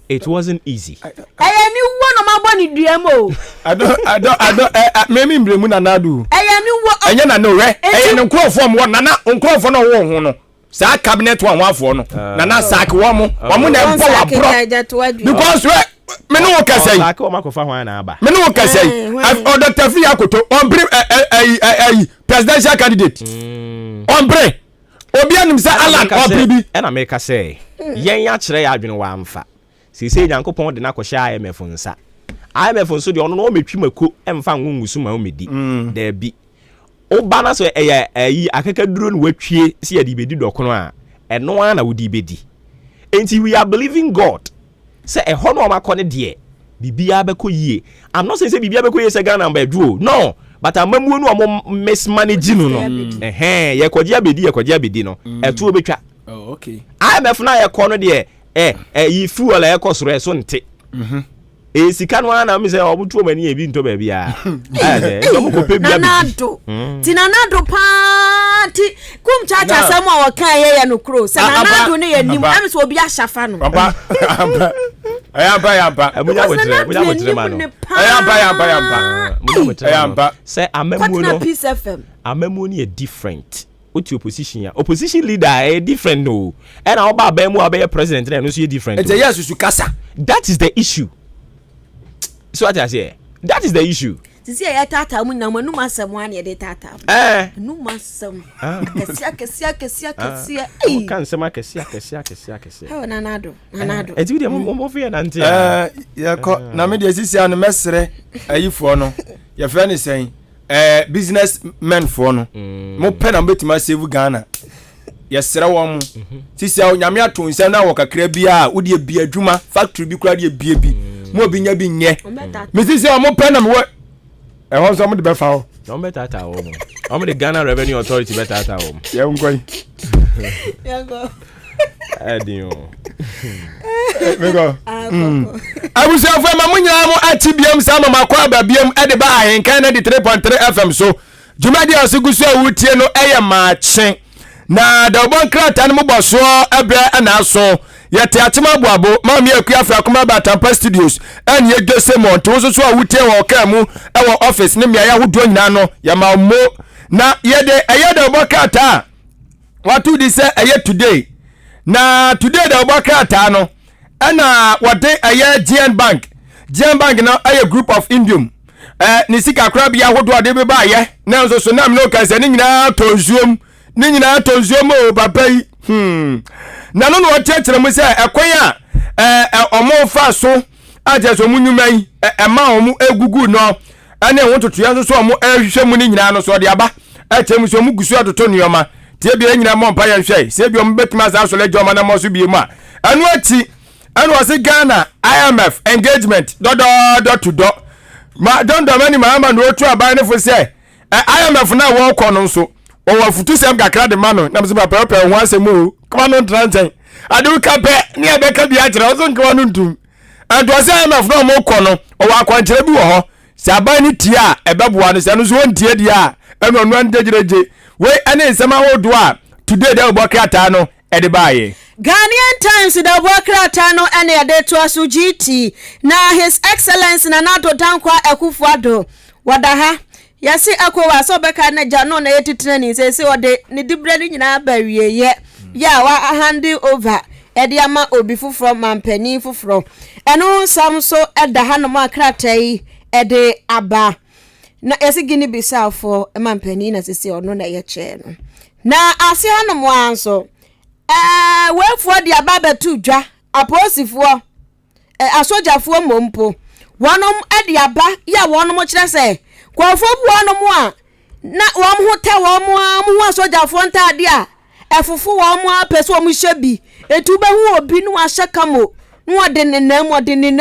J: it wasn't easy
N: ani wo no mabani duam o
O: I don't me mbremu nanado
N: ani wo
O: enya na no re no nkrofo mo nana nkrofo no wo ho no sa cabinet one for no na sack wo mo na empo wa bro because me no ka say
J: sack o makofa hwan na aba
O: me no ka say o Dr. Free Akoto on bring presidential candidate on bring obi anim say Alan or bibi
J: na me ka say yen ya kire ya adwene wa amfa sese Nyankopon de na ko hia IMF nsa IMF nso de ono no metwi mako emfa ngungusu ma o medi da bi Obana so akakaduro no watwie si ya di bedi dokono a eno ana wodi bedi enti we are believing God say ehon o makone de bibia beko yie. I'm not saying say bibia beko yie say Ghana mbedwo no but amamu no o mismanage no ye kwagia bedi no eto obetwa
O: oh okay
J: IMF na ye kono de yi fuel e kosoro so nte sika no ana me say obutu mani e bi nto ba bia so mo ko pe bia
N: nanado tinanado party kum chacha sam a wakan ye no kro se nanado ne yanim am so obi ahyafa no
O: papa ayamba
J: amunya wotre ma no
O: ayamba
J: say amemu no
N: Peace FM
J: amemu no e different what opposition ya opposition leader e different no and oba abemu abeye president na no so different
O: it's a yes su kasa
J: that is the issue. So what I say? That is the issue.
N: Sisi ya tata mu na manu masam wan ye de tata. Nu masam. Kesia.
J: O kan sema kesia.
N: Ha nanado.
J: Enti we mo fe na ntia.
O: Ya ko na me de sisi anu mesre ayifo no. Ya fe ne sen business men for no. Mo pe na betima save Ghana. Ya sere wo mo. Sisi ya nyame ato nsa na wo kakra bia wo de bia adwuma factory bi kura de bia bi. Mo binya bi nye me sisi o mo pe na me wo e ho so mo de be fa o
J: no better ta o mo o mo de Ghana Revenue Authority better ta o
O: ye ngoi
N: ya go
J: adio
O: me go abusi afo ma munya mo atibiam sa ma makwa babiam e de ba Ahenkan 93.3 FM so jumadi asigusu awutie no eye Maakye na da bon krata no mo boso ebre na aso yete atema boabo mami akua fra kuma Batampa Studios en ye Jose Monte wo so awutie wo ka mu e wo office ne mia ya hodo nyina no ya ma mo na ye da bokata what do this say today na today da bokata no na what aye GN Bank na aye group of Indium ni sika kra bia hodo ade be ba ye na so na me no ka se ni nyina tonzuom o papa yi na no chechere mu se ekwan a omo fa so aje so munyuman ma omo egugu no ane won totoya so omo ehwehwe mu ni nyina no so de aba echem so mu gusu atoto nioma tie bia nyina mo mpa ya nhwe se bia omo betima za so lejo ma na mo so bia mu a anu ati anu wase Ghana IMF engagement do ma don do mani ma no otu aban ne fo se IMF na wo kɔ no so o wa futu sem kakra de ma no na mse papa ho asemu kuma no transen adu ka pe ni ebe ka bia kire o so nka no ntum adu ase IMF no mo kɔ no o wa kwankire bi wo ho se aban ni tie a ebeboa no se no so wontie die a eno anu andegireje we ene nsema hodo a today da obokrata no e de baaye
N: Ghanaian Times da obokrata no ene ya de to aso GT na His Excellency Nana-Addo Dankwa Akufo-Addo wadaha yasi akwa so beka na jano na yetitina ni se ode ni dibre ni nyina ba wieye ya wa hand over ede ama obi fufro mampani fufro eno sam so eda ha no makratai ede aba na yesi Guinea Bissau for emampani na sisi ono na yeche no na ase hanom anso wefuo de ababa tu dwa aposifo asojafo mompo wonom ade aba ya wonom kire se kwafo bu wonom a na wom ho ta wom ho asojafo ntade a efufu wom a pese wom hyebi etu be hu obi no ahyekamo no de nenam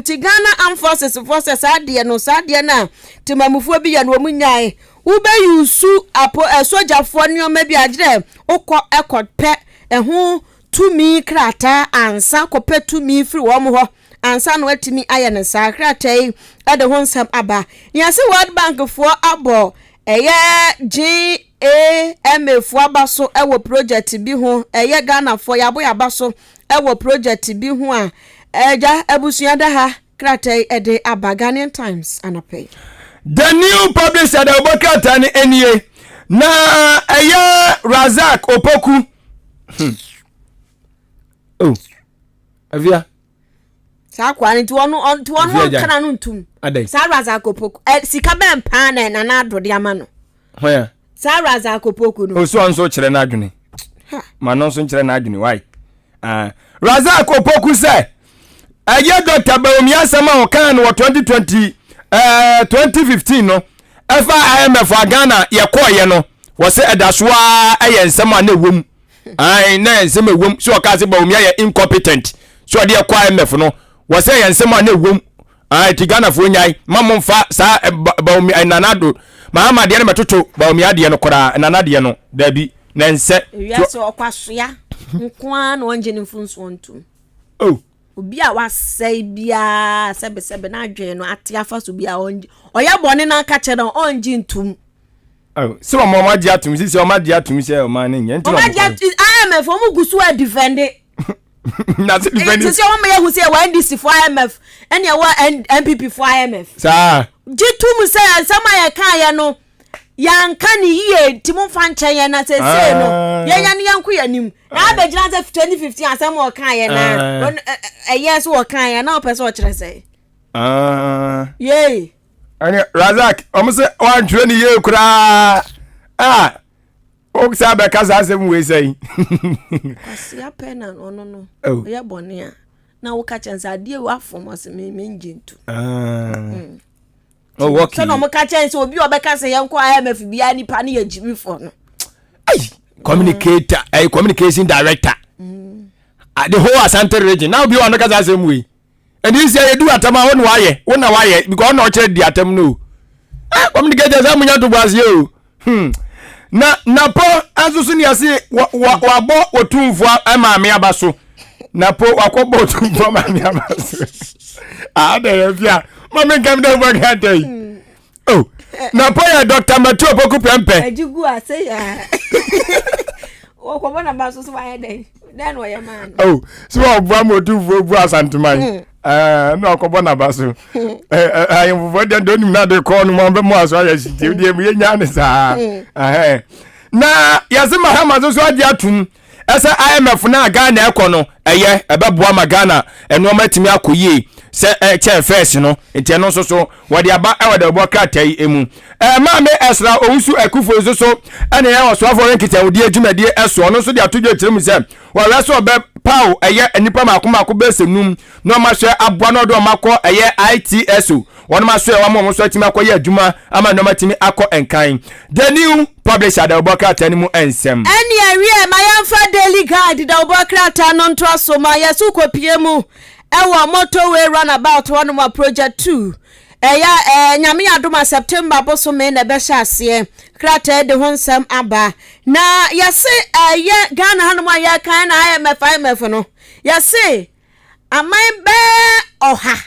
N: ti Ghana Armed Forces ade no sade na timamufuo bi ya no munyae ube yusu apo sojafo nioma bi agire ukọ ekọpe ehu tumi krata ansa kope tumi firi wo mo ho ansa no atimi aye ne sa krata yi ade ho nsam aba yase World Bank fo abo eye GAMA fo abaso ewo project bi ho eye Ghana fo yabo yabaso ewo project bi ho a eja ebusua da ha krata yi ede aba Ghanaian Times anapay.
O: The new publisher the Obokata ni NA na aya Razak Opoku. Oh. Avia.
N: Sa kwani ti wonu kana no ntum. Sa Razak Opoku. Sika ben pa na na ado de ama no.
O: Hoya.
N: Sa Razak Opoku no.
O: Oso anso kire na adwene. Ma no so kire na adwene why? Razak Opoku say aya Dr. Baumia sama o kan no 2015 no efa IMF Ghana ye koye no wo se edasoa eye nsema na ewom ai na nsema ewom so o ka se Baumia ye incompetent so de kwa IMF no wo se ye nsema na ewom ai ti Ghana fo nyai mamomfa sa Baumia nanado mahama de na metoto Baumia de no kora nanade no dabi na nse
N: wiase okwasoa nkwa na onje ne mfunso ntum
O: oh
N: obi a wasai bia sebe na adwen no ate afaso bia oya bone na aka che na onji ntum
O: oh so mama di atum si o ma di atum se o ma ne yen
N: nti o ma di IMF o mu gusu a defend
O: na se defend
N: si o ma yehu se wa NDC for IMF ene wa MPP for IMF
O: sa
N: jitum se sama ye kan ye no yanka ni ye timu fanche ye na se no ye nya ni yanku yanim na abegina se 2015 asem o kan ye na yes o kan ye na o pese o kire se ye
O: ani Razak o se o antwe ni ye kura o sa be ka sa asem we sei
N: asia pena no ye bone a na wo ka chensa ade we afom ase me njintu
O: oh working
N: so no mo ka chen so obi obeka se yenko IMF bia ni pa ni yejimi fo no
O: ai communicator communication director the whole Asante region now be one ka za same way and this year you do atama won waye wona waye because no chere di atam no communicator za munya to base o na po azusu ni ase wa bo otumfo amame abaso na po wakobo otumfo amame abaso ada ya mama kam da ba ga dai oh na po ya Dr. Matthew Opoku pempe
N: ajigu ase ya o ko bona ba so so wa dai then wo ya man
O: oh so obu amotu bu asanteman no ko bona ba so ayin fu de do nim na de ko no mo be mo aso ya siti de mu nya ne sa na yazima ha ma so adi atum esa IMF na Ghana ekono eye ebeboa ma Ghana eno matimi akoyie se che first no enti no so wode aba e wode bo kratai emu ma me esra owusu akufo so ene ya so afo renkita wodi adwumadie eso no so de atodwo kirem se wa reso be pau eye enipa makoma be semnum no ma hwe aboa no do makọ eye ITSO won ma so e wa mo so atimi akoye adwuma ama no matimi akọ enkan the new publisher the Obokata ni mu ensem
N: eni awie mayamfa daily guide the Obokata no nto so ma yesu kopie mu ewo motorway runabout one more project 2 eya nyame adoma September boso me na be sha ase krata de honsam aba na yase eye Ghana hanoma ya kan na IMF no yase amai be oha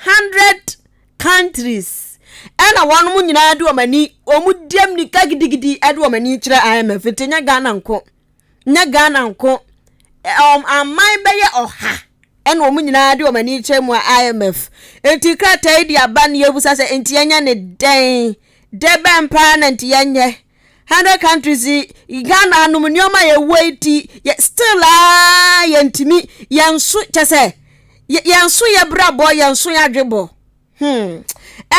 N: 100 countries ana wonu mu nyina ade omani omudiem ni kagidigidi ade omani kire IMF tenya Ghana nko nya Ghana nko amai be ye oha eno omu nyina de omani chemu IMF enti krata idi aban yebusa se enti yanya ne den debe mpa na enti yanye 100 countries Ghana anum nyoma ye waiti still yentimi yansu chese yansu ye brabo yansu ya dwebo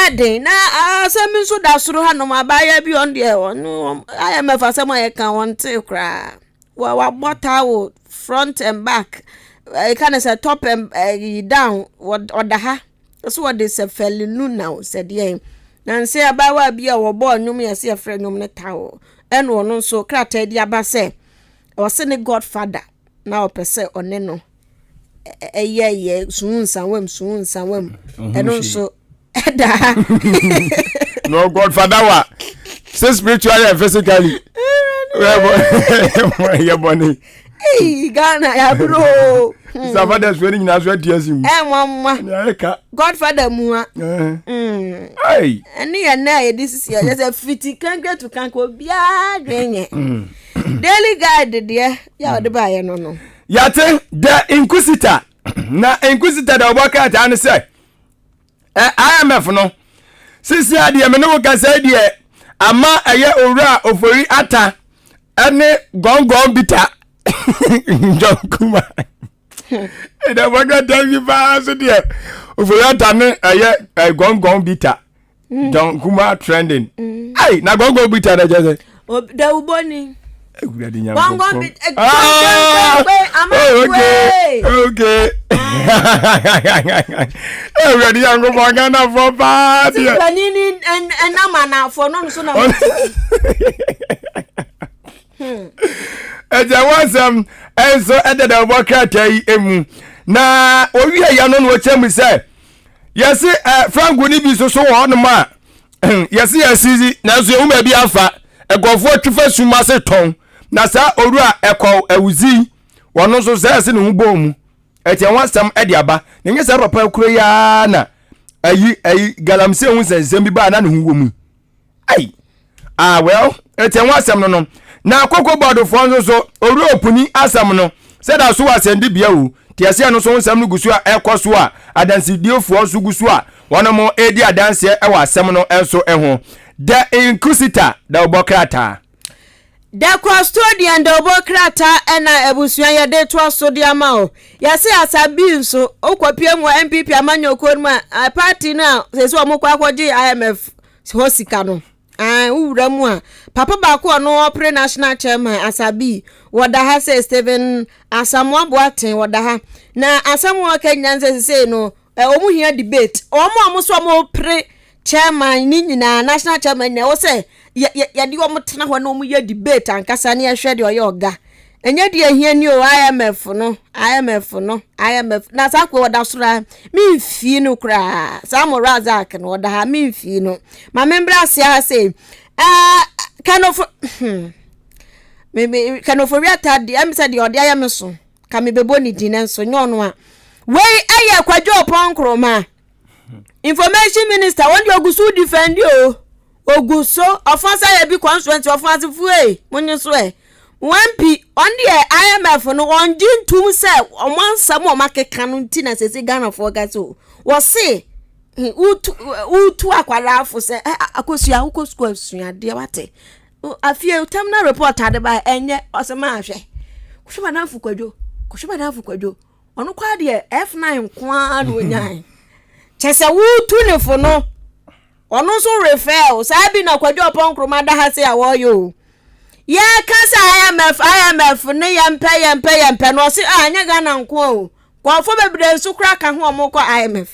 N: eden na asem so da soro ha no abaya bi on there no IMF asem aye kan won te kra wa bota front and back kind of say top and down what or the ha so what they say felinu now said ye na say abawa bi a wo ball nyum ye say frɛ nyum ne tawo ɛno no so krata di aba say o se ne godfather na o pese one no ye sunsan wem ɛno so ɛda
O: no godfather wa say spiritually and physically we bonny
N: Ghana ya bro.
O: Father is wearing na so diasim.
N: Mama. Godfather muwa.
O: Hey.
N: Eni ya na ye this year just a fiti kanka to kanka bia dwenye. Daily guide there ya de ba ye no.
O: Yate the inquisitor. Na inquisitor da obaka ta ne say. IMF no. Sisi ade me no ka say de ama eye owura ofori ata ene gongon bita. John Kuma. Ida waga tell you ba so there. Ofori ata ne eye gongon bita. John Kuma trending. Ai na gongon bita da je.
N: Da uboni.
O: Gongon
N: bita.
O: Okay. Ready yango bangana for party.
N: Planini and na for no so na.
O: Eja wasam enso ededa boka tai emu na owie ya no no chemu say yes Frank ni bi so ho no ma yes yasizi na so ewuma bi afa egofo atwifa suma se ton na sa oru a ekọ awuzi wono so say se ne hu bom etia wasam ede aba ne nyesa papa kuro ya na ayi galamse hu sensem bi ba na ne hu wo mu ai well etia wasam no na koko board for so oru opuni asam no said that so asende bia wo tiase no so nsam no gusu a ekoso a adansi diofo so gusu a wono mo edi adanse e wa asam no enso eho the inquisitor da obokrata
N: the custodian da obokrata ena ebusuan ye de to so de ama o yase asabi nso okwapie mu MPP amanyo konmu a party na sese o mo kwakwaji IMF hosika no ura mu a papa ba ko no opera national chairman asabi woda ha say Steven Asamoah Boateng woda ha na Asamoah Kenya say no omu hia debate omu so mo pre chairman ni nyina national chairman na wo say ya di omu tena ho na omu ya debate ankasa na ya hwe de oyoga enye de ahia ni o IMF na sakwo woda sura mi mfie no kra Samo Razak no woda ha mi mfie no ma membra sia say kind of maybe kind of reata the am said the odia ya meso ka me bebo ni din enso nyo no a we aye kwadwo ponkro ma information minister won di ogusu defend o oguso offense ya bi constituency offense fu munyi so wampi on the IMF no on jintum se omansam o makeka no ntina sese Ghana for ga so wo se utu akwala afo se akosua ukosko asua de wate afie terminal report ade ba enye osema ahwe kushima na afu kwadwo ono kwa de F9 kwa no nyan chese utu ne fo no ono so refer sabi na kwadwo ponkroma da ha se awoyo ya kasa IMF ne yampe no se anya Ghana nko o kwa fo bebre su kra ka ho mo kwa IMF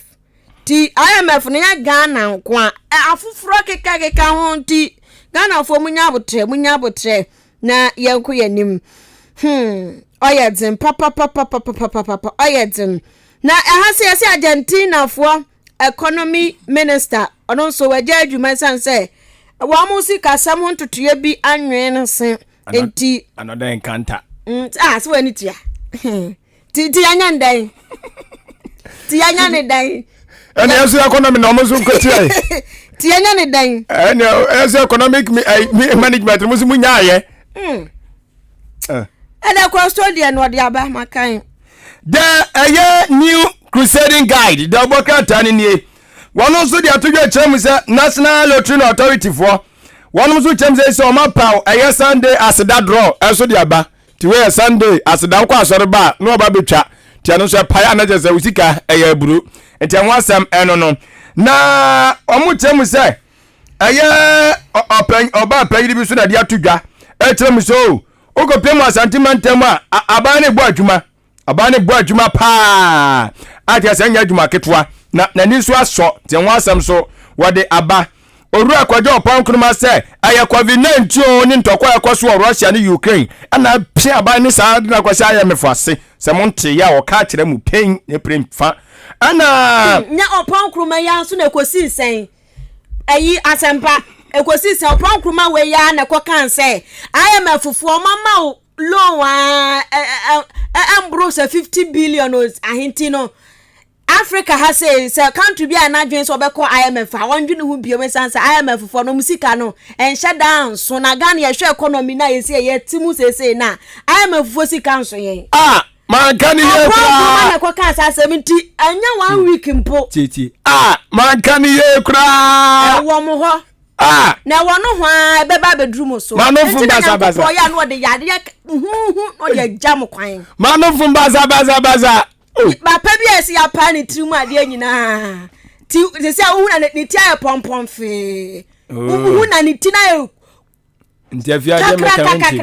N: ti IMF ne ya Ghana nko a afufuro keka ho ti Ghana fo munya botre na yanko yanim oyedin papa oyedin na ehase Argentina fo economy minister ono so waja adwuma san say wa mu sika sam ho ntotoye bi anwen no se enti
O: another encounter
N: so ani tia ti anya ndan ti anya ne dan
O: ene aso economy na omo so nkotia
N: ti anya ne dan
O: ene aso economic management mo so munya aye
N: ene custodian no de aba makan
O: the new crusading guide the obokata ni one also the atudwa chem say National Lottery Authority for one also chem say so ma pow aye Sunday as that draw also the aba ti we Sunday as that kwa asore ba no ba betwa ti anu so paya na je say usika aye buru enti anwasam eno no na omu temu say eye oba payiri bi so na dia tudwa e temu so ogo pemu asantimantem a abane bo adwuma pa ati asanya adwuma ketwa na ni so aso te ho asem so wode aba oru akwaje opan kunuma say aye covid-19 ni ntokwa ekoso Russia ni Ukraine ana pia aba ni sa na kwase aye mefase se monte ya o ka kire mu pen ne premfa ana
N: nya opan kunuma ya so na ekosi sen ayi asempa ekosi sen opan kunuma we ya na ko kan say aye mefufu o mama loan ambro se 50 billion ahintino Africa has say country be an advance or beko IMF. I want you to be a sense IMF for no musicano and shut down. So Nagani a share economy na is here Timus say na IMF for council ye.
O: Man can you
N: hear 70 and 1 week in po
O: Titi. Man can you hear cry?
N: Now one no why beba bedroom so.
O: Man of Baza.
N: Oh ya no the yard or your jam quine.
O: Man of Baza.
N: Ba pa bi esi ya pa ni trimu ade nyina ti se wu na ni ti aye pompom fe wu na ni ti na e
O: ntiafia je mekanti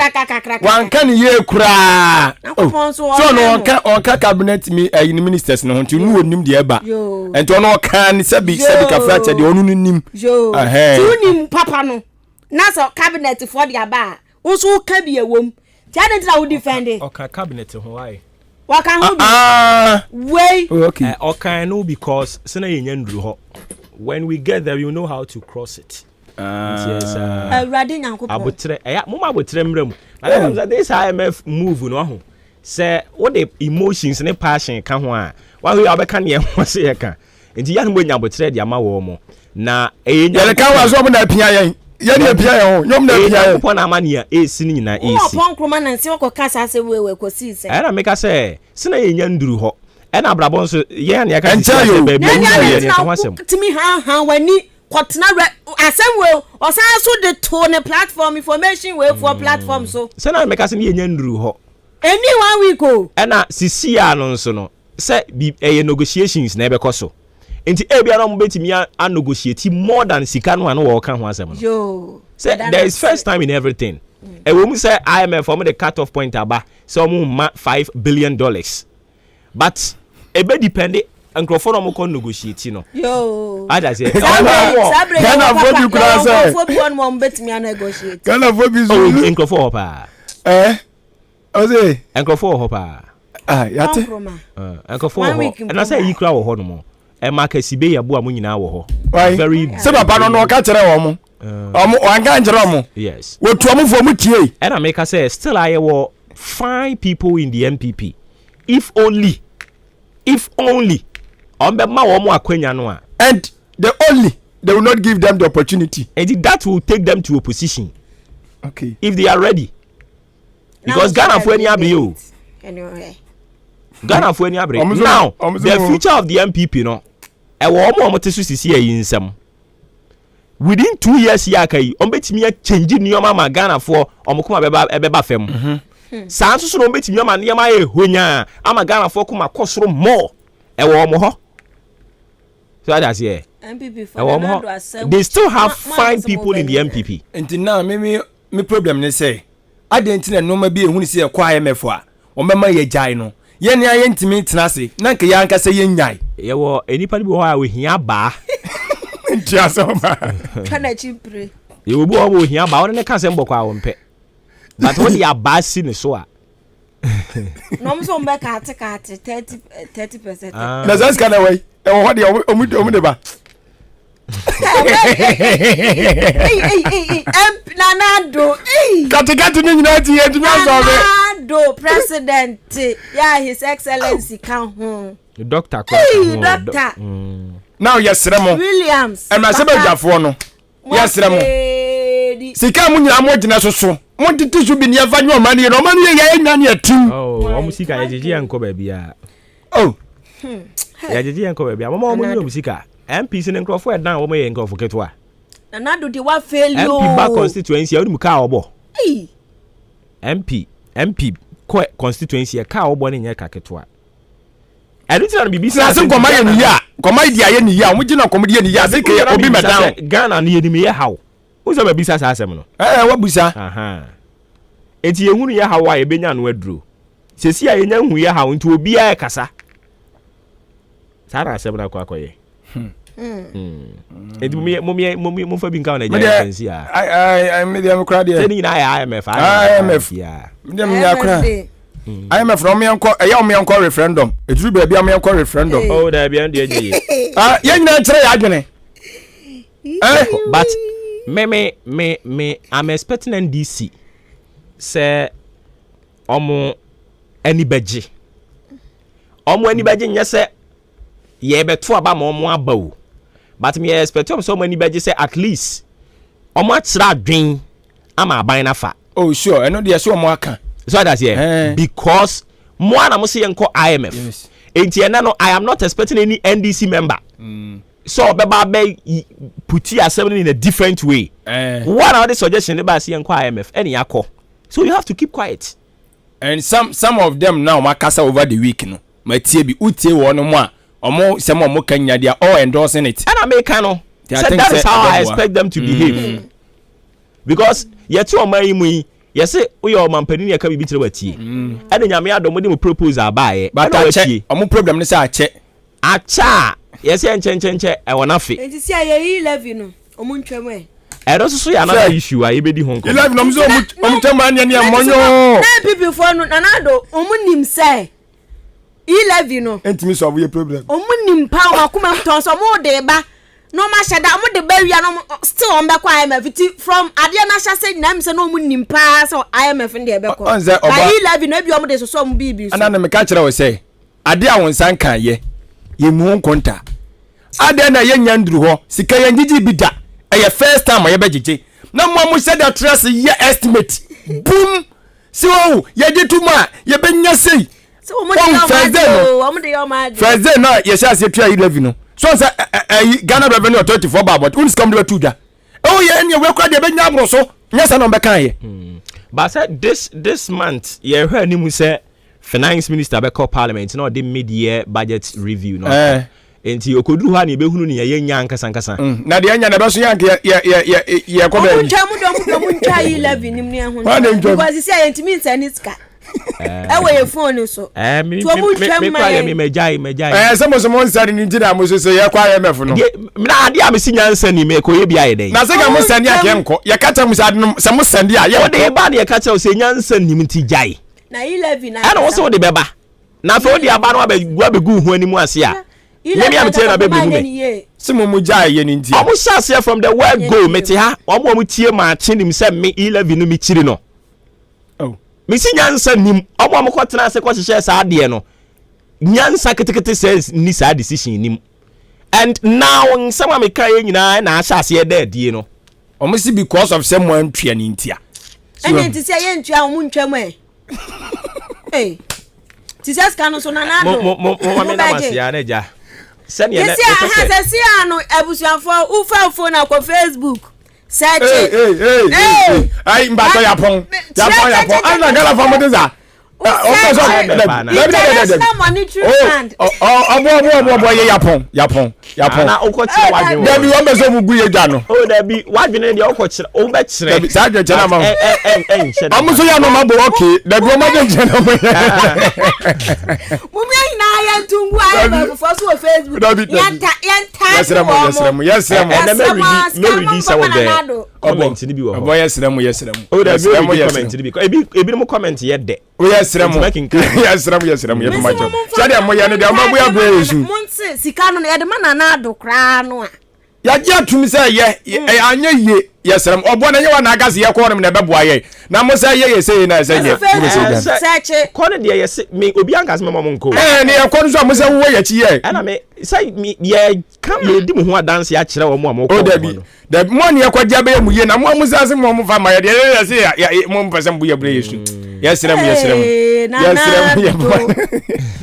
O: wan kan ye kura so no on ka cabinet ministers no nti nu onim de eba enti ono kan se bi ka fracha de onu nim
N: ti nim papa no na so cabinet for de aba unso ka bi ewom ti ade nti na wo defend
J: o ka cabinet ho why
N: Wakan way
J: okay okay no because sena yenya nduru ho when we get there you know how to cross it yes
N: ready nyankopon
J: abotre mama abotre mram and this IMF move no ho say what the emotions ne passion ka ho a wa we abeka ne ho se ye ka enti ya no nya abotre de ama wo mo na eyenya
O: ya ka wa so mo na pia yen ya ne pia yen ho nyom na pia yen
J: pon amania esi nyina esi
N: pon kroma na nsi ko kasa se we ko si se
J: era meka se sena yenya nduru ho ena abrabon so ye na ya ka
O: se baby
N: ye ka wasem timi ha wani kwotna asem we osan so de to ne platform information we for platform so
J: sena meka se yenya nduru ho
N: any 1 week o
J: ena sisi ya no nso no se negotiations na ebe koso enti ebia no mbetimi a negotiate more than sika no wo ka ho asem
N: yo
J: say there is first time in everything e wo mu say IMF for the cut off point aba so mu $5 billion but ebe depend nkrofo no mo kon negotiate no
N: yo
J: ada say
O: Ghana for you kura say
N: for one mo mbetimi a negotiate
O: Ghana for bi so
J: nkrofo ho pa
O: oze
J: nkrofo ho pa
O: yate
J: nkrofo ho na say yi kura wo ho no mo e maka sibe yabo amu nyina wo ho
O: very se papa no ka kire wo mo wanga njira mo
J: yes
O: wotu omo fo mu tie
J: and I make us say still I were 5 people in the MPP if only on be ma wo mo akwanya no a
O: and they will not give them the opportunity
J: and that will take them to opposition
O: okay
J: if they are ready because Ghana for any abriyo
N: anyway
J: Ghana for any abriyo now the future of the MPP no e wo mo te so sisi ayi nsam within 2 years ya kai ombetimi a change nioma ma Ghana for omukuma beba fam san so no ombetimi ma nioma e honya ama Ghana for kuma kosoro more e wo mo ho so that's here
N: MPP for
J: they still have 5 people in the MPP
O: until now me problem ne say identity no ma bi ehunu se kwa IMF a omema ye jai no ye ne aye ntimi tenase na nke ya nka se ye nyai
J: ye wo enipa bi ho a we hia ba
O: ntia so ma
N: kana chipre
J: ye wo bo hia ba won ne ka se mbokwa wo mpe but what ya ba si ne so a
N: no mso mbe ka ate 30%
O: na zas kana wai e wo hode omu de ba
N: Nanado
O: katikati ni nyina ti ye tumi asobe
N: Nanado president ya his excellency kan ho
J: doctor
N: doctor
O: now yesremo
N: Williams
O: e ma se bajafo no yesremo sika mu nyina mo gina soso mo titi su bi ne afa nyo ma ne no ma ne ya nya ne atim
J: o musika ya jeje yanko ba bia ya jeje yanko ba bia mo mo nyo musika MP sin nkrofo e dan wo mo ye nkrofo ketwa
N: Nanado de wa fail yo
J: MP ba constituency odi mu ka obo MP constituency e ka obo ne nya ka ketwa Editor be
O: na se nkoma ye ni ya nkoma dia ye ni ya mo gina nkoma dia ni ya se ke obi medan
J: Ghana na ye ni me ye hawo wo se ba bisa sa asem no
O: wa busa
J: aha enti ye hunu ye hawo a ye benya no aduro sesi a ye nya hu ye hawo nti obi a kasa sara asem na kwa ye enti mo fa bi nka na ja agency a
O: ai me dia me kra dia
J: teni na ya IMF
O: ya me dia me ya kra IMF from me enko eya me enko referendum eturu ba bia me enko referendum
J: oh da bia ndie je
O: ye nyina ntere ya adwene
J: but me I'm expecting NDC say omo anybody nya say ye beto aba ma omo aba o but me expect so anybody say at least omo atira adwen ama aban na fa
O: oh sure eno dey so omo aka
J: so that's here because more na mo say enko IMF yes. Enti na no I am not expecting any NDC member so beba be put yourself in a different way one of the suggestion about see enko IMF any yakọ so you have to keep quiet
O: and some of them now makasa over the week no matie bi utie wo no mo a omo sem omo kanya dia all endorsing it
J: and I make no so that is how I expect them to behave because yet o man mu yes we are mampani ya ka bibi tire watie ade nyame adom de mo proposal baaye
O: but ache omo problem ne say
J: acha yes enche e wona fe
N: enti si aye 11 no omo ntwam e
J: ero so ya na issue a ebedi honko
O: 11 no mzo omo ntwam ania ne amonyo
N: na people for no nanado omo nim say 11 no
O: enti so aboye problem
N: omo nim pa o akoma ton so mo de ba no ma shada mo de ba wia no still on be kwa IMF from ade na sha say na me say no mo nim pa so IMF ndi e be ko na 11 no bi o mo de so mo bibi so
O: ana na me ka kire we say ade a wonsan kan ye mu nkonta ade na ye nyanduru ho sika ye ngigi bi da e first time ye begege na mo say that trust ye estimate boom so ye di tuma ye benya sei
N: so mo de yo ma
O: first day na ye sha se tua 11 no so say Ghana Revenue Authority for about uns come to da oh ye any we kwa de benya abro so nyasa no be kan ye
J: but said this month ye hwe animu say finance minister be call parliament na the mid-year budget review no enti okoduru ha na be hunu ne ye nya nkasa
O: na de nya na be so yank ye ko be
N: mu ntwa 11 nim ne ho because say ntimi nsaniska we phone so
J: me kwa ye me jai
O: some nsari ni jira mo so ye kwa IMF no
J: na ade a me sinya nsani me ko ye bia ye den
O: na se ga mo sani akenko ye kata mo sadi no se mo sandi a ye
J: wo de ba de ye kata o se nya nsani mi ti jai
N: na 11 na
J: ana wo so de beba na fa odi aba no abegu hu ani mu ase a me am tie na be mu me
O: se mo jai ye ni ntia
J: omo shase from the word go meti ha omo tie ma chinim se me 11 no mi chiri no misi nyansa nim omo kwotena se kwahye sa ade no nyansa ketekete says ni sa decision nim and now some me kai nyina na ahase ye da die no
O: omo si because of someone twa ni ntia
N: ene ti se ye ntwa omo ntwam eh ti se ska no so na na do
J: mo me na masia na ja se ne
N: ye se se ano abusuafo ufa na ko Facebook search
O: ai mbato yapon ana gala fa modeza o so obo ye yapon
J: na okotire wadwen
O: dabi o beso mugu ye dwa no
J: o dabi wadwen de okotire o be kire
O: dabi sa dwe chena ma amuso ya no ma bo okay dabi o ma dwe chena ma
N: mumia ina ya tungu ai ba fo so Facebook yanta
O: yes
J: and me read some of the comment ni bi wo
O: obo yes rem
J: o dabi comment ni bi ebi mo comment ye de
O: o yes rem ye ma jo sade mo ye ne de o ma bo ya bro yesu
N: monse sika no ye de mana na ado kra no a
O: ya je atumi say ye anya ye yes rem obo na ye wa na agase ye ko no na beboa ye na mo say ye say na say ye
N: search
J: ko ne de ye me obi angase me mo nko
O: ne ye ko no so mo say wo ye chi ye
J: ana me say me ye kam ye di mo ho adanse ya kire wo mo amoko
O: o da mo ne ye ko ja be mu ye na mo say mo fa ma ye de ye say mo mpasem bu ye bre yesu yes rem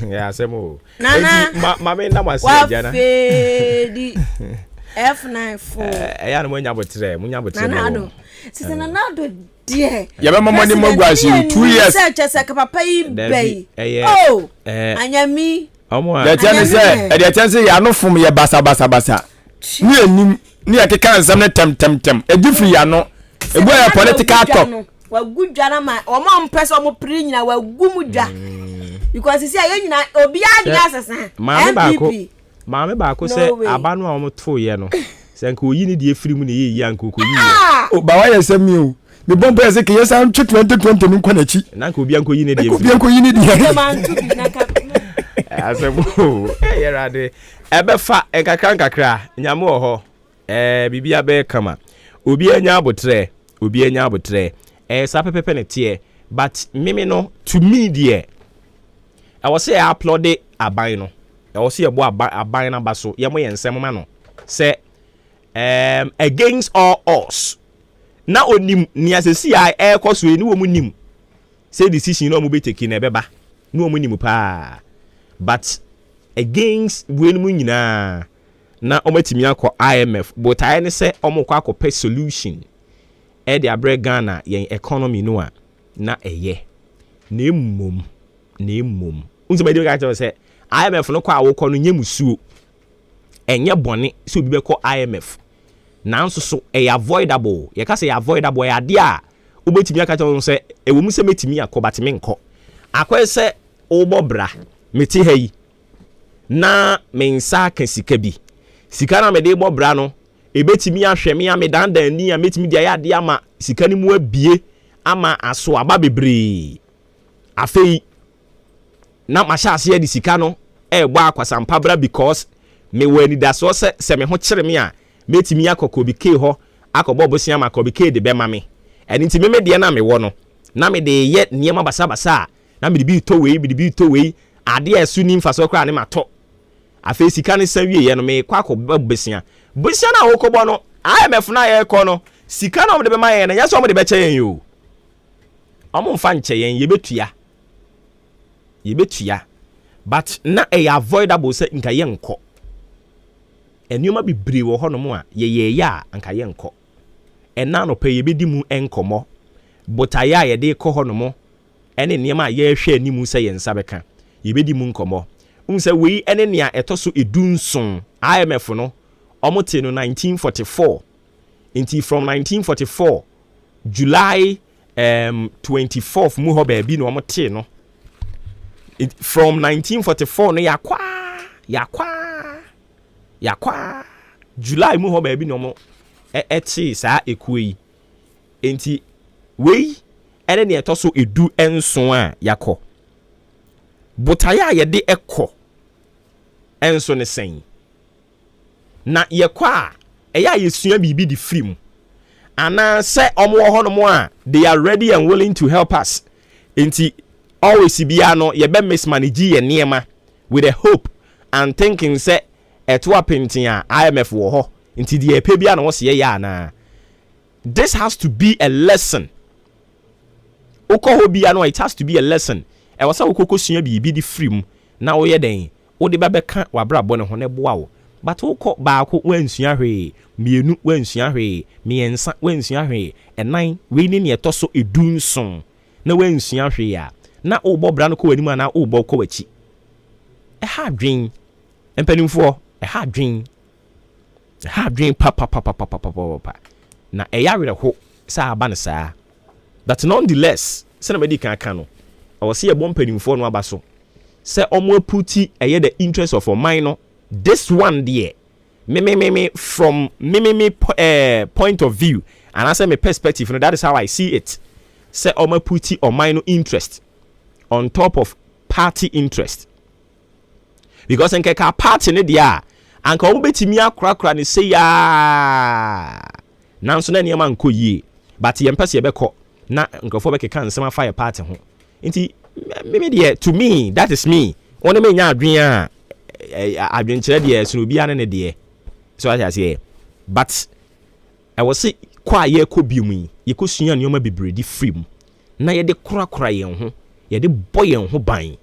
J: ya semo
N: nana
J: ma me na masia jana
N: fedi F94
J: ya no munya botre
N: no sisi nanado die
O: ya be mama ni magwasi 2 years
N: se chese ka papa yi bei anyami
O: The chance say ya no fom ye basa. Ni enim ni akeka nsam na tem. Edifri ya no. Ebu ya political talk.
N: Wa gudwana ma o mo mpese o mo pri nyina wa gumu dwa. Because see aye nyina obi anya asesa.
J: Maame baako se aba no a mo to ye no. Se nka oyi ni de efiri mu ne ye yi anka okoyi.
O: O ba wa ye sem mi o. Me bombo ese ke yesa 2020 no kwa na chi.
J: Na nka obi anka oyi ne de efiri.
O: Obi anka oyi ne de.
N: Man to bi na ka.
J: Asebo. Yerade. Ebe fa enkakra nyame wo ho. Bibia be kama. Obi anya abotre. Sa pepepe ne tie. But mimi no to me there. I was say I upload aban no. I was say abo aban na baso. Ye mo yensem ma no. Say against all us. Na onim ni asesi ai ekoso ni wo mu nim. Say decision no mo be take na beba. No mo nim pa. But against when mu nyina na omatimi akọ IMF but I ne say omukọ akọ solution e de abre Ghana yen economy no a na eye na emom unse me de ka tell say IMF no kọ awokọ no nyemusuo enye bone so obi be kọ IMF na nso so e avoidable ye ka say avoidable ya de a obetimi aka tell say e wo mu se metimi akọ batimi nkọ akọ say obobra meti hayi na mensa ka sika bi sika na me de bobra no ebetimi ahwe me amedandan ni a metimi dia ya de ama sika ni mu abie ama aso aba bebre afei na mashase ya di sika no gbo akwasampa bra because me wani da so se me ho kire me a metimi akoko bi ke ho akobo bosia ma akobi ke de be ma me eni ntimi me de na me wo no na me de ye niema basa na me de bi to wei ade esu ni mfa so kra ne mato afei sika ne sawie ye no me kwa akọ besia na wokobo no IMF na ye kọ no sika na mo de be ma ye na yaso mo de be che yen yo omo mfa nche yen ye betua but na avoidable say nka ye nkọ enioma bibre wo hono mo a ye ya nka ye nkọ ena no pe ye bedi mu enkomo but aya ye de kọ hono mo ene niema ye hwe animu say ye nsa beka ye bedi mu nkomo unse we ene nia etoso edunson IMF no omote no 1944 inti from 1944 July 24th mu ho ba bi no omote no from 1944 no yakwa July mu ho ba bi no mo eti sa ekuyi inti we ene nia etoso edu enson a yakọ botaya ye de ekọ enso ne sen na ye kwa eya yesua bibi di free ana se omo ho no mo a they are ready and willing to help us enti always bia no ye be mismanage ye niema with a hope and thinking say eto apintin a IMF wo ho enti de epe bia no wo se ye ya na this has to be a lesson uko bia no it has to be a lesson e wasa ukoko sua bibi di free na wo ye den wo de babeka wabrabo ne ho ne boa wo but uko baako wansua hwe mienu wansua hwe miensa wansua hwe enan we ni ne etoso edunson na wansua hwe ya na wo bobra no ko wani ma na wo bo ko wachi e ha dwen empanimfo e ha dwen pa na e ya were ho sa aba ne saa but nonetheless se na medi kan no I see a bumping for no abaso. Say omo puti aye the interest of a minor. This one there. Me from point of view. And I say my perspective, you know, that is how I see it. Say omo puti or minor interest on top of party interest. Because in keka party ne dia. Anka omo betimi akrakra ne say ya. Nanso na niam anko yie. But yempese yebekọ na nkofo bekeka nsema fire party ho. Inti maybe to me that is me one me nya adwen a adwen kire de so obi ane ne de so I say but I was say kwa ye ko bimu ye ko sua ne o ma bebredi free mu na ye de kura yen ho ye de boy yen ho ban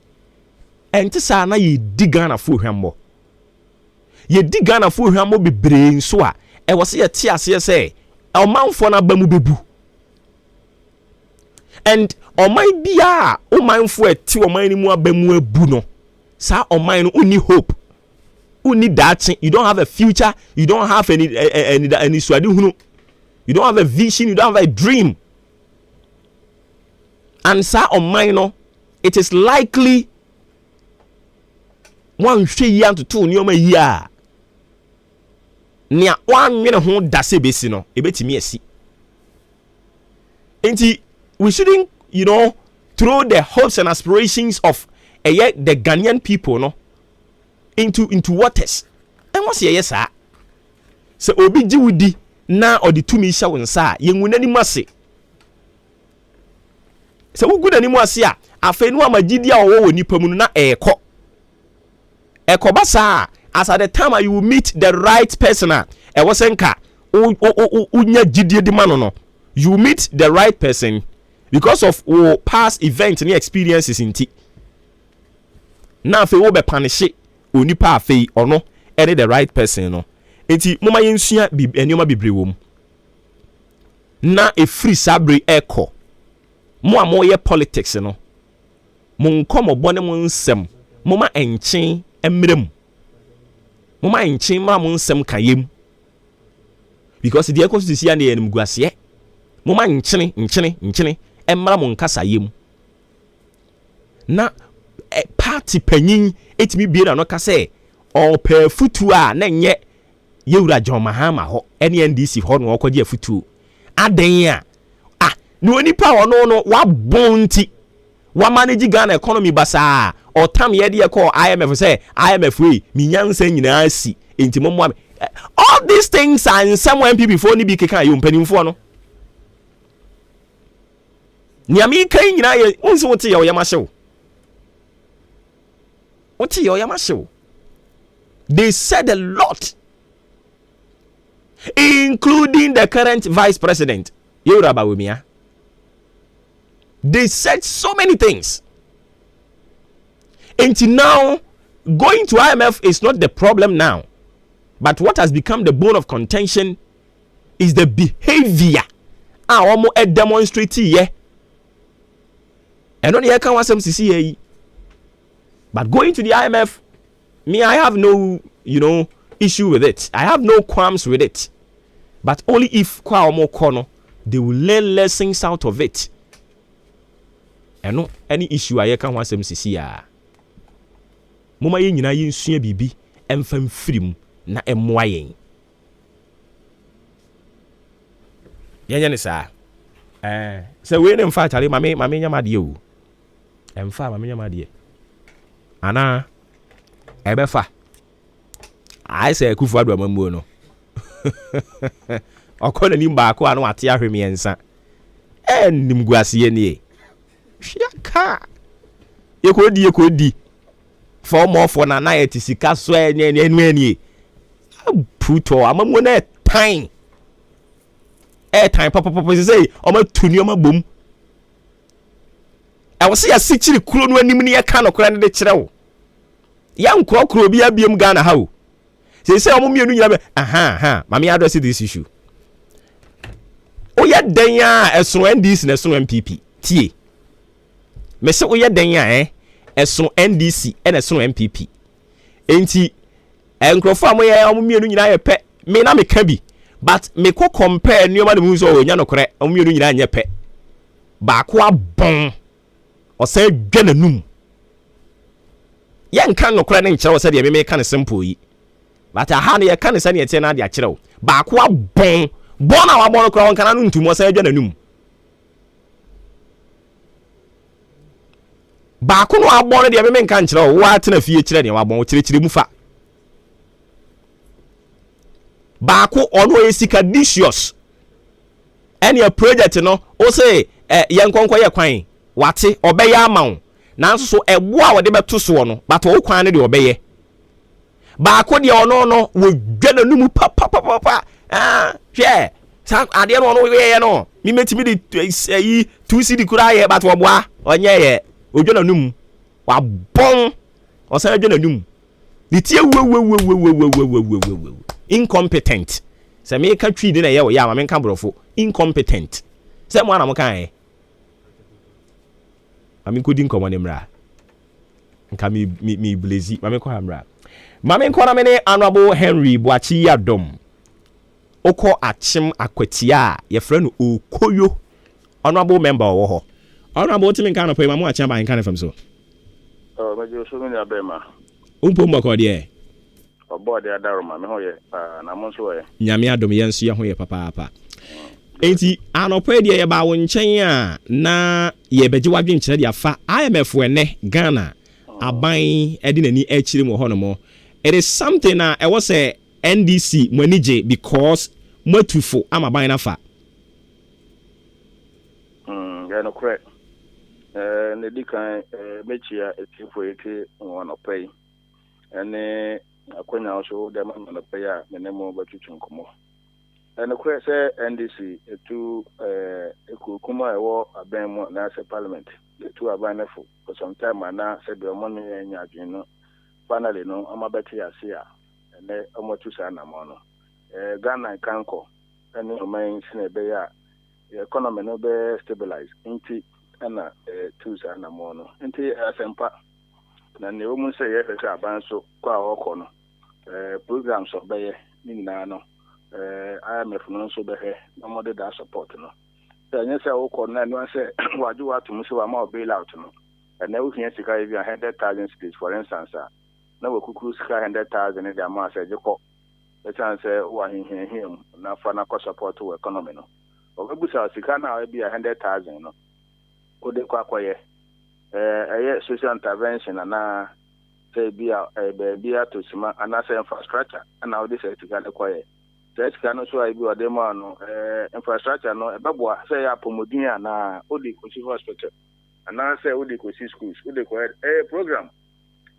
J: enti sa na ye di Ghana fo hwammo bebre nso a e was say tie ase say o manfo na ba mu bebu and oman bia o manfo ati oman ni mu abamu abu no Sa on mine only hope. Only that thing. You don't have a future. You don't have any swadi. You don't have a vision. You don't have a dream. And sa on mine, it is likely 1 year to 2 year. Nia 1 minute hon dase besi no ebetimi esi. Enti we shouldn't, throw the hopes and aspirations of the Ghanaian people no into waters. And what's your yes, sir? So obi jiwudi na odi tumi sha wonsa yenwu nani mase. So ugu nani mase a afenu amagidi a owo nipa mu na eko basa. As at the time you will meet the right person, unya jidie di mano. You meet the right person because of past events and experiences in ti. Na fe wo be punish onipa afei ono ene the right person no. Enti moma yensua enioma bebre wom. Na e free sabre eko. Mo amoye politics no. Mo nkomo bone mo nsem. Moma enchen emrem. Mama enchen ma mo nsem kayem. Because the echo to and the enum guase. Mama nchene emra mo nkasa yem. Na party panyin etimi bie na no ka say o pa futu a na nye yewura John Mahama ho NDC ho no okodi afutu. Aden a no onipa ono no wa bonti wa manage Ghana economy basa. Or time ye dey call IMF say IMF we minyansa nyina si enti mo all these things are in some MP before ni bi keka yo mpanimfo no nyame kan nyina ye unso wote ye oyamahyew they said a lot, including the current vice president Yoraba Wemia. They said so many things. Until now, going to IMF is not the problem now. But what has become the bone of contention is the behavior. Omo e demonstrate here. And only I can want some CCA. But going to the IMF, me, I have no, issue with it. I have no qualms with it. But only if Omo Kono, they will learn lessons out of it. And no any issue I can want some CCA. Moma ye nyina yensua bibi emfam firim na emmoa yen yenye ne saa se we ne mfa tare mame nyamade o emfa mame nyamade ana ebefa ai se kufu adu amamuo no okona ni mbaako anu ate ahweme yensa ennim guase ne hwaka yekodi for more for na yet sika so eni puto amamu na time papa say o ma tuni o ma bom e wo se ya sichiri kuro no anim ne ya ka no kura ne de kire wo ya nkro bi abiem Ghana ha o say o mo mienu nyina be mama address this issue o ya den a eso NDC na eso MPP tie me se o ya den a Eson NDC and Eson MPP. Enti enkrofo amoye omumienu nyina ye pe me na me ka bi but me ko compare nioma de muzo onya no kore omumienu nyina anye pe ba ko abon o se dwananum ye nka no kore ne nkyere wo se de me ka ne simple yi but aha ne ye ka ne se ne ye na de a kire wo ba ko abon bona wa bon kore won kana no ntum o se dwananum ba ko no abon de me nka nkyere wo wa tena fie kire ne wa bon kire mu fa ba ko ono esikadicious any a project no o say yenkonko ye kwan wate obeye amawo nanso so ebo a wode beto so no but wo kwan ne de obeye ba ko de ono no wo dwana numu papa hwe sa ade no ye no mi metimi de 2 cd kura ye but wo boa onye ye odwana numu wa bon o sa dwana numu ni tie wo incompetent. Se me ka twi de na ye wo ya ma me ka brofo incompetent. Se mo ana mo kan e. Ami ko din komo ne mra. nka me blazy mame ko hamra mame ko na me ne honorable Henry Boachi Yadom oko achim akwatia ye frɛ no okoyo honorable member wo ho honorable timi nka no pe mamu achim ba nka na fam so
E: mejo so me abema
J: umpo mbako de
E: obo de adaroma me ho ye na mo so ye
J: nyame adom ye nso ye ho ye papa enti anope de ye ba wo nchen a na ye beje wadwen kyerɛ de afa IMF ene Ghana aban edi nani akiri mo ho no mo. It is something I was say NDC monije because matufo ama ban nafa.
E: Yeah, no correct. Ne dikan mechia etifo eke won opay. Ene akwanya also dem na opay a menemo batutu nkomo. And correct say NDC etu ekukuma ewo aban mo na se parliament. Etu aban nafo for some time na se be mo no nya adwen no. Finally no amabeti asia ene omotu sa na mo no Ghana kanko ene oman sine be ya economy no be stabilize nti na tu sa na mo no nti asempa na ne omu se ye fese aban so kwa hoko no programs so be ye ni na no IMF no so be he na mo de da support no anya se hoko na no se waju watu mu se wa ma bail out no ene wo hia sika even 100,000 cities for instance na wakukuru sika 100,000 de ama se jeko the chance wa him na fa na ko support to economy no obebusa sika na be 100,000 no ko de kwa kwaye social intervention na say bia to sima ana say infrastructure ana odi say sika de kwaye say sika no so ai bi ode ma no infrastructure no ebeboa say ya pomodin ana odi kosi hospital ana say odi kosi schools odi ko program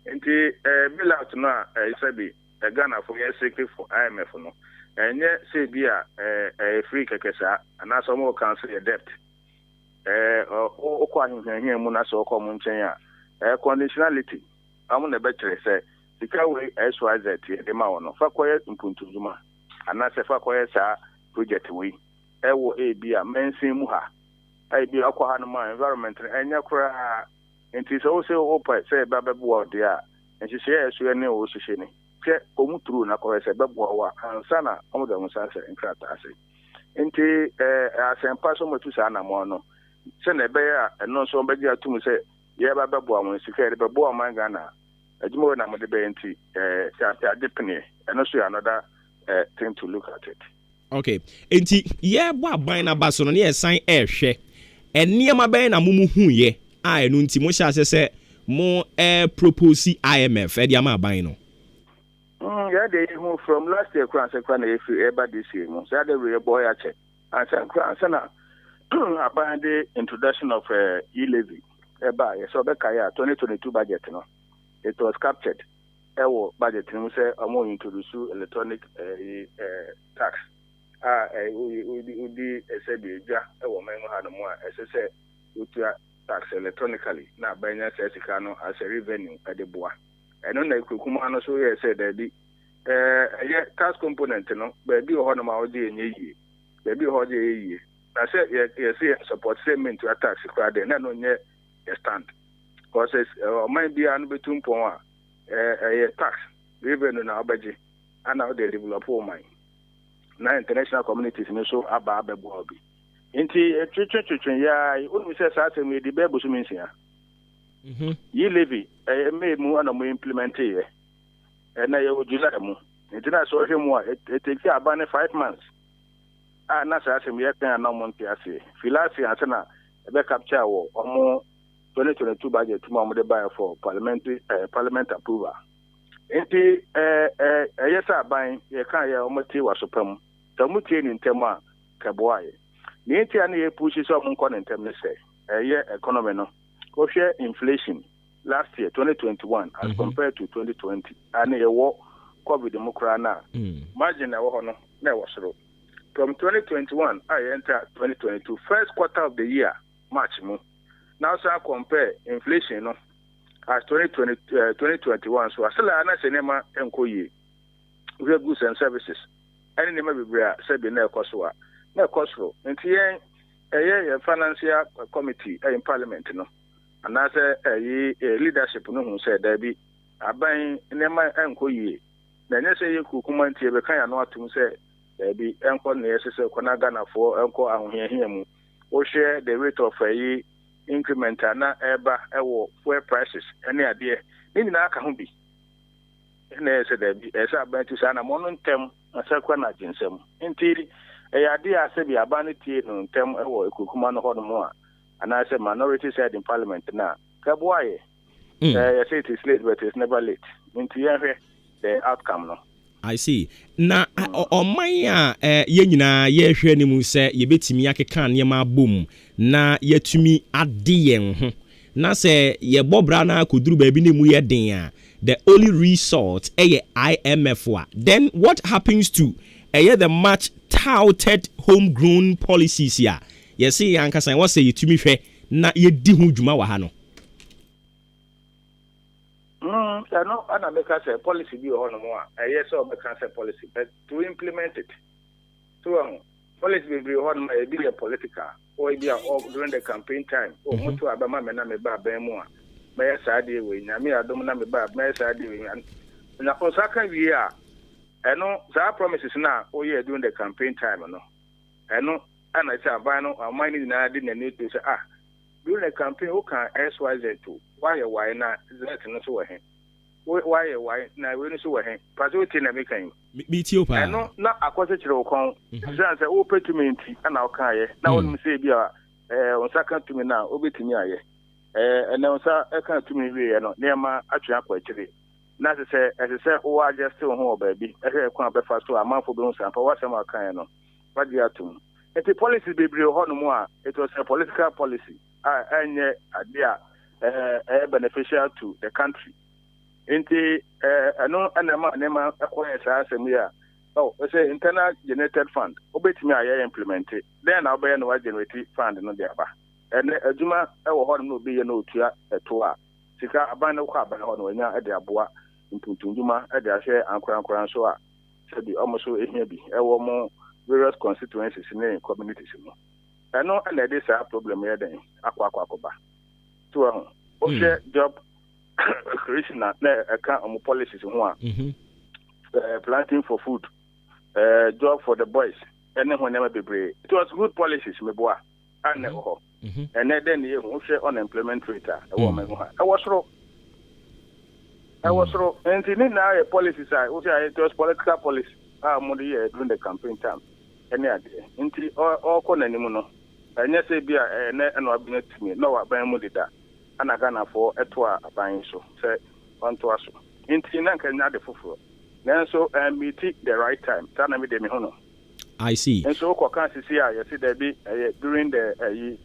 E: nti bill out na isabi Ghana for year secret for IMF no enye say bia free kekesa ana so mo cancel your debt okwa hihia mu na so okọ mu nchen a conditionality amu na betre say sika we SYZ de ma wono fa koye mpuntuzuma ana se fa koye sa project we ewo bia mensin mu ha bia akwa ha no ma environment enye kura nti so say opa say babebo de a nhihye eso ne o hihye ne ke omuturu na ko say bebo wa ansa na omoda musa say nkrata ase nti asempa so motu sa na mo no se na be ya eno so beji atum say ye babebo amon sika de bebo aman Ghana adwuma na mo de be nti ya depene eno so another thing to look at it.
J: Okay, enti ye bo aban na ba so no ye san ehwe eniema be na mumu hu ye a enu nti mo sha se mo propose IMF e dia ma ban no
E: yeah they who from last year kran se kran if ever this year mo say the real boy a check and say na about the introduction of e-levy eba so be kaya 2022 budget no it was captured ewo budget no say amo introduce electronic tax udi esebi ja ewo men ha no mo a utia tax electronically na banya sika no as a revenue adeboa eno na ikukuma no so ye say that the tax component no be ho no ma o de enye yie be ho de yie na say ye say support payment to tax kwa de na no nye stand because man bia no betum pon a tax revenue na obaji ana o de develop o man na international communities no so aba abebo obi nti twetwetwe ya unu se sa asem edi be bosu minsia yi levy me mu ana mo implement ye na ye ojula mu nti na so hwemu a eteki abane 5 months na sa asem ye kan na mo ntiase filasi atena be capture wo omo 2022 budget mu amode buy for parliament approval nti yes aban ye kan ye omo ti wasopam tamutie ni ntemu a kaboaye ni ntia na ye push so mo nkọ ntem ne say economy no ko hwe inflation last year 2021 as compared to 2020 and ye wo covid mo kra na margin na wo ho no na wo soro from 2021 I enter 2022 first quarter of the year March mo now so compare inflation no as 2021 so asala na senema enkoye we goods and services any nema bibria say be na ekoso na cost nti financial committee in parliament no and I say leadership no said there be a buying nema enko ye. Then you say you could come and tell the kind of what to say there be enko necessary Konagana for enko and him or share the rate of a increment and eba fuel prices any idea. Maybe na can be. And I said there be as I bet to sign a monon term a sequana jinsem. Indeed, a idea said be a vanity no term or kukuman or more. And I said minority said in parliament now. Kabwaye. I say it is late, but it's never late. Into the outcome no.
J: I see. Na on my ye nyina ye hwe ni mu se ye betimi akeka nneema bom na yetumi ade yen ho. Na se ye bobra na koduru ba bi ne mu ye den a the only resort IMF wa. Then what happens to the much touted homegrown policies here? You see ankasa what say yetumi hwe na ye di ho dwuma wa ha no.
E: I know, and make us a policy be on more. Yes, or make us a policy, but to implement it, to policy will be on my be a political or be during the campaign time or to Abama and me ba more. May I say, we Yami Adomana me ba, may I say, and Osaka we are. I know our promises now, oh yeah, during the campaign time, no. I know, and I say, I know, our money now didn't need to say, during the campaign, who can SYZ2? Why not? That's not so ahead. Why now? We don't so ahead. Patriotic na make him.
J: Meet you, pa.
E: No, not a quarter to con. Say, oh, pay to me, and I'll carry. Now, when say, be on second to me now, obey to me, and now, sir, I can't to me, near my actually actually. Not to say, as I said, oh, I just still home, baby. I can't be fast to a month for those and for what's my kind of. What you are to. If the policy be no more, it was a political policy. And they are beneficial to the country. I know, and I'm acquired as a mere. Oh, it's an internal generated fund. Obey me, I implement it. Then I'll be no generated fund in the other. And a Juma, I will hold no be a no to a tour. Sika abano kwaba hono enya ade aboa ntuntunjuma ade ahwe ankran so a se bi almost so ehia bi ewo mo various constituencies in communities no eno na dey say problem here den akwa to o share job creation na aka omo policies ho a planting for food job for the boys ene ho na bebre it was good policies me boa and ho and then you share unemployment rate I was wrong and in now a policy side it was political policy during the campaign time any idea into all corner no and yes be and abinet me no aban mu dida ana gana for etwa aban so say on to us into na kan na de foforo then so meet the right time tana me de me hono
J: I see
E: and so can see you see there be during the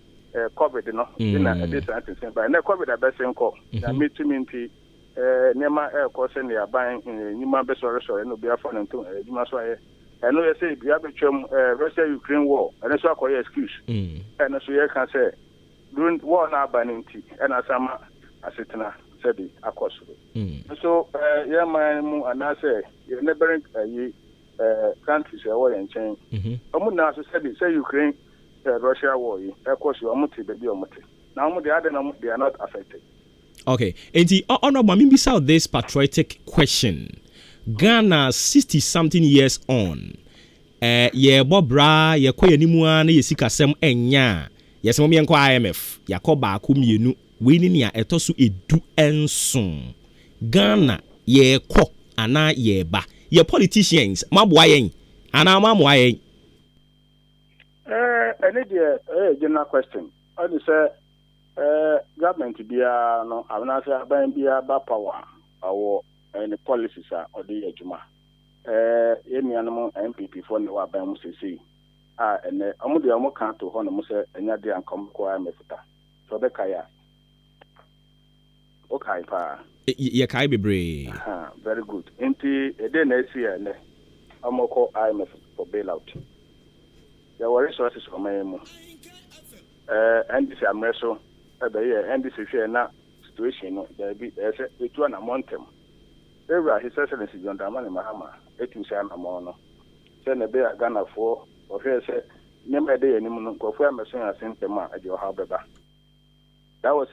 E: COVID no in this antigen but na COVID abesen ko na meeting nema ko se ne aban nyima be so no be afọ nto nyima so aye eno ye say bia be twam Russia Ukraine war eno so akoye excuse eno so ye can say during war na aban nti ena sama asetena sabi akoso so ye man mu anase ye neighboring countries e war en chen omu na so sabi say Ukraine Russia war yi ekwoso omuti be bi omuti now they are not affected.
J: Okay, and the honorable me out this patriotic question. Ghana 60-something years on. Ye bobra ye kwa nimu na ye sikasem enya. Ye se mo me enko IMF. Ya ko ba ko mienu. We ni ya etoso edu enson. Ghana ye ko ana ye ba. Ye politicians maboa yen. Ana mamoa yen.
E: I need a general question. I just say government bia no amna say aban bia ba power or any policies or the ejuma enianom MPP for no aban mu sisi and omo de omo kan to hono mu say enya de ankom ko amefuta so be kaya okay pa
J: ye kai bebre
E: very good enti e dey na esi ene omo ko IMF for bailout there were resources for my mu and this amreso and this is na situation no there be it one amount them every his excellency John Dramani Mahama it was an amount no say na be Ghana for or here say never dey any no go for am so asen tema at your how beba that was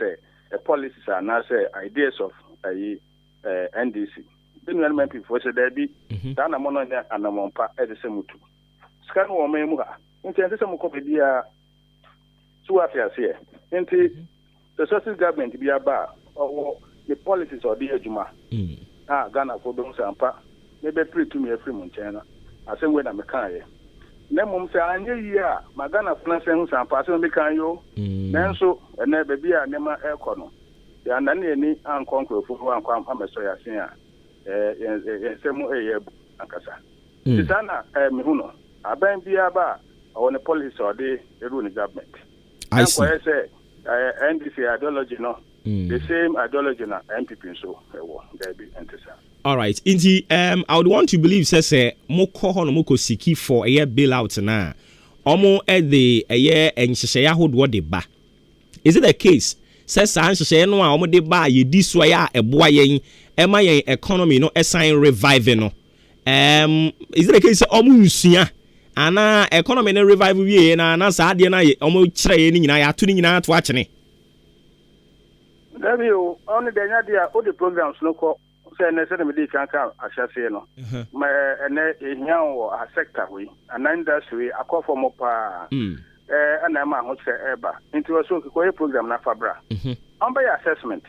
E: policies and ideas of NDC. The new people say there be Dana Mononia and Amompa at the same two. Scan woman muha. Into some copedia. So what I say, into the social government be a bar or the policies or the Juma. Ghana for those ampa. Maybe pre to me a free Montana. I say when I'm a kind. Nemum say anya my Ghana finance and passing the canyo. Nanso and never be a nema air corner. The any unconquerable for one come from a soya senior. Semu Ankasa. Tisana Mihuno. I ban be a bar on the policy or the ruling government. I say NDC ideology no. The same ideology na MPP so there be antisa.
J: All right. Inti I would want to believe say moko hono moko siki for a year bailout na. Omo the a year and shaya hold what they ba. Is it the case? Says shaya no omo de ba ye diswa ya eboa yen ema yen economy no assign reviving no. Is it the case omo usua ana economy no revive wie na sa ade na omo kire ye ni nyina ya to ni nyina to akene.
E: There you only the idea all the programs no ko say necessary me dey kan ahase no. My a sector we an industry akofo mo pa. Na ma ho say eba. Into so ko program na fabra. On by assessment.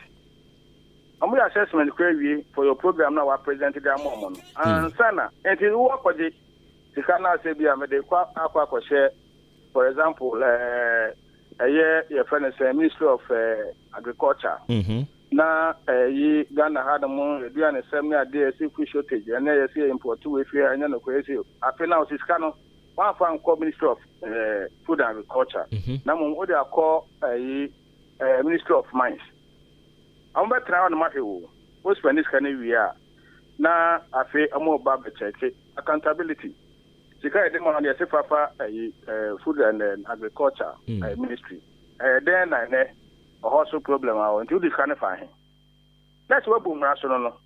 E: On by assessment query for your program now present the amount. And sana until work for the kana say bia me dey akwa share for example your friend is Ministry of Agriculture. Na Ghana had a more doing a seminar there, see fish shortage, and then you see import 2 if you are in crazy. After now, it's kind of one from Ministry of Food and Agriculture. Now, what they are called Ministry of Mines. I'm better now on the matter. What's when this kind of we are now? I feel a more bad accountability. Because they want to say Food and Agriculture Ministry. Then I also problem until this kind of fine. That's what boom rational.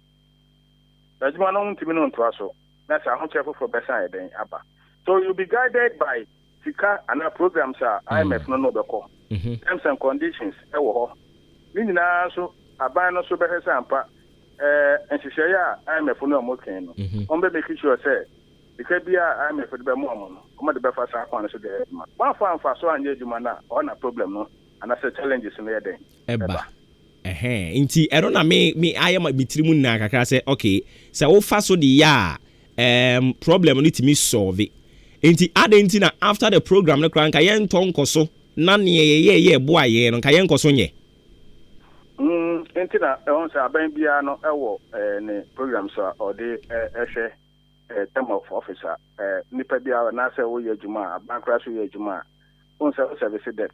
E: That's one on to be known to us. That's a whole chapel for Beside then Abba. So you'll be guided by Sika and our programs are IMF no the call. Terms and conditions. Meaning also a ban also better sampa and she say IMF no more can. On the making sure say because I'm a for the moment, come the best one so there. One farm for so and Jumana on a problem, no, and that's a challenges in there.
J: Eba. Inti, I don't know, me, I am a bitrimun na say, okay, so far so the problem need to me solve it. Inti, adentina after the program, the crank, I am tonko so, none ye, boy, ye, no, Kayan Cosonye.
E: Intina, I want to abandon piano, programs or the term of officer, Nipa Bia, Nasa, Juma, Bankras, Juma, unser service debt.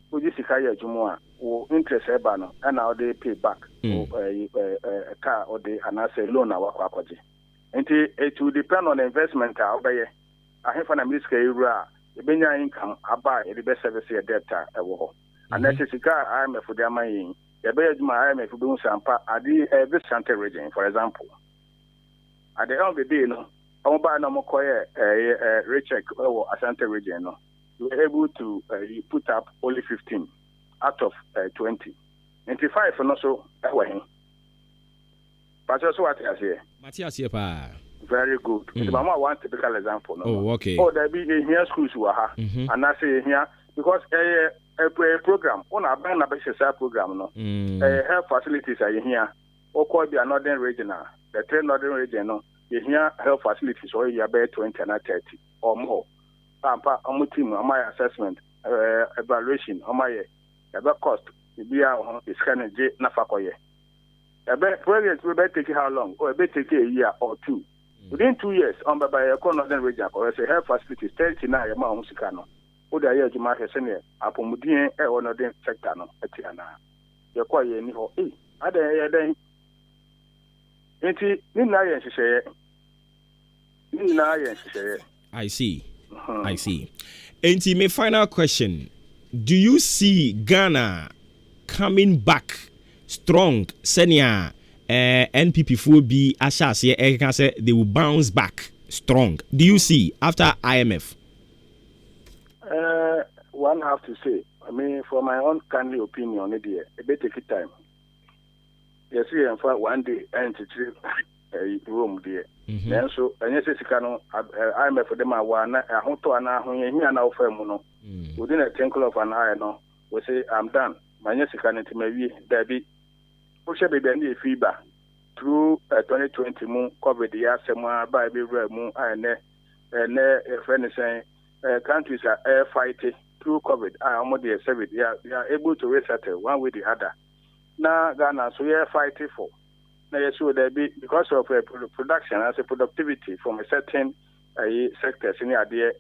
E: Would you see Kaya Juma, or interest Ebano, and now they pay back a car or the Anasa loan our Quapaji. And it will depend on the investment. I have an American area, the Benya income, I buy the best service debt. And that's a car I am for their money. The Bayajuma I am for doing some part at the Santa region, for example. At the end of the day, no, I'm buying no more recheck or Asante region. No, we were able to put up only 15 out of 20. 25 and also away. But also what I say.
J: Matthias here,
E: very good. Mama one typical example. No?
J: Oh, okay.
E: Oh, there be here schools who are and I say here because a program on a ban a program no. Health facilities are here. Or could be a northern region. The 3 northern region, no, you hear health facilities or you about 20 and 30 or more. Pampa, team, my assessment, evaluation, my cost, is kind of Nafakoye. A better project will take how long, or a better take a year or 2. Within 2 years, by a northern region, or as a health facilities, 39 amount Musicano. Would I hear you my senior, upon Mudian or northern sector, no, at Tiana. You're quite any ho, I then.
J: I see. I see. And my final question. Do you see Ghana coming back strong? Senior NPP will be Ashas, they will bounce back strong. Do you see after IMF?
E: one have to say, I mean, for my own kindly opinion, it may take it time. Yes, in fact, one day, and to room there. And so, and yes, I'm for them. I want to now for within a tinkle of an eye. No, we say, I'm done. My yes, maybe there be push a baby fever through 2020 moon, COVID, the year, somewhere by the moon, and a friend is saying, countries are fighting through COVID. They are able to resettle one with the other. Now, Ghana, so we are fighting for. Now, so there be because of production as a productivity from a certain sectors in the idea,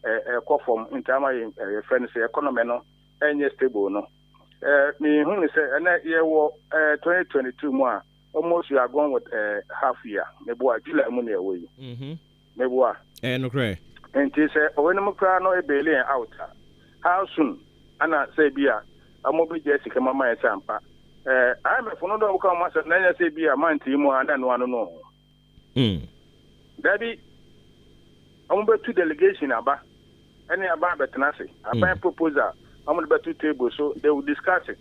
E: call from in terms of friends, economy, no, and stable, no. Me, who say, and that year, 2022 more, almost we are going with half year. Maybe July money away. Maybe what?
J: Okay.
E: And he said, when I'm crying, no, a billion out. How soon? And I say, Bia, I'm going to be Jessica, Mamma, and Sampa. I'm a phone of come once and then I say, Bia, man, Timo, and then one know. Daddy, I'm going to delegation about any about Betanasi. I buy a proposal. I'm going to be 2 tables, so they will discuss it.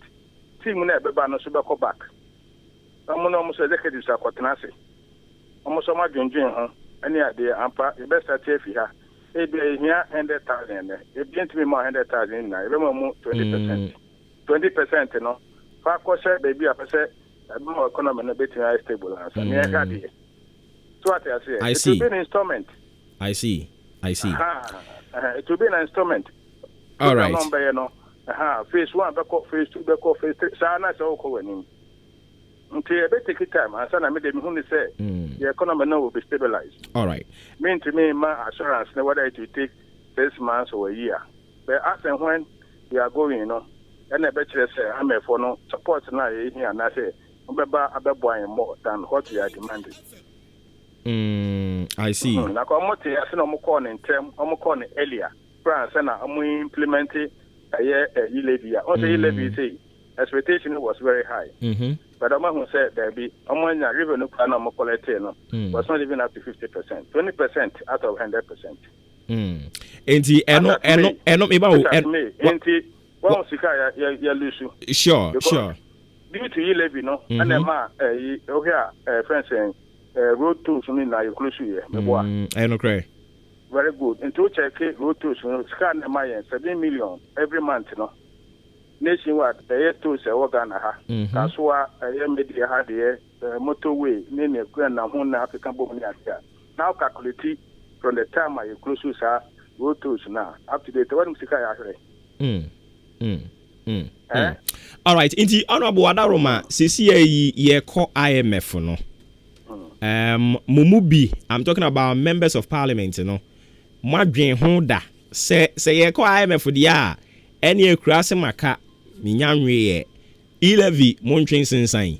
E: Team never ban a super back. I'm almost executives are Cotanasi. Almost so much in June, any idea, Ampa, the best at here. It be here 100,000. It didn't be more 100,000 now. Remember 20%. 20%, you know. Far course, baby, I say, more economy and a bit stable. So what I say,
J: I see.
E: It will be an instrument.
J: I see.
E: It will be an instrument.
J: All right.
E: Number, you know. Phase 1, phase 2, phase 3. So I'm not so cool. Until a bit take time, and son, I made them only say the economy now will be stabilized.
J: All right.
E: Mean to me, my assurance, whether it will take 6 months or a year. But as and when we are going, you know, and I bet you say, I'm a for no support now here, and I say, I'm buying more than what we are demanding.
J: I see.
E: Now, I'm calling in term, I'm calling earlier. France, and I'm implementing a year levy. Also, levy say expectation was very high. But I'm going to say there be among a revenue plan of Mocoletino was not even up to 50%, 20% out of 100%.
J: Sure.
E: Due to levy, no, and then friends saying road tools in your close year. Very good. And to check road tools, scan the 7 million every month, no. Nationwide, the air tools are organ. That's why I am media had the motorway, name grand and African Bomania. Now calculate from the time I close to road tools now up to date. What
J: all right. In the honorable Adaroma, CCA ye call IMF no. Mumubi, I'm talking about members of parliament, you know. Madrin Honda say ye call IMF for the year. Any cross maka minyanwe e-levy montwen sensan.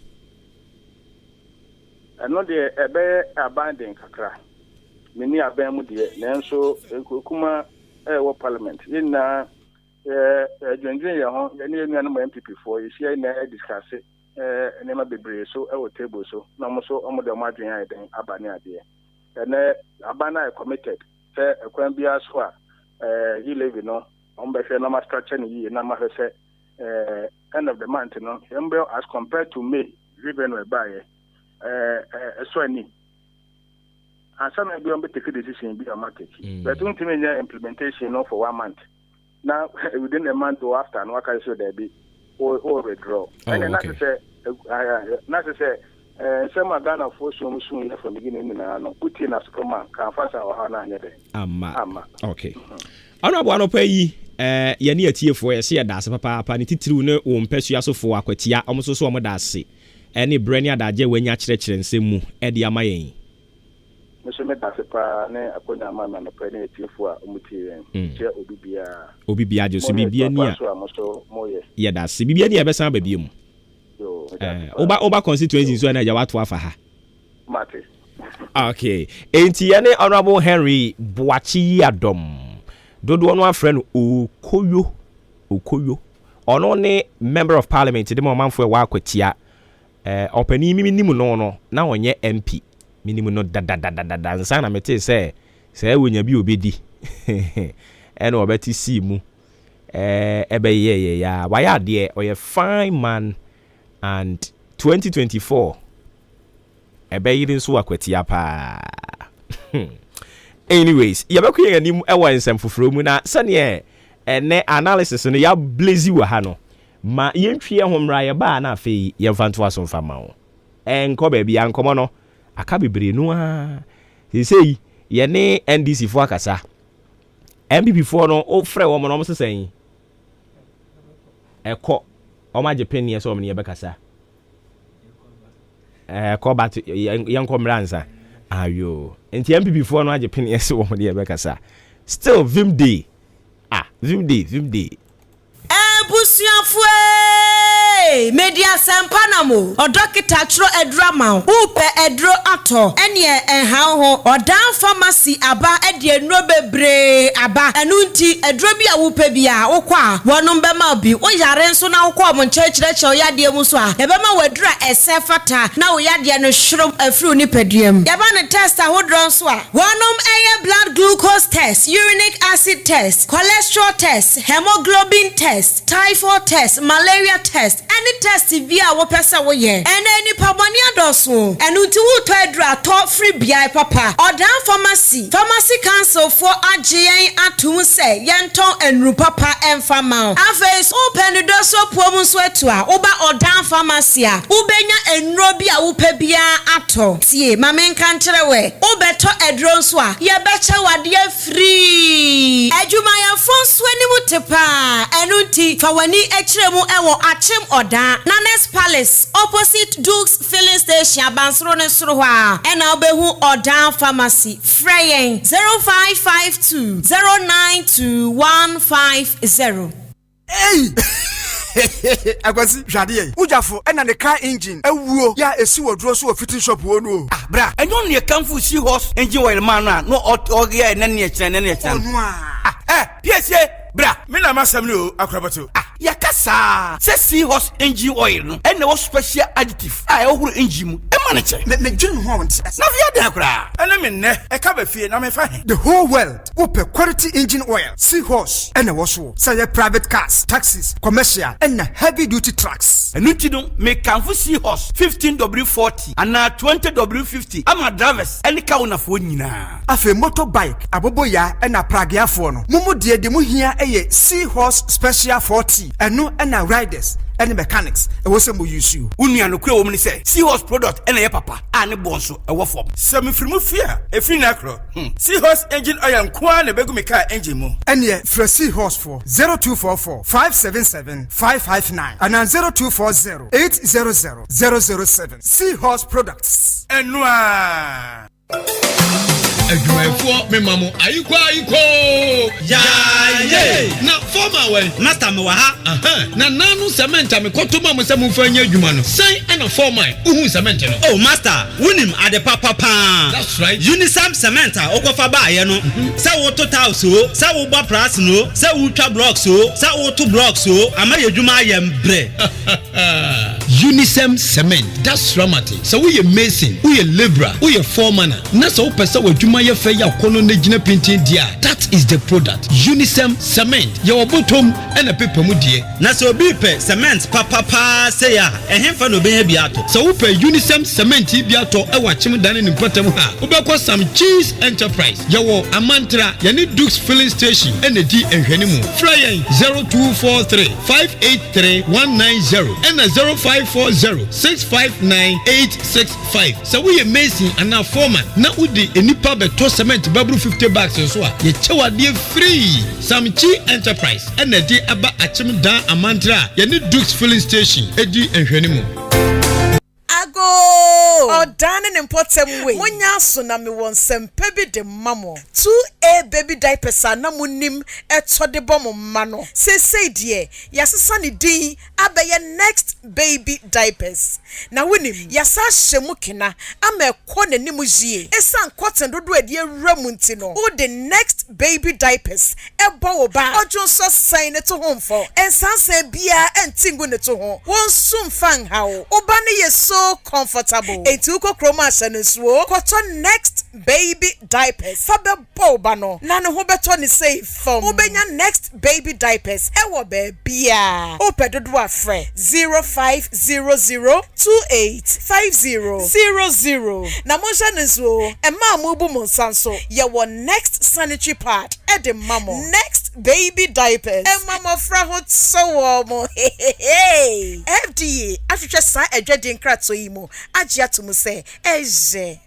E: Ano de ebe abandon kakra. Mini aban mu de nanso kuma wo parliament. Ina dwendwen ye ho ye ne nuanom MPP for ye share na discuss enema bebre so e table so na mo so omo de madwen ayi den abane ade. Na abana committed say ekwan bia so a e-levy no normal structure end of the month, you know, as compared to May, revenue by so any. And some of them take a decision be a market. But don't mean implementation for 1 month. Now within a month or after, and what I say there be or withdraw. And then not to say some are Ghana for soon from the beginning. No, put in a superman can fast our Hana.
J: Okay. Honorable Anope yɛne atiefoɔ yɛse yɛdaase papaapa ne titiriw ne wo mpɛsua sofoɔ akwatia ɔmo so ɔmo daase ɛne brɛ ne adagye wanya kyerɛkyerɛ nsɛm mu ɛde ama yɛn
E: meso me daase pa ne akonya ama na no pɛ ne atiefoɔ a ɔmo tie yɛn tie obi bia gye so bibia ni a yɛdaase bibia ni ɛbɛsan ba biem oba constituency so na agya wato afa ha mate
J: okay enti yɛne honorable Henry Boachi Adom dodo no afrɛ no okoyo ɔno ne member of parliament de ma ɔmanfo ɛwɔ akwatia ɔpani minimu no na ɔnyɛ MP minimu no dadadadada nsa na mete sɛ wonya bi obedi ɛna ɔbɛti si mu yeah. Why are there? Or a fine man, and 2024. Ebe so akwatia pa. Anyways, yabekwe anim ewa nsem foforo mu na sane ene analysis no ya blazy wa ha no. Ma yentwie homra ye ba na afei yemfanto aso mfama wo. Enko ba bia nkomo no aka bebre no a. Sei ye ne NDC fo akasa. MPP fo no o frɛ wo mo no mo sesen. Eko o ma Japan ye so mo ne ye bekasa. Call back to young comrades. Ayo. Enti MPP for no Japan yes wo de bekasa. Still Vim Day. Vim Day.
N: Busuafue media sampanamo odokita tro edrama upe edro ato ene enhan ho odan pharmacy aba ede enro bebre aba enunti edro bi a wupe bia wokwa wonum bema bi wo yare nso na wokwa mo nchechreche oyade mu so a yebema wadura esefata na wo yade no hwrom afru ni paduam yeba ne test ahodro nso a wonum eye blood glucose test, uric acid test, cholesterol test, hemoglobin test, typhoid test, malaria test, any test via wo pesa wo ye. And any pabani adoso. And unti wo to edra top free BI papa. Odan pharmacy council for AGN atum say yenton enru papa enfama. Afes open doso pomu swetua. Oba odan pharmacy a. Ubenya enro bia wo pe bia ato. Tie mame nka nkyerɛwe. Obeto edro so a ye beche wade free. Ejuma ya fonso animu tepa. Enunti fa wani echiremu ewo achim oda Nanes Palace opposite Duke's filling station abansoro ne soro ha ena obehu oda pharmacy freyen 0552 092 150.
P: Hey Akwasi hwade ujafo ena ne car engine ewuo ya esi wodro so fitting shop wo no
Q: bra enyo ne kanfu si horse engine oil man no oge na ne kyerɛ PSA bra me na masam no akrabato yakasa se seahorse engine oil no ene wo special additive ohuru engine mu emane che
P: me dwun ho wonte
Q: na via de akra ene me ne e ka ba fie na me fa he
P: the whole world open quality engine oil seahorse ene wo so say private cars taxis commercial and heavy duty trucks
Q: enuti no me kanfo seahorse 15W40 and 20W50 ama drivers ene ka wona fo nyina
P: afi motorbike aboboya ena pragiafo no mumu de mu hia eye seahorse special 40 eno ena riders any mechanics e wo se mo use you
Q: unua no kure wo mni say seahorse product ena ye papa ane bonso e wo form
P: semi frimu fia e free na kro seahorse engine oil nko na begu me car engine mu ene for seahorse for 0244 577 559 and 0240 800 007 seahorse products
O: enua adwumayfo memamo ayiko
Q: ya
O: na former way
Q: master me wa ha
O: na nanu cement amekoto ma mo se mo fanya adwuma no sai ana former uhu cement no
Q: oh master wunim ade papa
O: that's right
Q: unisam cement okofa ba ye no se wo total so se wo gba price no se wo twa blocks so se wo to blocks so ama ye adwuma ye mbre
O: unisam cement that's dramatic so we mason we labourer we foreman na so pesa wo adwuma ye fe ya kono na gina painting dia that is the product unisam cement your bottom and a paper mu die
Q: na so bi pe cement papa say ya ehemfa no be bia to
O: so wo pe unisam cement bia to e wa chim dan ni patam ha wo be ko some cheese enterprise your amantra ya ni Duke's filling station and di enhwani mu fly 0243 583 190 and 0540 659 865 so we amazing and now foreman na udi enipa beto cement babru 50 bags so a ye chewa de free some cheese enterprise and di aba achim dan amantra ya ni Duke's filling station edi enhwani mu
R: Odane n'importem way. Munya so na me won sempe bi de mamo. 2A baby diapers na munim eto de bom ma no. Say die, yasesa ne din abeye next baby diapers. Na wonim, yasa hyemu kena ama ekọ n'anim jie. Esan cotton dodo ade awura nti no. O the next baby diapers ebo wo ba. Ojo so sign ne to home for. Ensan se bia entingu ne to ho. Won sum fan hawo. Oba ne ye so comfortable. Etuko chroma seneswo. Cotton next baby diapers. Fabe bobano. Nano hobeto ni safe from. Ubenya next baby diapers. Ewo bebia. Opedodwa fre 0500285000. Namusha neswo. Emma mubu monsanso. Yawo next sanitary pad. Ede mamo. Next baby diapers. Emma frahot so warm. Hey. FDA. After sa edwedin kratso imo. Ajia tumu se. Eje.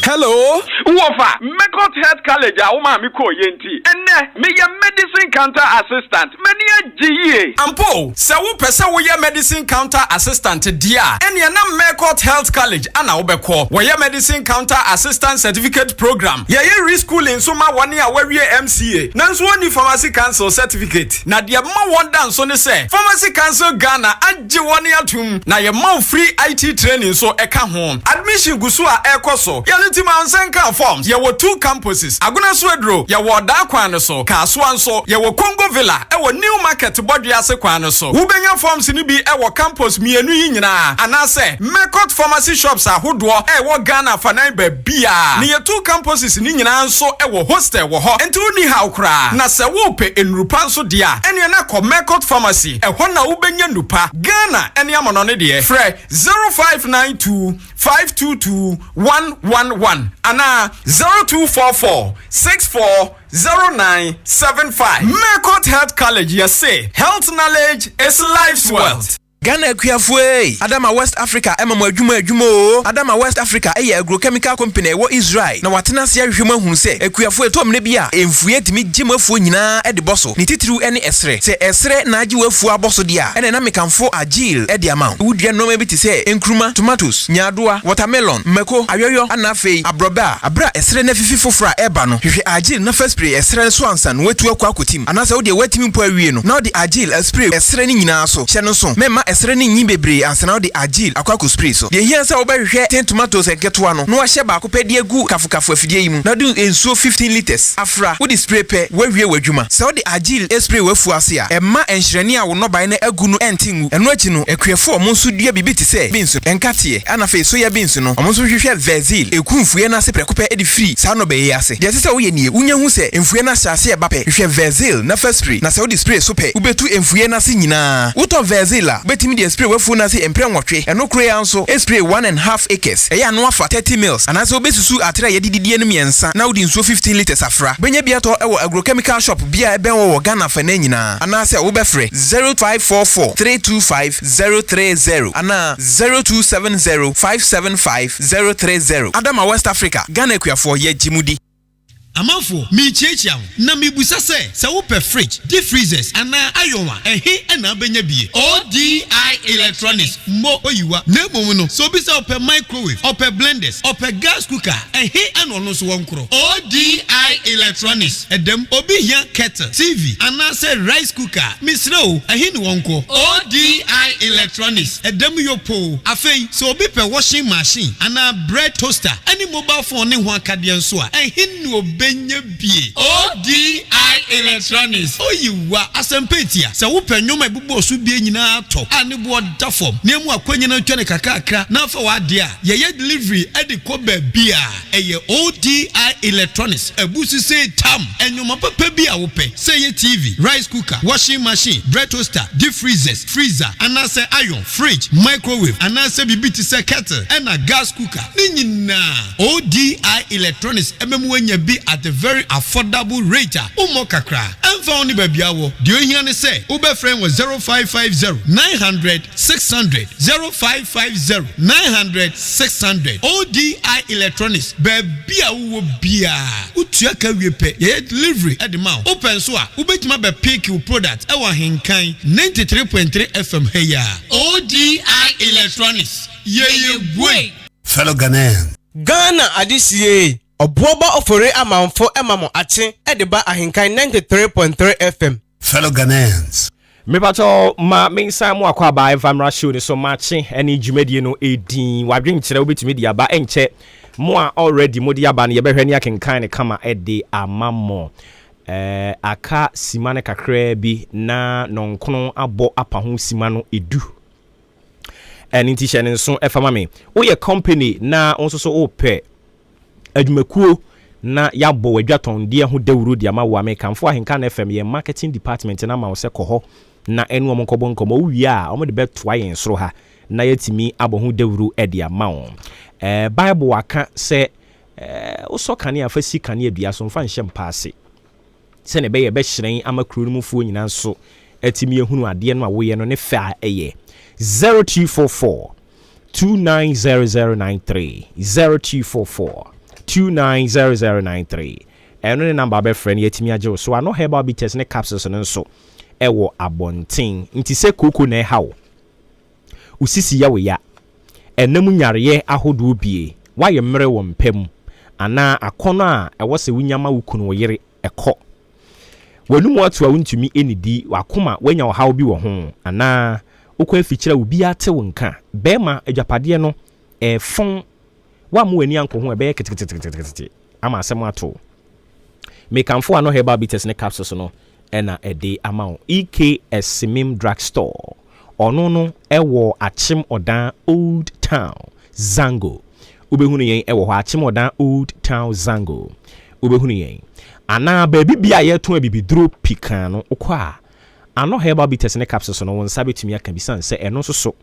S: Hello, Wofa, Mekot Health College, Oma Miko Yenti, and me your medicine counter assistant, many a GA. Ampo, so pesa we your medicine counter assistant, dear, and your name Mekot Health College, Anna Obeko, where your medicine counter assistant certificate program. Yeah, you school in Suma 1 year where we MCA. Nanswani Pharmacy Council certificate. Na dia ma one dance on the say, Pharmacy Council Ghana, and Jiwania Tum, na your mouth free IT training so eka home. Admission Gusua Ekoso, Ahenkan forms. There were 2 campuses. Aguna Swedro, ya were Dakwan so, Kaswan so, ya were Congo Villa, our new market body as a so. Ubenya forms in be our campus me and Nina. And I say, Mekot pharmacy shops are Hudwa, Ghana Fanaibe Bia. Near 2 campuses in Nina so our hostel were hot and 2 ni haukra. Nasa wope in Rupanso dia. And yanako Mekot pharmacy, a Hona Ubenya Nupa, Ghana, and Yamonone Fre 0592 522 111 Ana 0244 640975. Mekot Health College, you say health knowledge is life's wealth.
T: Ghana Ekuafue, Adama West Africa, Emma Jumo, Adama West Africa, a agrochemical company, what Israel. Now, what Nasia human who say, Ekuafue Tom Nebia, influate me Jimo Funina at the bosso, Nititu any esre, say esre Naju Fua Bossodia, and an American for agile at the amount. Would you know maybe to say, Nkruma, tomatoes, Nyadua, watermelon, Meko, Ayoyo, Anafe, Abroba, Abra, esre nefi fufra, Ebano, if you agile, no first spray, esre Swanson, wet to a quakutim, and as all the wetting poerino, now the agile, a spray, esre Ninaso, Shannon, Mema. Esreni nyibebre ansana de agile akwaku spray so de hia se obehwe 10 tomatoes eketo no ahye ba akopɛ de agu kafukafu afidie yimu na do ensuo 15 liters afra wo de spray pe wawie wadwuma se wo de agile spray wafu ase a emma enhyerene a wo no ban na agu no entingu eno achi no akuafo mo nso dua bibi te se binso enkatie ana fe so ya binso no mo nso hwehwe vezil ekumfue na se prekopɛ edi free sa no be yi ase de se wo ye nie unya hu se emfue na hyase e ba pe hwehwe vezil na first spray na se wo de spray so pe ubetu emfue na se nyina wo to vezil a betimi de spray wafu na se empre nwotwe eno kure anso spray 1.5 acres eya no afa 30 mils ana se obesusu atra ye dididie no miensa na wo di nsuo 15 liters afra benya bia to ewo agrochemical shop bia eben wo Ghana fa na nyina ana se wo befre 0544 325 030 ana 0270 575 030 Adama West Africa Ghana Ekuafo ye jimudi
U: Amafo mi chiechia na mi busa se wo pe fridge deep freezers ana ayonwa ehe na benya bie ODI electronics mo oyiwa na mom no so bi se ope microwave ope blenders ope gas cooker ehe ana no so wonkro ODI electronics edem obi hia kettle TV ana se rice cooker misro ehe ni wonko ODI electronics edem yopo afei so obi pe washing machine ana bread toaster any mobile phone ne ho akade nso a ehe ni benye bie ODI electronics oyiwa asempetia se wo panyoma ebubo so bie nyina to ane bo da form na mu akwanya na twene kakakra na fa wa de a ye delivery e de ko ba bia eye ODI electronics ebusu say tam enyoma papa bia wo pe say ye TV rice cooker washing machine bread toaster deep freezers freezer ana say iron fridge microwave ana say bibiti say kettle na gas cooker ni nyina ODI electronics ememu anya bi at a very affordable rate. Umo kakra. Emfa oni babiawo. Dio hiane se. Ube friend was 0550 900 600 0550 900 600 ODI Electronics. Babia uwo bia. Utuaka wiepe. Ye delivery at the mouth. Open so a. Ubetima be pick your product. Ewa Ahenkan 93.3 FM heya. ODI Electronics. Ye boy.
V: Fellow Ghanaians.
G: Ghana adisiye. Obuoba ofore amanfo emamo ache edeba Ahenkan 93.3 FM.
V: Fellow Ghanaians.
J: Mepato ma mensa mu akwa ba Evamra show so mache eni dwumedie no edin wadwen kire obetimi dia ba enche mo a already modi aba ne yebehwe ne Ahenkan ne kama ede amamo aka simane kakra bi na nonkono abo apa ho simano edu and in Tishan so efamame. O ye company na onso so ope adwumakuo na yabo adwaton de ho dawuru de ama wa me kanfo Ahenkan FM ye marketing department na ma wo se koho na enu omo nkobo nkomo wi a omo de betwa yen soro ha na yatimi abo ho dawuru e de ama wo bible waka se uso kane afasi kane adua so mfa nhyem paase se ne be ye be hyeren amakuru mu fuo nyina so atimi ehunu ade no a wo ye no ne fa eye 0244 290093 0244 290093 eno ne number be friend yatimi agye so ano herbal bitters ne capsules no so ewo abonten nti se koko na hawo usisi ya we ya enam nyareye ahodo bie waye mmere wo mpam ana akono a ewo se wunyama wukunu wo yere ekọ wanumu atu a wuntumi enidi wakoma wanya wo hawo bi wo ho ana okwa afikyira obi ate wo nka bema adwapade no fon wa mu ani anko ho ebe keteketekete ama asem ato mekamfo ano herbal bitters ne capsules no ena ede amount EKS Mim Drug Store ono no ewo achim odan Old Town Zango ubehunu yen ewo ho achim odan Old Town Zango ubehunu yen ana baby bia yeto abibiduro pikan no okwa ano herbal bitters ne capsules no won sabetumi aka bisan se eno so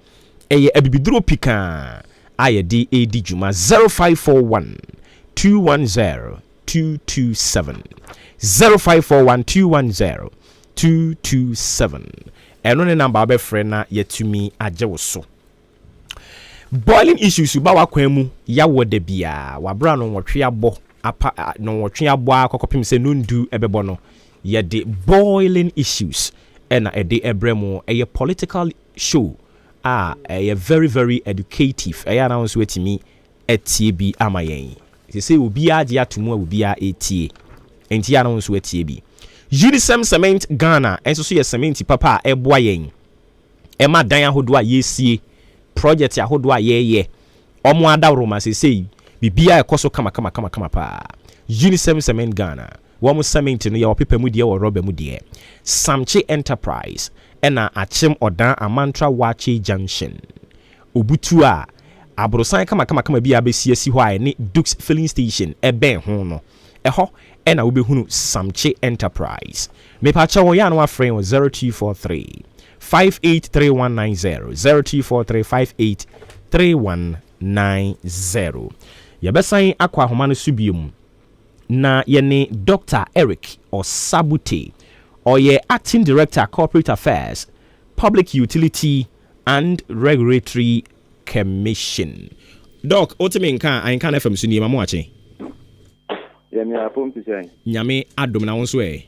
J: eye abibiduro pikan ayedi edi juma 0541 210 227 0541 210 227 eno ne number be friend na yetumi agye so boiling issues ba wakwan mu ya wode bia wabra no wotwe abo apa no wotwe abo akokopim se nundu ebebo no ye de boiling issues ena ede ebremu eye political show eye very very educative eye announce wetimi etie bi amayen se obi agye atomu obi a etie enti announce wetie bi Unisem Cement Ghana enso so ye cement papa eboa yen ema dan ahodo a yesie project ahodo a ye omo adawro ma sesei bibia ekoso kama pa Unisem Cement Ghana wo mo cement no ye opepa mu de wo rubber mu de Samche Enterprise ena achim odan Amantra Wache Junction obutu a abrosan kama bia besie si ho a ne Dukes filling station eben ho no eho ena ubehunu Samche Enterprise me pacha wo ya no afren 0243 583190 0243 583190 yabesan akwa homa no subium na yene Dr. Eric Osabute oye acting director corporate affairs public utility and regulatory commission doc otimenka Ahenkan FM suni mamu ache
A: Yami apom tisai.
J: Nyame adom na wonso e.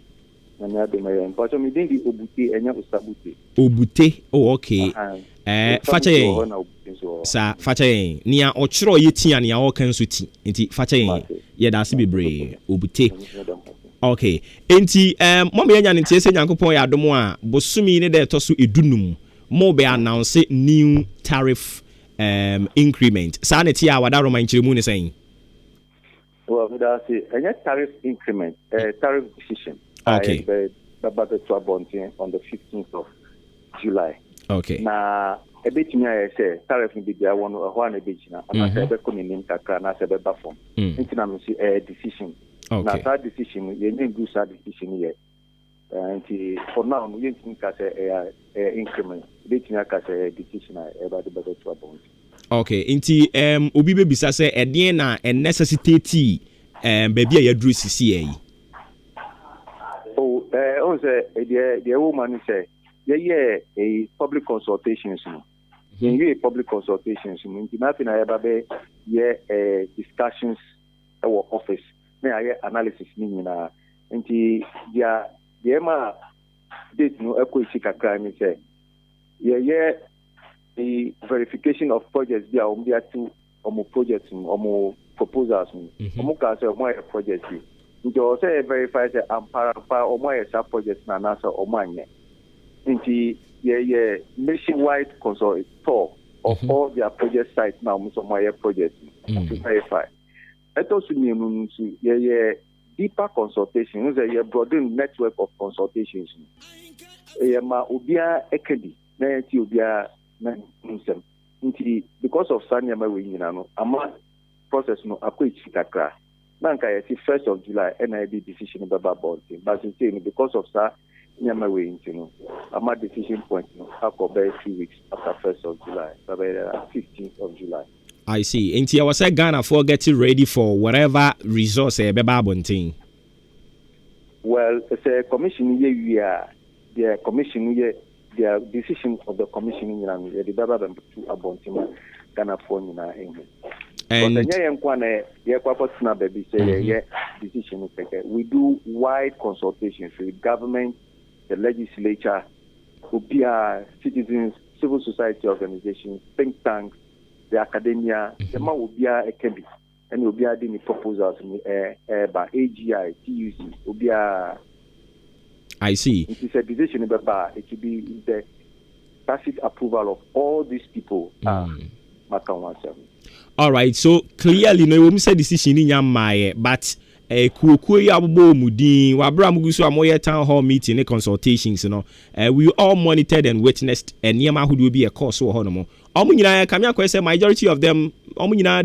A: Nyame adom ya. Mpacho mi din di Obute enya Osabute.
J: Obute. Oh okay. Facha yen. Sa facha yen. Nia ochiro yetia nia o kanso ti. Enti facha yen. Ye da se bebre. Obute. Okay. Enti mama yenya ne tiese Nyankopon ya adom a bosumi ne de toso edunum. Mo be announce new tariff increment. Sa ne tia wada Roma nchiremu ne saying.
A: Well, that's a tariff increment, tariff decision.
J: Okay.
A: About the 12 on the 15th of July.
J: Okay.
A: Now, a bit me, I say, tariff will be there one a bit now. And I said, I in Kakra, and I said, Bafom. Intimate a decision.
J: Okay.
A: Now, that decision, you didn't do that decision yet. And for now, we didn't think as a increment. Bit me, I say a decision about the 12 bonds.
J: Okay, inti obi be bisa say ede na necessity baby a yadru sisi yi.
A: Oh, on say the woman say a public consultations. You public consultations. Inti nothing I ever be discussions our office. Me I analysis ni na. Inti dia ma date no equity kakra mi say. The verification of projects be our two projects or proposals. More projects. You also verify the Ampara or more projects na NASA or mine. Into nationwide consult tour of all their project sites now, some more projects to verify. It also means deeper consultations, a broader network of consultations. Ma ubia ekedi na ti ubia na nsem because of Sanya we no ama process no akwechi kakra nanka yesi 1st of July NID decision baba board but say because of sa nyama we no ama decision point no akobe 3 weeks after 1st of July baba 15th of July.
J: I see. Inti I was say Ghana for getting ready for whatever resource beba bonting.
A: Well, it's a commission here. The commission here, the decision of the commission here, the baba to abontima Ghana for na enye. And the yenkwane yekwapotuna baby say decision we do wide consultations with government, the legislature, citizens, civil society organizations, think tanks, the academia, the man will be a kebi, and will be adding proposals by AGI, TUC, will be a.
J: I see.
A: It is a decision about it should be the tacit approval of all these people.
J: All right, so clearly, no, we said decision in Yamaye, but kuokui abubo mudin wabra mugusu amoye town hall meeting and consultations, we all monitored and witnessed and Yama who will be a course or honomo. Majority of them,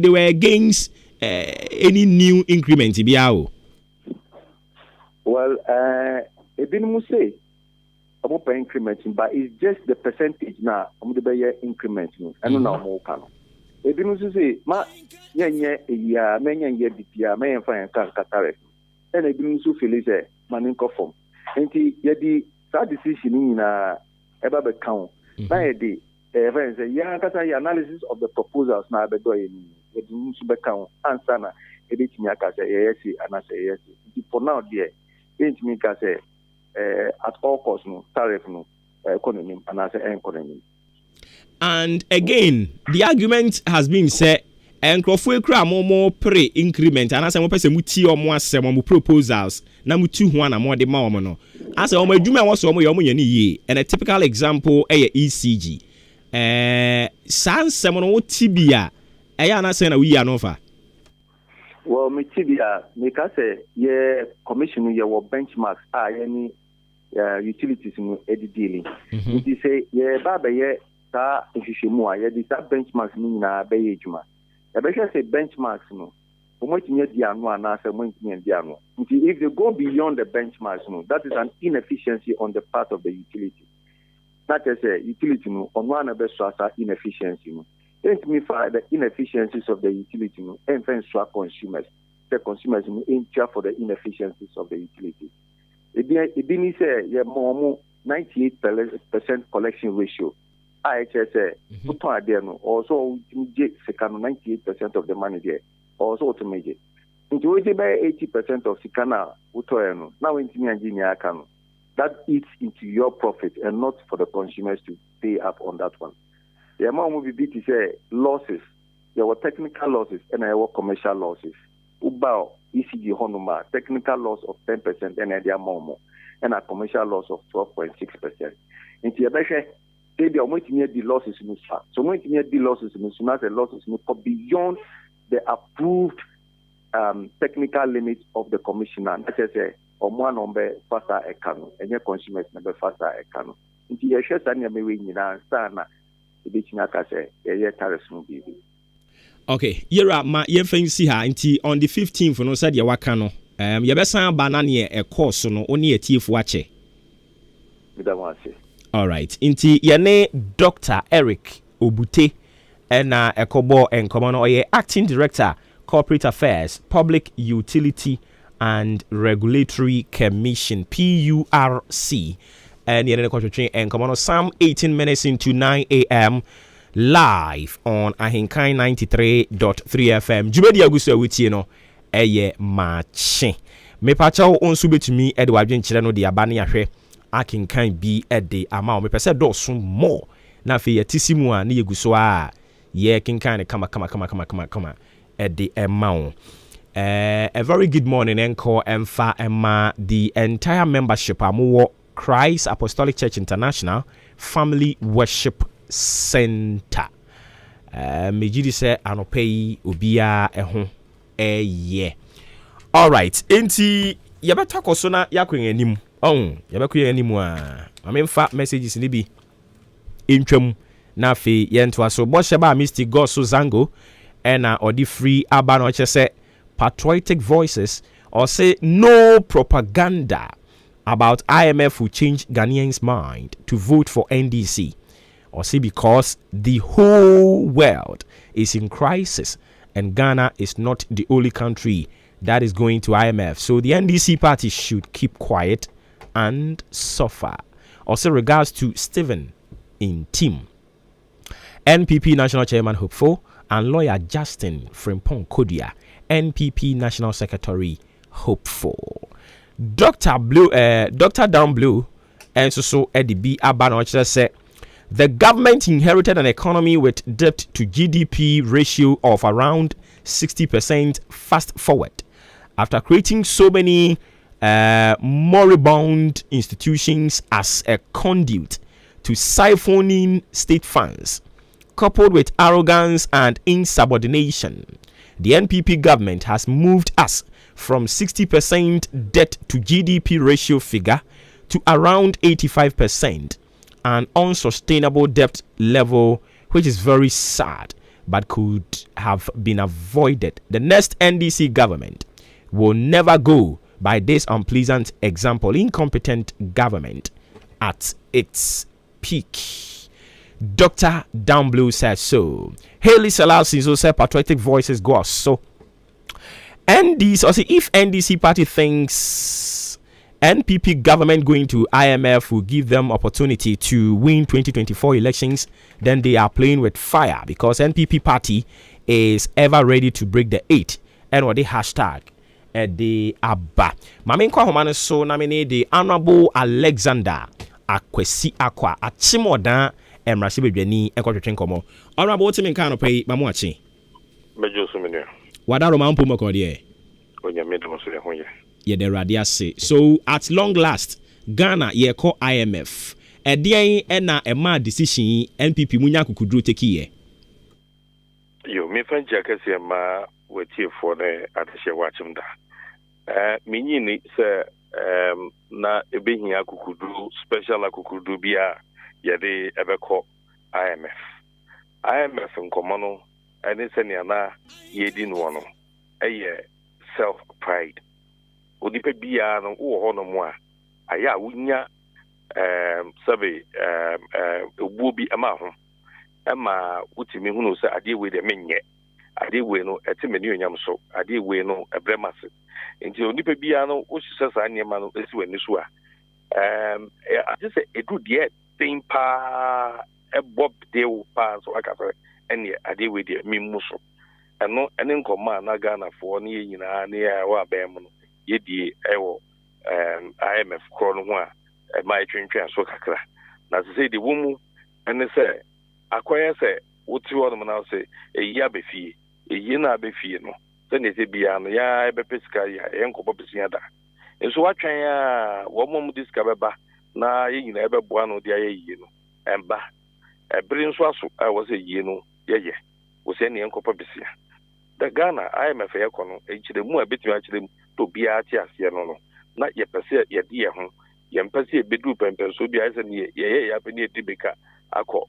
J: they were against any new increment.
A: Well, it didn't say about increment, but it's just the percentage now. The increment, I don't know more. It didn't say, ma, yeah, many year DPR, may find Qatar, and it didn't feel is a maninko form. And the that decision in a about count. By the analysis of the proposals now, but doing it didn't count answer na a bit me yes, and I say yes. For now, dear, ain't me say at all costs, no tariff, no economy, and I say economy.
J: And again, the argument has been said, and Crofwe more pre-increment, and as I want to muti or more some proposals, Namutu one or more the Mamono. As I want to was and a typical example, ECG. Sans Semono Tibia, Ayana Sena, we are over.
A: Well, me Tibia, make us a commission your benchmarks are any utilities in Eddie dealing. You say, yeah, Baba, yeah. If you more, that benchmarks mean a bayjuma. The better say benchmarks no. If they go beyond the benchmarks, no, that is an inefficiency on the part of the utility. That is a utility no on one of the inefficiency. No. Don't me for the inefficiencies of the utility no and consumers. The consumers no in charge for the inefficiencies of the utility. It didn't say more 98% collection ratio. IHS put on there no also get 98% of the money there also to make it into which by 80% of Sikana utoyano now into me engineer can that eats into your profit and not for the consumers to pay up on that one. The amount will be to say losses, there were technical losses and there were commercial losses. Ubao ECG Honoma technical loss of 10% and the amount and a commercial loss of 12.6%. Into your they are going to need the losses in this fact. So going to need the losses in this the losses beyond the approved technical limits of the commissioner. That is one number faster economy and your consumers number faster economy. Into your shares and your maybe sana the beaching say a tariffs will be.
J: Okay, yera ma yefin si ha nti on the 15th no said ya waka no yebesan banana e course no oni etief wache. All right. Inti yane Dr. Eric Obute ena ekobo enkomono oye acting director corporate affairs public utility and regulatory commission PURC and yane kwatwe enkomono some 18 minutes into 9 a.m. live on Ahenkan 93.3 FM. Jumedi agusu awutie no eye mache. Me pacha onsu betumi e de wadwen kire no de aba ne ahwe Ahenkan be a day amount me pese do some more na fe yetisimu a na yeguso a ye Ahenkan kama at the amount. A very good morning encore emfa emma the entire membership amuwo Christ Apostolic Church International Family Worship Center. Mejidi se anopei obia eho ye. All right, enti yabata koso na yakwen anim. Yabakwe animu a memfa messages ni bi intwam na fe yentwa so bosheba Mr. Goso Zango ena odi free aba no say patriotic voices or say no propaganda about IMF will change Ghanaians' mind to vote for NDC. Or say because the whole world is in crisis and Ghana is not the only country that is going to IMF. So the NDC party should keep quiet and suffer. Also regards to Stephen in team. NPP National Chairman Hopeful and lawyer Justin Frimpong Kodia, NPP National Secretary Hopeful. Dr. Down Blue and so Eddie B. Abanocha said the government inherited an economy with debt to GDP ratio of around 60% fast forward. After creating so many moribund institutions as a conduit to siphoning state funds, coupled with arrogance and insubordination, the NPP government has moved us from 60% debt to GDP ratio figure to around 85%, an unsustainable debt level which is very sad but could have been avoided. The next NDC government will never go by this unpleasant example. Incompetent government at its peak. Dr. Down Blue says so. Haley Selassie also said patriotic voices go us. So NDC, or say if NDC party thinks NPP government going to IMF will give them opportunity to win 2024 elections, then they are playing with fire, because NPP party is ever ready to break the 8 and what the hashtag the Abba. Mame kwa homane so namine the Honorable Alexander Akwesi Akwa Achimoda Emrasi Bedwani Ekwatwetwen komo. Honorable Timin Kano pay mamu achi.
F: Mejo sumene.
J: Wadaro mampo makode.
F: Onya medo so le honye.
J: Ye de radia say. So at long last Ghana ye call IMF. Edian ena ema decision NPP munya kukudru teki ye.
F: Yo me fanja kase ma wetie for ne atehye wachim da. Minyini se na ebehia kukudru special akukudru bia yede ebeko IMF nkomo no ene se ne na yedi no no eye self pride odipe bia no wo ho no mo a aya wunya sabe obuo bi ama ho ama utimi hunu se ade we de menye ade we no etimeni onyam so ade we no ebremase nti onipa bia no wo hisa sa niema no esi wani so a ade se edu de tin pa ebob de wo pa so aka so ene ade we de mimu so eno ene nkoma na Ghana fo ne nyina ne ya wa ba mu no yedie ewo IMF kro no ho a ma etwentwe so kakra na se de wo mu ene se akoye se wotu wo no na se eyi abefie eyi na abefie no se ne se bia no ya ebepeska ya enkobo besia da enso watwen a wo mom diska beba na ye nyina ebeboa no de ayi no emba ebiri nso aso a wo se yi no ye wo se ne enkobo besia da Ghana IMF ye kono echire mu abetumi achire mu to bia ati ase no na ye pese ye de ye ho ye mpese ebedu pempen so bia ase ne ye ya pe ne edibeka akọ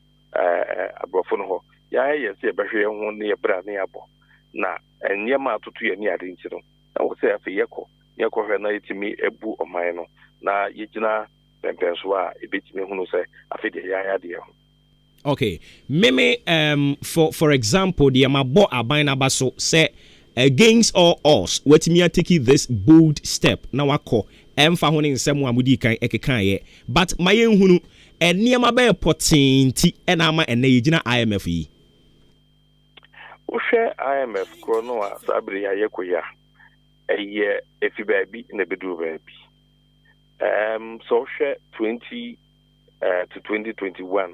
F: abrofo no ho ya ye se behwe ho ne ye bra ne abo na enyema atutu ye ni ade nchi no na wo se afi yekọ hwe na yetimi ebu oman no na yegina pempen so a ebetimi hunu se afi de ya de ho.
J: Okay, meme for example the amabo aban abaso say against all odds wetimi take this bold step na wakọ emfa ho ne nsem amudi kan ekekan ye but mayen hunu eniema be potenti ena ama ene yegina IMF yi
F: uhwe IMF krono a sabri ya yekoya eye efi baabi na bedu baabi so uhwe 20 to 2021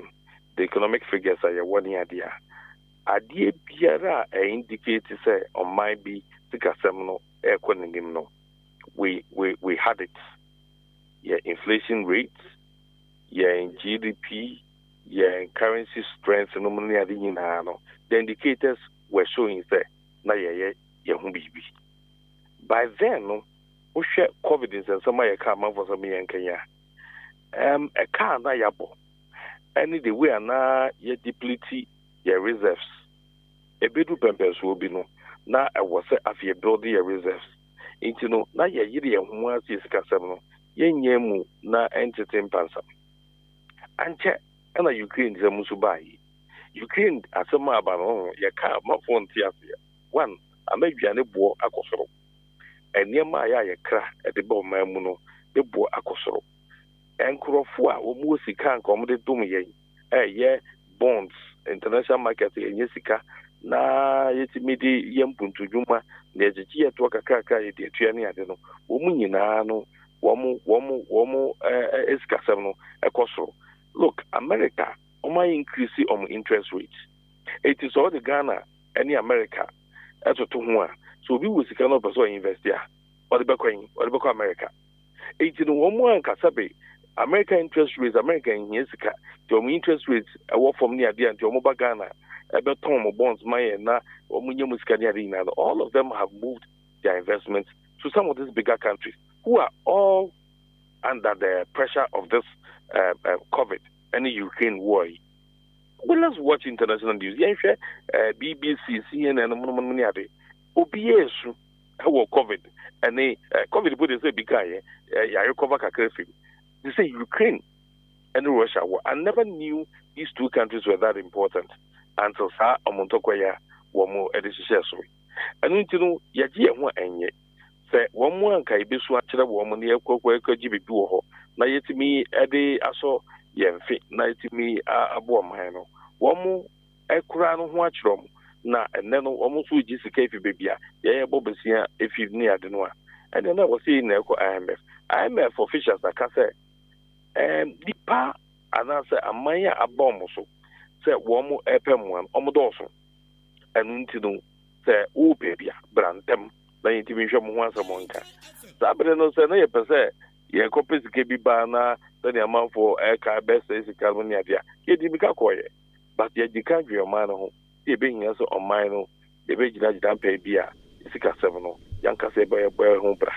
F: the economic figures are 1 year dia adie biara indicate say on my be tikasem no economy no we had it. Yeah, inflation rates, yeah, in GDP, yeah, in currency strength, no money at the the indicators were showing that na yeah humbibi. By then, no, we share confidence and somebody come out for some in Kenya. A car na yabo.
B: any the way na ye deplete your reserves. A bit of pempers will be no. Na I was a fear build your reserves. Into no, na ye yidi and once is casamo. Yen yemu na entertain pansam. And check, and a Ukraine is a musubai. Ukraine as a mabano, ya car, my phone tiasia. One, I made you a boar acosoro. And near my eye cra at the bomb mamuno, the boar acosoro. And Crofua, or Musika, accommodate to me, yeah, bonds, international market, and Jessica, na yet midi yampuntu juma, the Gia to a kaka, the Tiani, I don't know, Womunino, Womu, Escasano, acosoro. Look, America, my increase on interest rates. It is all the Ghana, any America, as a Tumwa. So we will see cannot also invest there. Or the Bacoin, or the Baco America. 18 Kasabe, American interest rates, American Yesica, to interest rates, a war from near the Antiomoba Ghana, a beton bonds, my na, or Munimuscaniarina, and all of them have moved their investments to some of these bigger countries who are all under the pressure of this COVID and the Ukraine war. Well, let's watch international news. BBC, CNN, and OBS, how COVID, and they COVID put say because I recover Kakrefim. They say Ukraine and Russia war. I never knew these two countries were that important until Sa Omontokoya were more editors. And you know, Yaji and yet. Say one more and Kaibisu actually woman near Coco GB na yetimi ede aso yemfe na yetimi abo mahano womu ekura no ho achrom na enne no womu so gisika efi bebia ye bobesia efi ni ade no a ene na wo sei na eko IMF officials aka say dipa anase amanya abomo so say womu epemu an omodoso enu ntino say o bebia brantem na yetimi hwemo ho asamonka sabere no say na ye pese ye kopes ke bi ba na the amount for ka best is California dia ye di bika koye but ye di kan dwe man ho ye be hia so on mine no ye be gina gina pay bia isika 7 no yanka se be ho bra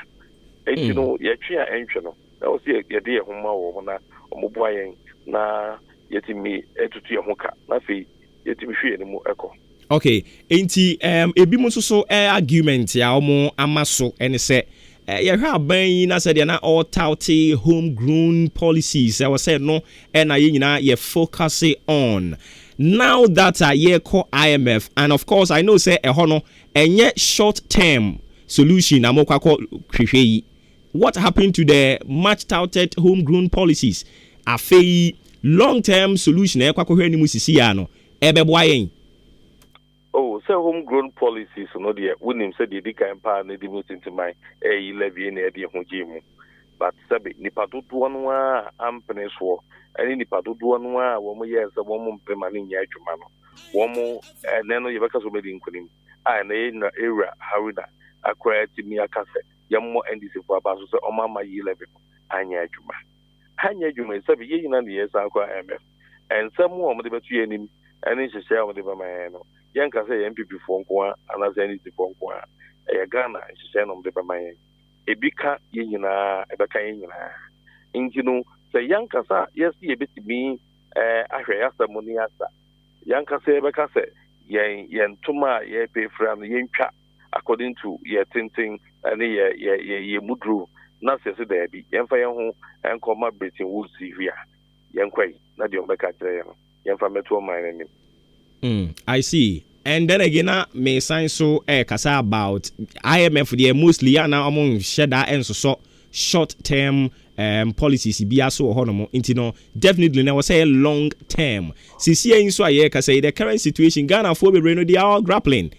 B: enti no ye twa enhwe no na o se ye de ho ma wo na omoboa yen na ye ti mi etutu ye ho ka na fe ye ti mi hwe ni mu eko.
J: Okay, enti ebi mu so argument ya omo amaso ene se you have been na said na all touty homegrown policies. I was saying no, and you focus on now that I call IMF, and of course I know say a hono and yet short term solution. What happened to the much touted homegrown policies? A long term solution.
B: Oh, so homegrown policies, no, dear. Wouldn't say the Dika Empire, and the most into my levy and Eddie Hojimu. But Sabi, Nipatu Duanwa, Ampnes war, and in Nipatu Duanwa, 1 year, a woman permanent Yajumano. 1 more, and then you have made in Kunim. And in the era, Haruna, acquired to me a cassette, Yamo and this for about Omama 11, Anyajuma. Hanyajuma is 7 years and years, MF. And some more of the between and it's a share with the Bamano. Yanka say MPP for Nkwa, and as any for Nkwa, a Ghana, she said on the Bamayan. A bika yina, a baka yina. Intino, say Yankasa, yes, ye bit me, Ahreasa Moniasa. Yanka say Bacasa, yen Tuma, ye pay from the Yanka, according to ye tinting, and ye mudru, not as a baby, Yanfire home, and come up between Wood Sivia. Yanquay, not your Bacca, Yanfameto mine.
J: I see. And then again, may sign so kasa about IMF the mostly now among sheda and so short term policies be so honomo intino definitely now say long term. CCA so I say the current situation Ghana for be reno they are grappling.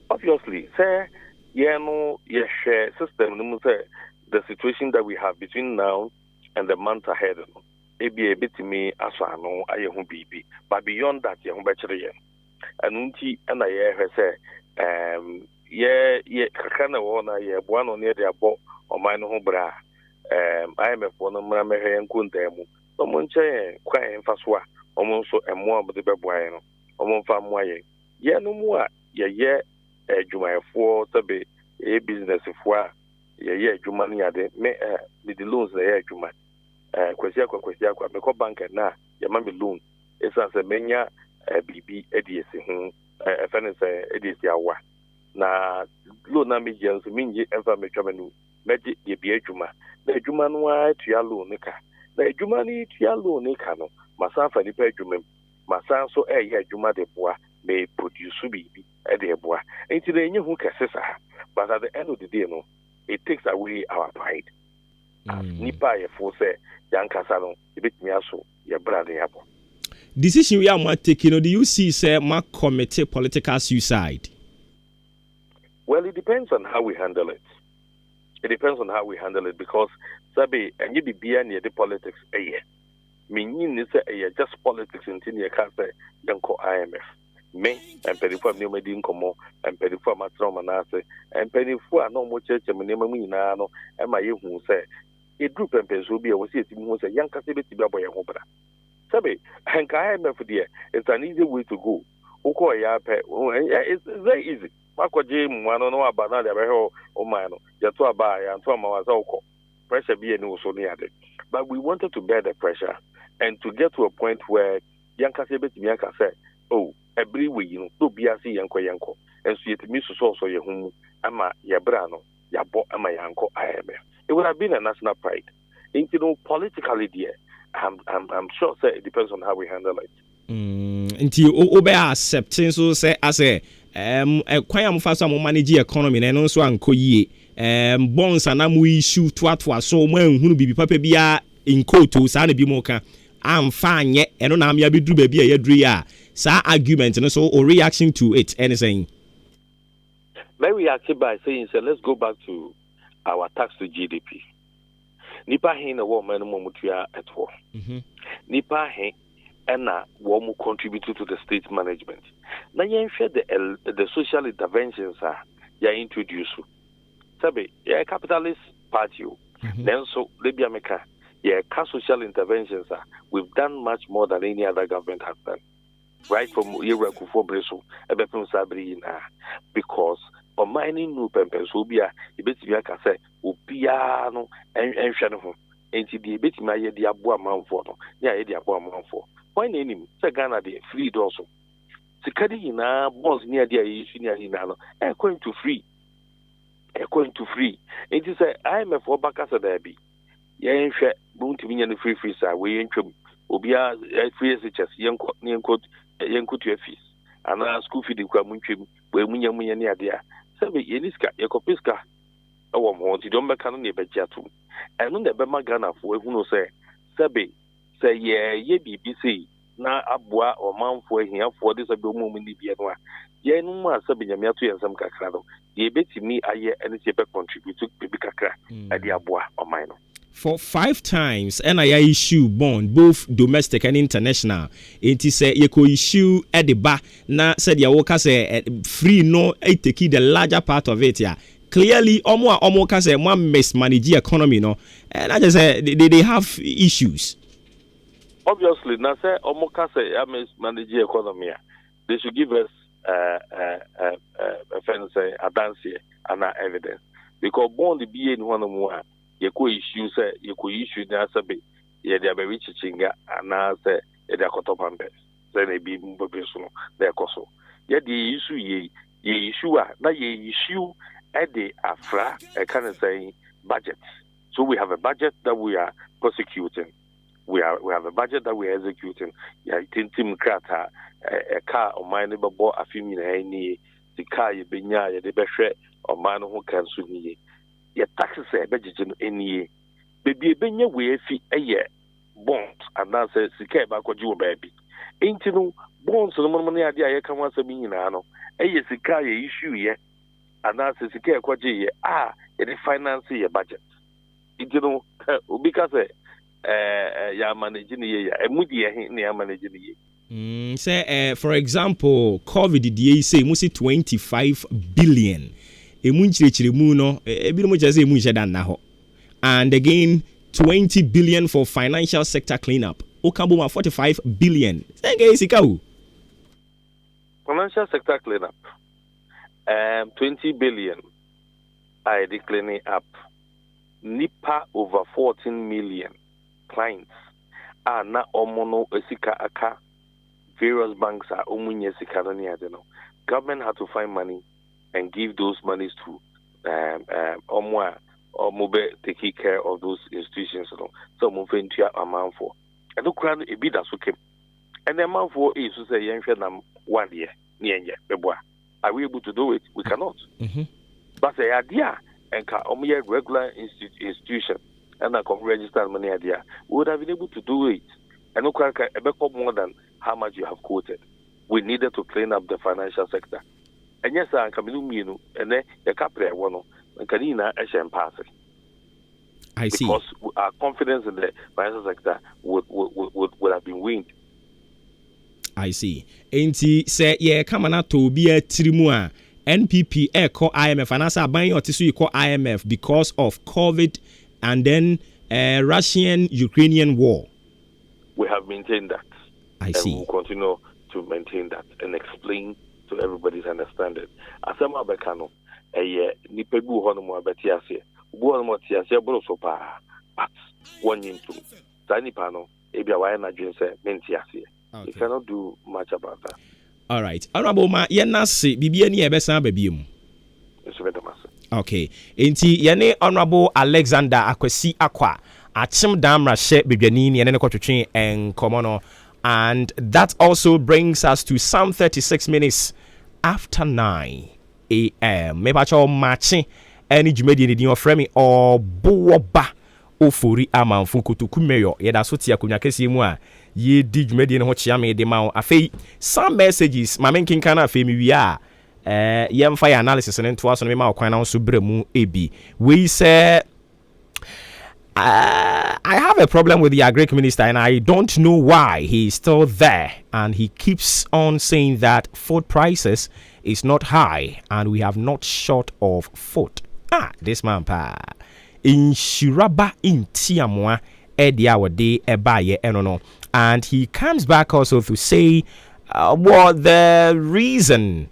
B: Obviously, say no share system the situation that we have between now and the month ahead. Ebi a bit me asano aye ho bibi but beyond that ye ho bechere ye anunti na ye hwese ye kakana wona ye boa no ne de abo oman no ho bra IMF no mra mehwe nkuntamu so mo nche kwan mfaso a omo so emo abode beboa no omo mfa mo aye ye no mu a ye adwumayefo tabe business fo a ye adwuma no yade me the loans na ye adwuma kwasi akwa me ko bank na ya ma me loan esa se menya bibi ediesi ho efene se ediesi awa na loan na me je so minje emfa me twa manu meje ye bi adwuma na adwuma no a tua loan ka na adwuma ni tua loan ka no masan fa ni pa adwuma masan so ye adwuma de boa me produce bibi de boa enti na enye hu kese sa but at the end of the day no it takes away our pride nipa ye fo se yankasa no ebetimi aso ye brand yabo.
J: Decision we are taking, do you see say ma commit political suicide?
B: Well, it depends on how we handle it. It depends on how we handle it because sabe and you be near the politics meaning is just politics until you can say yanko IMF me and perifo me medin komo and perifo matro manase and perifo no mo church me nema mu nyina no e ma ye hu say a group and person be we see hu say yanka se beti ba boy ho bra sabe Ahenkan IMF there it's an easy way to go uko ya pe it's very easy makoje mwano no abana de be ho o man no ya to aba ya to ma wa uko pressure be any so near it but we wanted to bear the pressure and to get to a point where yanka se beti yanka say oh every way you know do bia see yanko and so yet me so ye hu ama ya bra no ya bo ama yanko IMF. It would have been a national pride. You know, politically there, I'm sure say it depends on how we handle it.
J: Until obe accepting so say as a kwan am fa so am manage economy na no so anko yie bonds and am issue to so mo anhunu bibi papa bia in court o sa na bi mo ka am fa anye eno na am ya bedru ba bia ya dru ya sa argument no so or reaction to it anything.
B: My reaction by saying so let's go back to our tax to GDP. Nipa hin na wo man mo mutua etwo. Nipa hin na wo mu contribute to the state management. Na yen hwe the social interventions ya introduce. Sabe, ya capitalist party. Then so lebia meka ya social interventions we've done much more than any other government has done. Right from Yereku for Breso, Ebepim Sabri na because on mining no pempens will be a bit of say, Upiano and Shanaho. And the bit my idea boa man for no, yeah, idea boa man for. Why name Sagana de free also? Sikadina was near the issue near Hinano, and going to free. It is I'm a for Bacasa derby. Yeah, boon to me and the free side, we ain't Obia free as young to your fees. And our school feeding Quamunchim, where Munya near there. Sabe Yeniska, Yakopiska, a woman, you don't make an ebejatu. And on the Bema Ghana for who say, Sabe, say, ye BBC, na abua or man for here for this a good moment in the Bianwa. Ye no more Sabi Yamiatu and some cacrado. Ye bet me a year and it's a contribute to Bibicacra at the abua or minor.
J: For 5 times, NIA issue bond, both domestic and international. It is a issue at the back. Now said ya woka say free no take the larger part of it. Yeah, clearly, omo ka say one mismanage economy no, and I just say they have issues.
B: Obviously, now say omo ka say mismanage economy. They should give us a dance here and evidence because bond be in one more. You could issue na sabe ye dia be chichinga ana se ye dia kotopambe se na bi mbobe so no na ekoso ye di issue ye issue na ye issue e de afra e can say budget. So we have a budget that we are prosecuting, we have a budget that we are executing. Ya tintim krata e car o mine bebo afimi na ni the car ye benya ye de behwe o man ho kanso ni ye taxes e bejeje no enie bebi ebenya we afi eye bond and na say sika e ba kwaji wo ba bi enti no bonds no mo ne ade aye kan wasa bi nyina no eye sika ye issue ye and na say sika e kwaji ye ye finance ye budget enti no obi ka say ya manage ni ye ya emudi ye ne ya manage ni ye
J: say for example COVID dey say mu say 25 billion emunchirechiremu no ebi mo chese emu nheda na ho and again 20 billion for financial sector cleanup okabo 45 billion say sika o
B: financial sector cleanup 20 billion I cleaning up nipa over 14 million clients are na omono esika aka various banks are omunye sika no near no. Government had to find money and give those monies to omwa or mobe taking care of those institutions. So move into amount for. And look around a bit as okay. And the amount for is to say young 1 year near beboa. Are we able to do it? We cannot. But the idea and regular institution and a registered money idea would have been able to do it. And look more than how much you have quoted. We needed to clean up the financial sector. And yes, I can do and then the capital one and Canina Asian pass it.
J: I see.
B: Because our confidence in the financial sector would have been weaned.
J: I see. Enti say yeah, come on to be a trimua NPP call IMF and as I buy your tissue call IMF because of COVID and then Russian-Ukrainian war.
B: We have maintained that.
J: I see.
B: And we'll continue to maintain that and explain to everybody's understanding. Asama Bekano, Nipegu Honomo Betiasia, Buonomotiasia Brosopa, but 1 year to Zanipano, Ebiawana Jinse, Mentiasia. You cannot do much about that.
J: All right. Honorable Ma, Yenasi, Bibiani Ebesa Babium. Okay. Inti Yene Honorable Alexander Akwesi Akwa, Achim Damra She Bibiani, and Nekotrin and Komono. And that also brings us to some 36 minutes after 9 a.m. Mebacho matching any Jumedi in your frame or Boba Ofuri Aman Funkutu Kumeyo. Yeda Sotia Kunyakesi Mua. Ye did Jumedi in Hochiame de Mao. Afe some messages, Mamen Kinkana Femi we are. Yem fire analysis and to us on Mao Kwana Subremu AB. We say I have a problem with the agri minister and I don't know why he's still there and he keeps on saying that food prices is not high and we have not short of food. This man pa in Shiraba in Tiamwa Ediawade Ebaye Enono, and he comes back also to say what the reason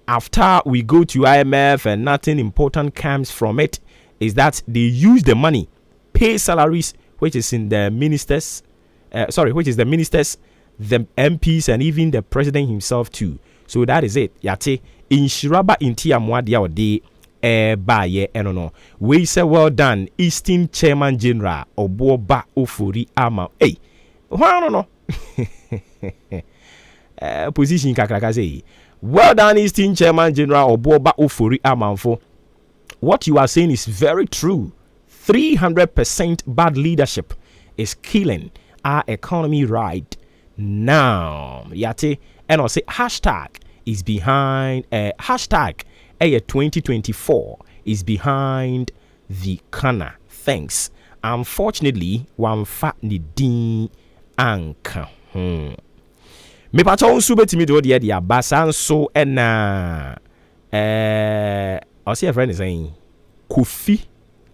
J: after we go to IMF and nothing important comes from it is that they use the money, pay salaries, which is in the ministers, which is the ministers, the MPs, and even the president himself too. So that is it. Yate in Shiraba in Tiamwadia or de baye enono. We say well done, Eastern Chairman General Oboba Ofori Ama. Hey, no. Position kakrakaze. Well done, Eastern Chairman General Oboba Ofori Amanfo. What you are saying is very true. 300% bad leadership is killing our economy right now. Yate, and I'll say hashtag is behind hashtag 2024 is behind the corner. Thanks. Unfortunately, one fat ni din anka. Me pacha unsu betimi do de dia basan so na I'll see a friend is saying Kofi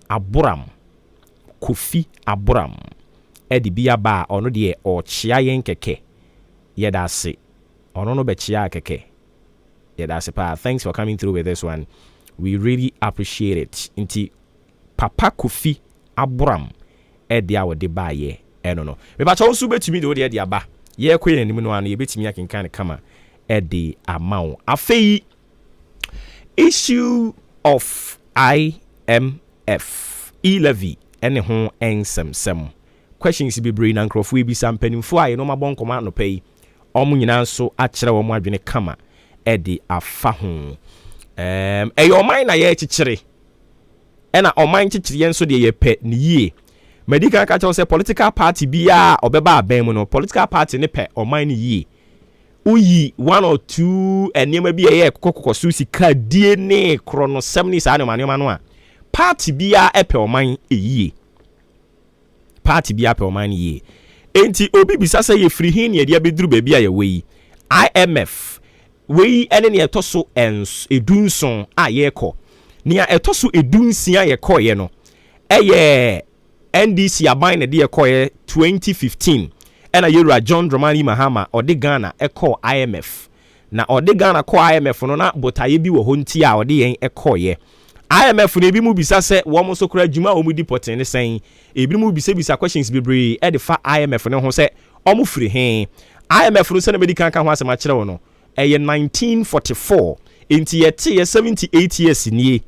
J: Abraham Edi bia ba ono de o chia yen keke yeda se ono no be chia keke yeda se pa. Thanks for coming through with this one, we really appreciate it. Inti Papa Kofi Abraham edi awo de ba ye eno no me ba cho so betumi de o de dia ba ye kwen anim no an ye betumi akenkan kama edi amount afei issue of IMF e-levy ene ho ensem questions be brain and crop we be some penifo aye no mabon koma no pay omo nyina so a kire wo mo adwene kama edi afa ho your mind na ye chichire ena oman chichire yenso de ye pe ni yie medical ka say political party bia obeba aben mu no political party ne pe oman ni yie uyi 1 or 2 enema bia ye kokoko so sika die ne krono 70 sa ne manema no a party bia epe oman eyie party bia pe oman yie enti obi bisa say ye free hin ye dia beduru ba bia ye wei IMF wei ene ne etoso edunson a ye ko nia etoso edunsia ye ko ye no eye NDC aban ne de ye ko ye 2015 ena yera John Dramani Mahama ode Ghana eko IMF na ode Ghana ko IMF no na botaye bi wo ho nti a ode yen eko ye IMF no ebi mu bisa se wo mo so kora adwuma wo mu di poten ne sen ebi mu bisa questions bebree e de fa IMF ne ho se omo firi he IMF no se na medical kan ho asema kire wo no eye 1944 enti ye te 78 years nie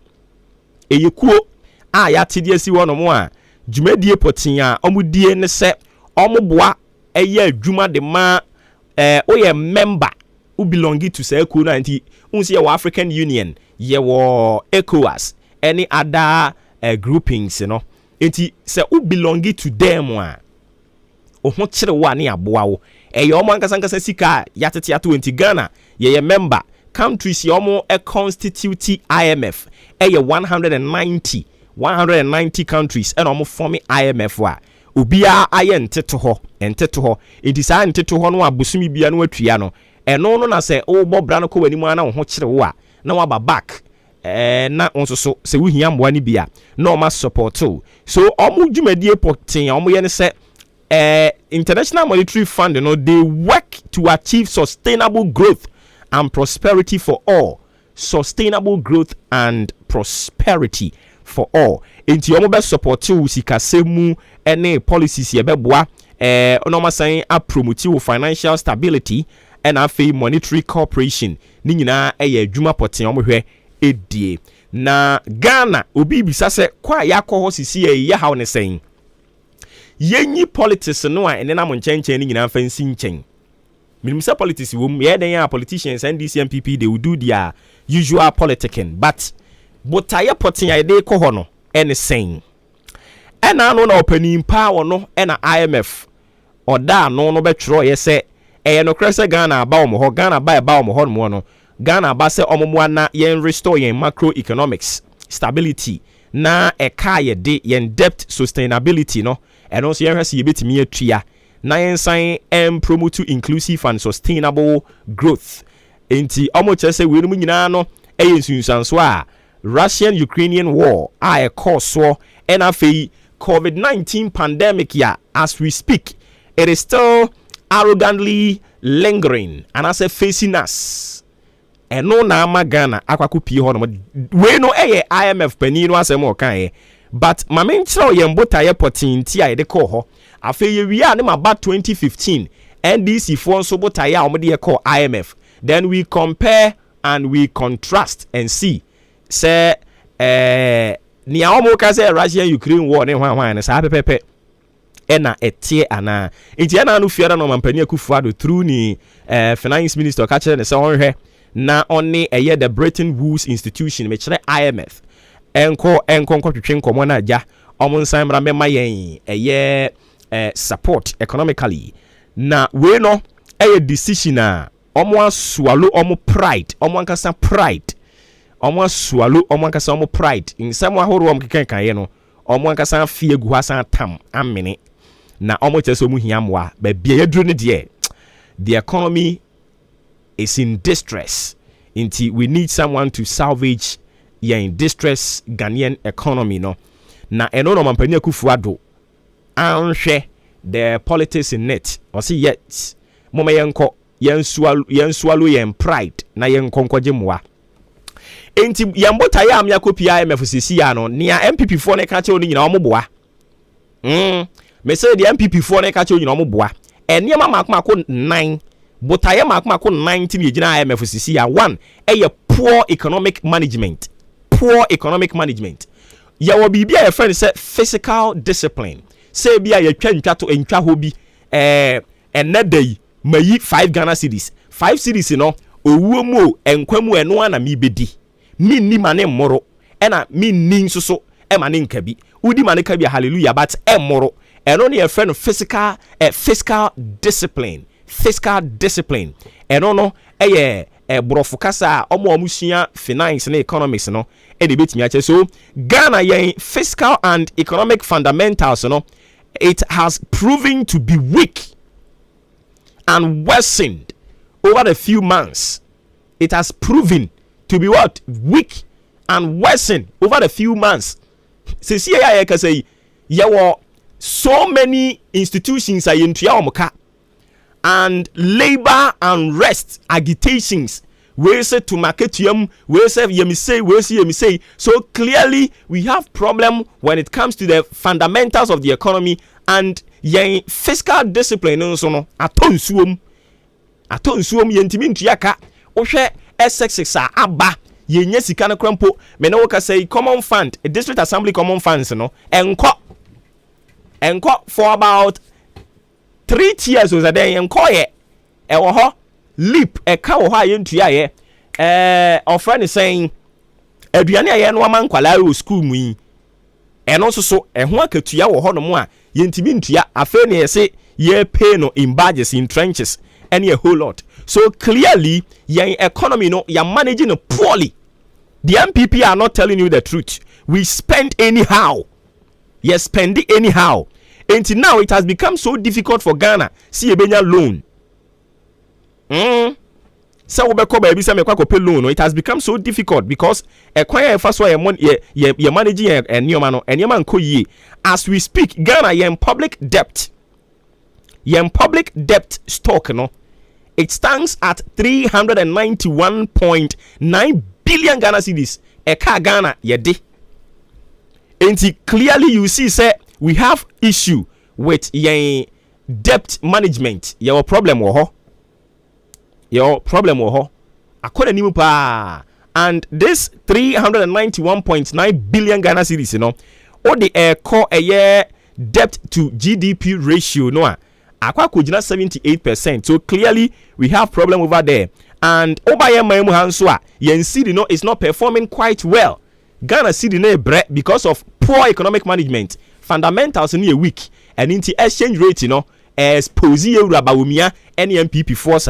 J: eye kuo a ya te die si wo no mo a dwumadie poten a omo die ne se omo boa eye adwuma de ma oye member who belong to say kuo na enti unsi ye African Union ye wo ECOWAS any other groupings you know enti say who belong to them a ho kire wa ne aboa wo ye omo ankasa sika yatete ato enti Ghana ye member countries ye omo constitute IMF ye 190 countries and omo form IMF wa obia aye nteto ho enti sa nteto ho no abosumi bia no atua no eno no na se wo bobra no ko wani mu ana ho kire wo a na wa ba back na onso so se wo hia mboa ni bia na o ma support so omo dwumadie poten omo ye ne se International Monetary Fund they work to achieve sustainable growth and prosperity for all. Sustainable growth and prosperity for all. Inti omo be support you sikasemu any policies ye beboa onoma saying a promote financial stability and afi monetary cooperation ni nyina adwuma poten omo hwe edie na Ghana obi bisa se kwa yakọ ho sisi ye haw ne saying yenyi politics no a ene na mo nchen ni nyina fansi nchen minimsa politics wo me den ya politicians and DCMPP they will do their usual politicking but botaye poten ya de ko ho no ene saying ena no na opanin pa wo no ena IMF oda no betro ye se no krese Ghana ba omo ho Ghana ba omo ho no Ghana ba se omo na yen restore yen macroeconomics stability na eka ye de yen debt sustainability no and also yen hwese ye betimi atua na yen san promote inclusive and sustainable growth enti omo chese we no nyina no sunsanso a Russian Ukrainian war a cause so and afei COVID-19 pandemic ya as we speak it is still arrogantly lingering and as a facing us and no na ama Ghana akwaku pie ho no we no IMF pani no asem o kan but mamen chiro ye mbotaye potinti a de ko ho afei ye wi a ne maba 2015 NDC fo nso botaye a omde ye call IMF then we compare and we contrast and see say ni a omo ka say Russia Ukraine war ne hwan ne sa pepepe ena etie ana enti ana no fiara no mampani akufuado through ni finance minister ka kire ne se onhwe na oni the Bretton Woods institution me kire IMF enko twetwe nkomo na aja omo nsan mra mema yen support economically na we no decision a omo swallow omo pride omo ankasa pride omo swallow omo ankasa omo pride insam ahoro omo kekan ye no omo ankasa fie gu hasan tam amene na omo chese omo hiamwa ba bia yaduro ne de the economy is in distress inti we need someone to salvage in distress Ghanaian economy no na eno no mampani akufuado anhwe the politics in it or see yet moma yenko yen swallow yen pride na yen konkoje moa enti yambota ya amya kopi IMF ya no nia MPP fo ne ka che oni nyina omoboa me say the MPP fo ne ka che oni nyina omoboa enia makmako 9 botaye makmako 19 ye gina IMF ya one poor economic management ya wo bibia ye friend say physical discipline say bia ye twa ntwato entwa ho bi enadai mayi 5 Ghana cedis 5 cedis no owuo mu enkwamu eno ana mi bedi minni mane mmoro ena minni nsoso e mane nkabi udi mane kabi hallelujah but mmoro eno ne ye friend fiscal discipline eno no brofo kasa omo amusua finance and economics no e de betimi ache so Ghana yen fiscal and economic fundamentals no it has proven to be weak and worsened over the few months. It has proven to be what? Weak and worsened over the few months. Since I can say there were so many institutions are in and labor and rest agitations we say to market yam, we say yemisei. So clearly we have problem when it comes to the fundamentals of the economy and yen fiscal discipline no no atonsuom yentimi ntuaka ohwe S66 aba yenye sika no krampo me no ka say common fund a district assembly common funds no enko for about 3 years was there enko ye ewo ho leap eka wo ho ayentua ye ofra ne saying aduane aye no ama nkwala o school mu yi eno so eho akatua wo ho no mo a yentimi ntua afa ne yese ye pay no in badges in trenches and a whole lot. So clearly your economy no you're managing it poorly. The MPP are not telling you the truth. We spend anyhow. You spend it anyhow. Until now it has become so difficult for Ghana see a benya loan. So we baby say me kwa pay loan. It has become so difficult because acquire first why you're managing a new man and your man ye. As we speak, Ghana you're in public debt. You're in public debt stock no. It stands at 391.9 billion Ghana cedis. Eka Ghana yede. And clearly you see say we have issue with your debt management. Your problem wo ho. Akona nimu pa. And this 391.9 billion Ghana cedis, you know, or the core a year debt to GDP ratio no. Akwa kujina 78%. So clearly we have problem over there. And obaye maimu hanswa yen city no is not performing quite well. Ghana city no bre because of poor economic management. Fundamentals ni weak and into exchange rate you know as posi urabawumia NMPP force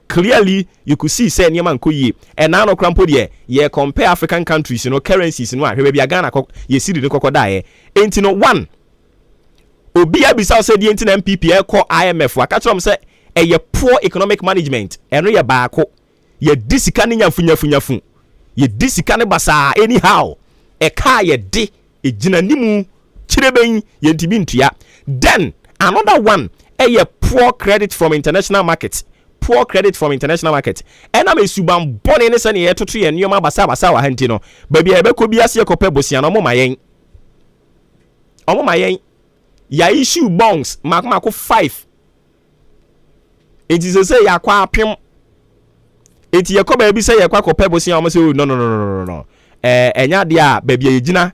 J: clearly you could see say nyama nkoyi and now no crampo there ye compare African countries you know currencies you know we be Ghana ye city no kokoda enti no one obi abisa say the internet MPP call IMF wa catch them say a poor economic management and ye baako ye disika ni nyafunyafunyafu ye disika ne basa anyhow e ka ye de e gina nimu chireben ye ntimi ntua. Then another one a poor credit from international markets. And I'm a subam born in a sunny air to tree and yoma basa wa hantino baby ebe ko biase ekope bosia no mo mayen ya issue bonds mako 5 it is say ya kwa apem it ye ko ba bi say ya kwa kope bosia o say no enya dia baby egina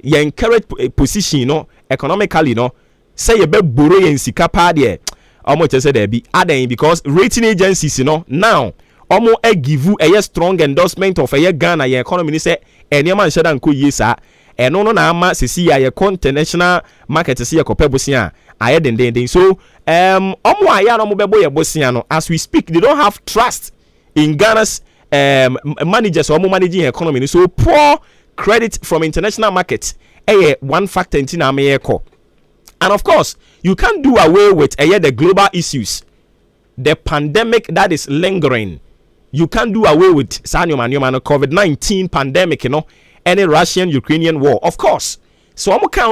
J: ye encourage position no economically no say ye be borrow yen sika pa de almost say there be adding because rating agencies you know now almost give you a strong endorsement of a Ghana your economy ni say any man shada nko yesa eno no na ama sisi ya international market see ekope bosia aye den so omo aya no mo bebo ye bosia no as we speak they don't have trust in Ghana's managers or managing economy so poor credit from international markets one factor in na me eko. And of course, you can't do away with the global issues. The pandemic that is lingering. You can't do away with COVID-19 pandemic, you know, any Russian-Ukrainian war. Of course. So I'm okay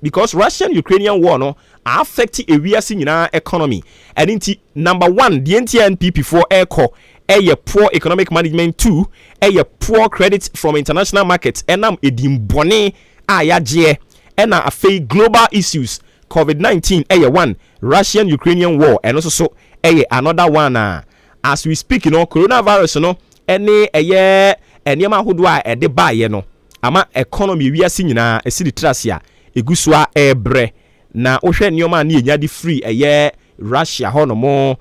J: because Russian-Ukrainian war no affecting a economy. And into number one, the NTNP for a poor economic management. 2, a poor credit from international markets. And I'm a dimbone ayaje. And a global issues COVID-19 one Russian-Ukrainian war and also another one as we speak you know coronavirus you know any enema hodwa de ba ye no ama economy wi ase nyina esi trasia egusua ebre na ohwe nioma na yenya di free Russia ho no mo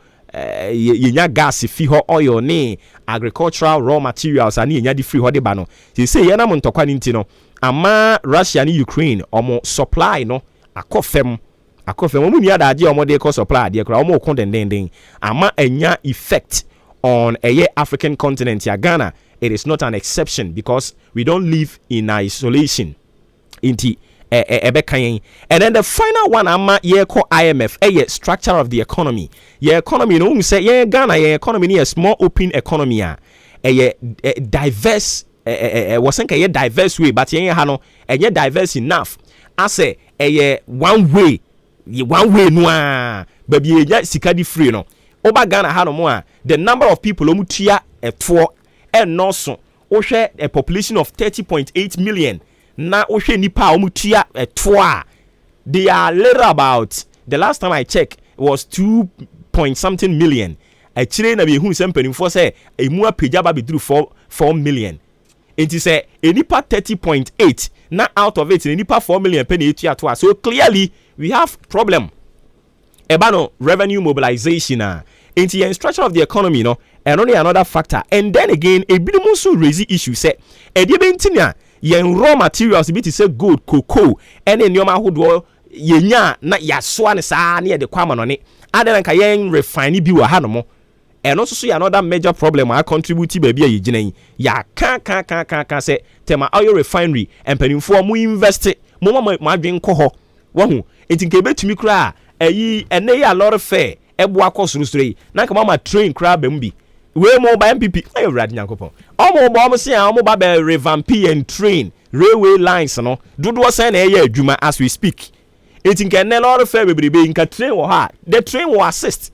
J: yenya gas fi ho oil ni agricultural raw materials ani yenya di free ho de ba no say ye na mo ntokwa ni nti no ama Russia ni Ukraine omo supply no akofem omo ni adaje omo de ko supply de kra omo ko den ama enya effect on African continent ya Ghana. It is not an exception because we don't live in isolation inti and then the final one ama ye ko IMF structure of the economy. Your economy no say Ghana your economy ni a small open economy diverse wasn't a diverse way but yen ha no diverse enough as one way no baby sika di free no Oba Ghana hanomwa, the number of people omutia etwo and also ohwe a population of 30.8 million. Na ohwe nipa omutia etwo. They are little about, the last time I checked was 2 point something million. A chile na be hu sempeni for say a mua pejaba be through 4 million. It is a nipa 30.8. Now out of it, a nipa 4 million penny etua to us. So clearly we have problem. Ebano revenue mobilization into the structure of the economy, no, and only another factor. And then again, a bit more raise issue say a dibentina yen raw materials bit say gold, cocoa, and in your mahood yenya na yaswan sa near the kwama on it. Other than yen refine bi wa hanomo. And also see another major problem I contribute baby a jine. Ya can say tema oil refinery and penny for mu invest mo ma dwen koho. Wahu etinke betumi kra ayi ene a lot of fair ebo akosuru na ka mama train kra bembi we mo ba MPP ayo rad nyankopon omo ba omo se omo ba be revamp and train railway lines no dodo say na eya adwuma as we speak etinke ene lot of fair bebrebe nka train wo ha the train will assist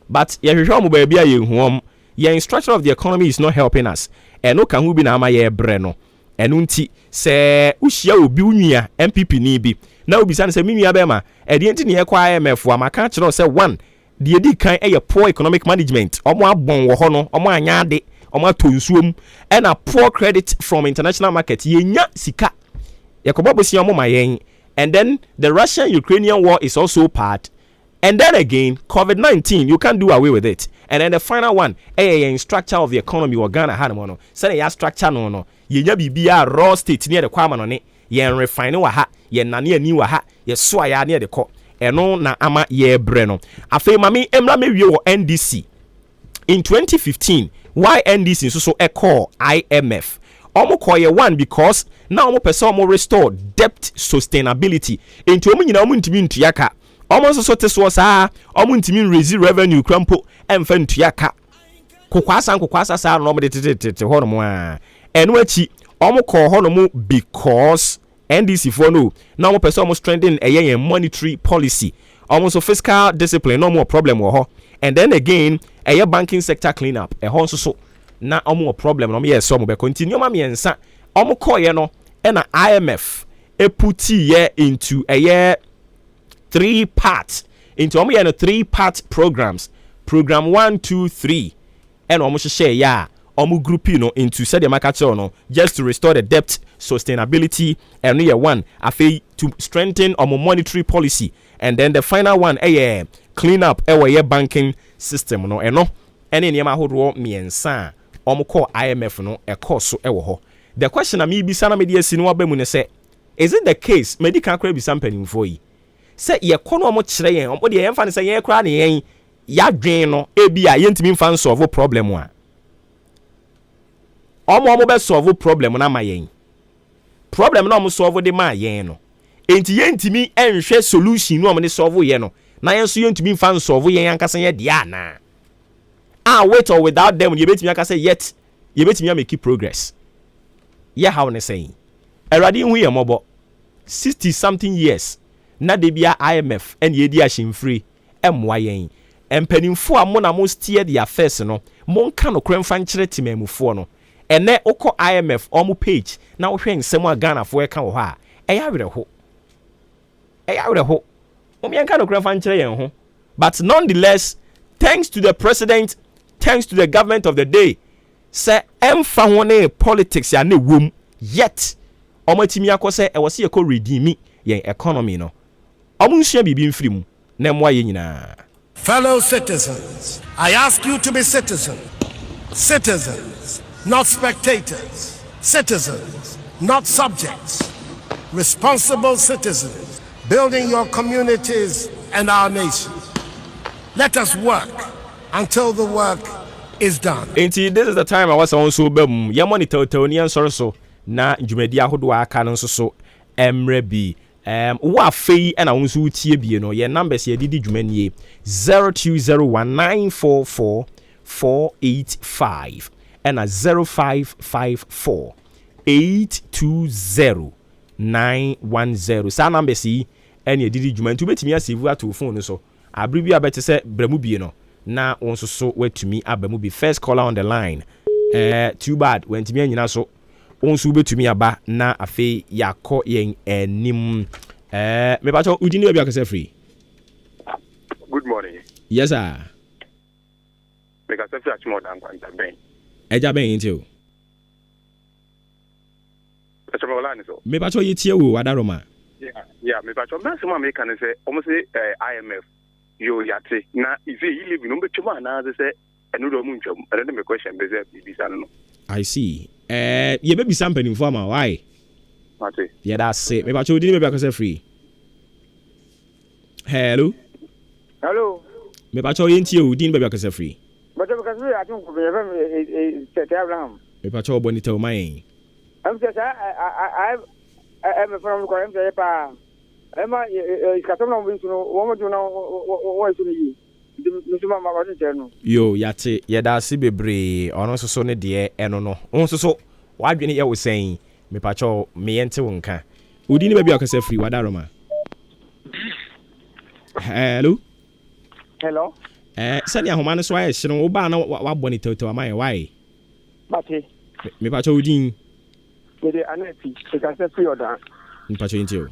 J: but ye hwehwe omo ba bia ye huom ye structure of the economy is not helping us eno kan hu bi na ama ye bre no eno nti se uhia obi unua MPP ni bi na obi san se minua be ma e de nti ne ye kwa IMF wa maka kire se one de edi kan e ye poor economic management omo abon wo ho no omo anya ade omo atonsuom e na poor credit from international market ye nya sika ye ko bobosi omo mayen and then the Russian-Ukrainian war is also part. And then again, COVID-19, you can't do away with it. And then the final one, structure of the economy or Ghana had mono. Say ya structure no. Ye bibia raw state near the kwama on it. Ye refine wa ha, ye nani ni wa ha, ye swaya near the co. Eno na ama ye breno. Afe mami emra me wi NDC. In 2015, why NDC so a call IMF? Omo call ye one because now omo person omo restore debt sustainability. Into omo nyina omo ntimi ntuyaka. Almost so this was ntimi raise revenue crampo emfa ntuyaka kokwasa sa no de hono a eno achi omo call hono because NDC for no now omo person omo strengthen a monetary policy almost so fiscal discipline no more problem wo ho and then again a banking sector clean up e ho so na omo problem no yes so omo be continue ma miensa omo call ye no na IMF e put ye into a 3 parts into 3 part programs. Program 1, 2, 3. And almost share ya group into said the just to restore the debt sustainability and year one to strengthen our monetary policy. And then the final one clean up our banking system and in Yamaho miensa call IMF no a course so ewo. The question I be sana media sinwa bemune say is it the case medical crab be something for you? Say ye kono mo kire yen omo de yen fa ne say ye kra ne yen ya dwen no ebia ye ntimi fa solve problem a omo be solve problem na ma yen problem na omo solve de ma yen no enti ye ntimi enhwe solution no omo ne solve ye no na yen so ye ntimi fa solve yen ankasa ye de ana with or without them ye betimi aka say yet ye betimi make progress ye how ne say erade hu ye mobo 60 something years na de bia IMF and ye dia shimfree emwa yen empanimfo a mo na mo steer the affairs no mo nka no kremfa nkyere timamufo no ene okọ IMF omo page na wo hwe nsem a Ghana fo e ka wo ha eya wereho mo mi nka no kremfa nkyere yen ho but nonetheless thanks to the president, thanks to the government of the day say emfa ho ne politics ya na wom yet omo timi akose e wo se e ko redeem yen economy no.
V: Fellow citizens, I ask you to be citizens, not spectators, citizens, not subjects, responsible citizens, building your communities and our nation. Let us work until the work is done.
J: Indeed, this is the time I was also monitor Tony so na jumedia hodo aka no so emre wa fei and also tie bie no ye numbers ye didi dwumanie 0201944485 and 0554820910 sa numbers yi and ye didi dwuman to betimi asave ato phone so abri bi abete se bramu bi no na wonso so watumi abamu bi first caller on the line too bad when timi anyina so wonso betumi aba na afi yakọ yen enim me ba cho udini bi akase free.
C: Good morning.
J: Yes sir.
C: Me ka se fi atmo dan kwanta ben.
J: Eja ben yin o.
C: Echo line so.
J: Me ba cho yitie wo adaroma.
C: Yeah, me ba cho me se ma me kan se almost IMF yo yate na ife yi live no betuma na se enu do mu ntwam. And then me question be say bibisa no.
J: I see. Ye be bisa mpanim for ma why?
C: Mate.
J: Yeah, that's it. Me ba cho udini be akase free. Hello.
D: Hello.
J: Me ba cho yintie udini be akase free.
D: But because we are talking about Abraham.
J: Me ba cho bonita o mai.
D: I'm just I'm from Korea. Emma Katamon wins no one do know what to you.
J: Yo, yate, yadasi bebre, ono so ne de eno no. Onso so, wadwene ye wo saying, me pacho me ente wonka. Udini be bi akase free wadaroma. Hello.
D: Hello.
J: Sani ahoma no so aye hye no wo ba na waboni toto amaye why?
D: Mate.
J: Me pacho udin.
D: Me de anati, akase free order.
J: Me pacho intio.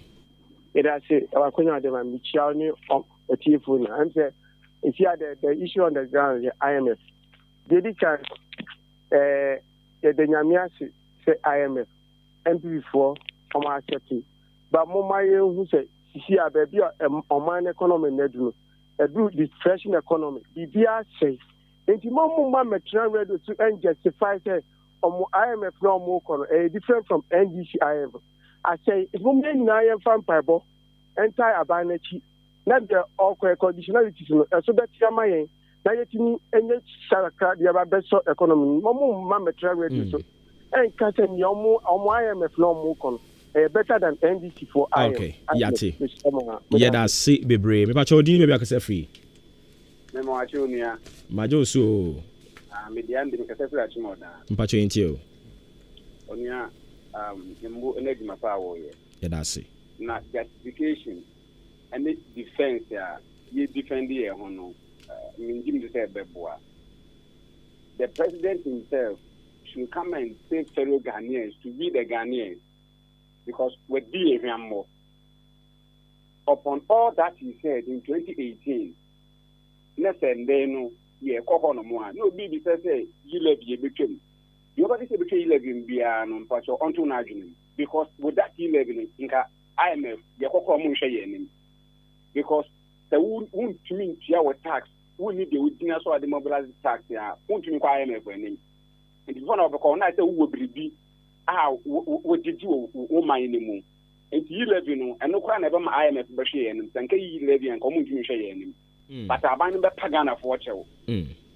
D: Say our question de man Michiani of a telephone and say if you had the issue on the ground the IMF they did chance the Nyamia say IMF MP4 from our accepting but Moma who say see a baby on my economy do the depression economy the BR say and Moma metran ready to justify say IMF no more different from NDC IMF. I say it's more than I am fan Bible entire abanachi not the all conditionalities so that Yamayan Nayetini and yet Saraka the best economy Momo Mametra radio and Catten Yomo IMF no more better than NDC for
J: okay yate yeah that's see be brave me pacho din be akase free
D: Memo achonia
J: majo so
D: median de akase free achimoda
J: mpacho intio
D: onia Yambo energy mapawo ye.
J: Yeah, that's it.
D: Na justification and the defense ye defend the hono. Minjim to say beboa. The president himself should come and save fellow Ghanaians to be the Ghanaians because we be more. Upon all that he said in 2018, Nelson Deno, ye kokono moa. No bibi say you love ye became. Nobody say between 11 biano pacho onto najuni because with that 11 inka IMF they kokko mu hwe because the won tumi tia with tax we need the witness so the mobilize tax ya won tumi kwa IMF enim and the one of the na say wo bribi wo didi wo man ni mu and 11 no and no kwa na be ma IMF be hwe enim sanka 11 and ko mu tumi hwe enim but aban be pagana for chewo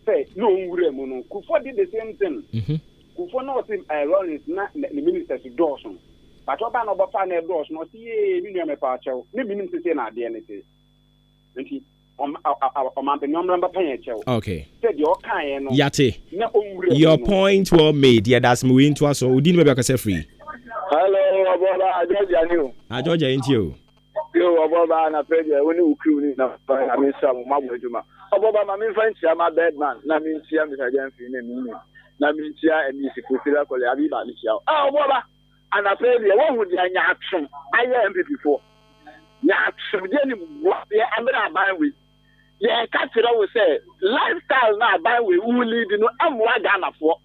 D: say no nwure mu no Kufo did the same thing Kufo no say Lawrence na the minister to Dawson. But oba no ba fa na Dawson no say mi nua me pa chew. Ne binim say na ade ne say. Nti o man be nyom ba pan chew.
J: Okay.
D: Say the o kan no.
J: Yate. Your point well made. Yeah, that's me into us. So udin be akase free.
W: Hello, Aboba, Georgia new.
J: Georgia into
W: Yo, Aboba na page when you crew na I mean some mabojuma. Aboba ma me friend my bad man. Na me sia me sajan fi ne mi. Na mintia and music with the call Abiba Michel. Oh, Boba, and I pay the one with the Yatrum. I am before. Yatrum, what the Amber buy with. Yeah, Catcher always say, lifestyle now buy with who live in Ghana for.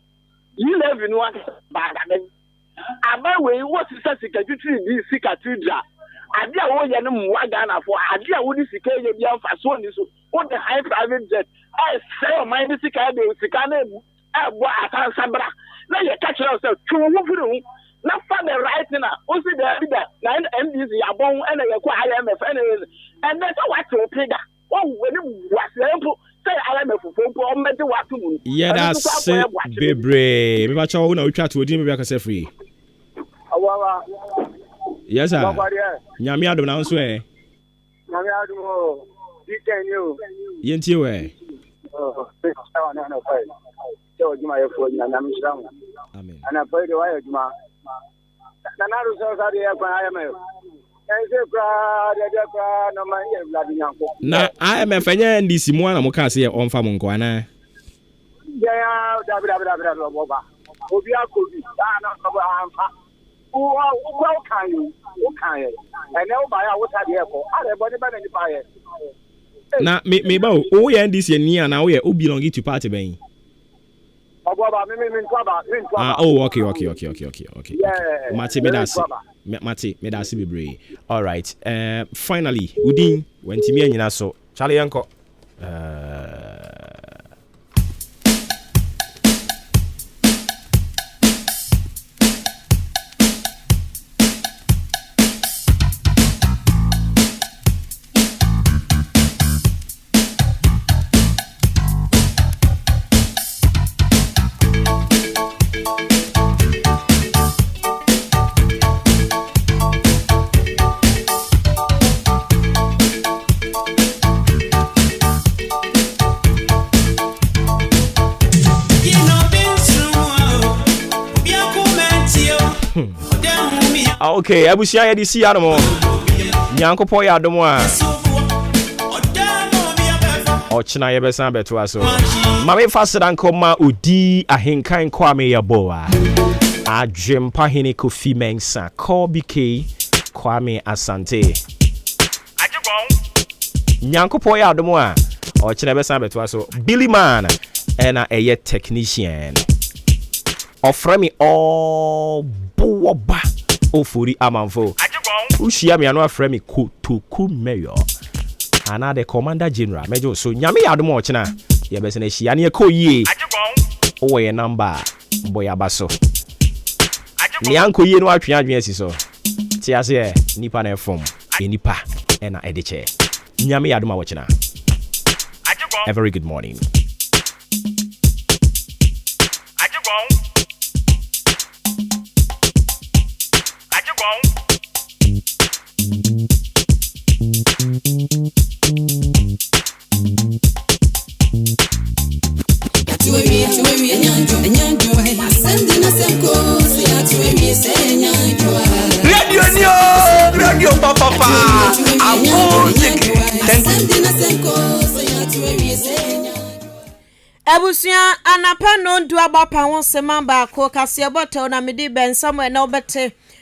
W: You live in one bag. I buy with what is such a DC cathedral. I dear what you know Ghana for. I dear what is the case of young Fason is what the high private jet. I say, my music I do, Sikane. Sabra. Now you catch yourself. Not for the right now. Also, the leader, 9 MDs, Yabon, and a IMF, and that's what to pay. Oh, when it was simple, say IMF for matter what to.
J: Yeah, that's it. Bebre, maybe I shall know chat with him. Maybe I can free. Yes, sir. Nyamia don't answer.
D: Nyamia do. You
J: Yenti we.
D: Oh, so Juma for Namishram. Amen. And I pray the way Juma. Nanaru says that I am
J: Na IMF enye ndisi mu na muka se onfa mu nko ana.
W: Obi akobi na amfa. Wo kan you. Ene wo ba ya wo ta de eko. Are body ba na ni pa ye.
J: Na me ba o ye ndisi ni ana o ye o belong to party ben. Oh, okay. Yeah. Mate, me da si bebre. All right. Finally, Udin when Timmy nyina so. Charlie Yanko. Okay, abusia ya disi ya no. Nyankopɔ ya adom a. Ochina ye besan beto aso. Mame fasida nkoma odi ahenkan kwame ya boa. Adwempa hene Kofi Mensa, BK Kwame Asante. Nyankopɔ ya adom a. Ochina besan beto aso. Billy Man ena eye technician. Ofre me all boba. Ofuri amanfo. Ushia me anu afre me Kotoku Mayor. Ana the Commander General. Mejo so nyame yadom ochina. Ye bese na hia na ekoyie. O ye number boy abaso. Ni anko yie no atwe adwen asi so. Ti ase nipa na form. Enipa ena ediche. Nyame yadom ochina. A very good morning.
Q: Radio papa.
N: Ebusia anapa no ndu abapa won sema ba ko kase boto na medi ben somewhere na obete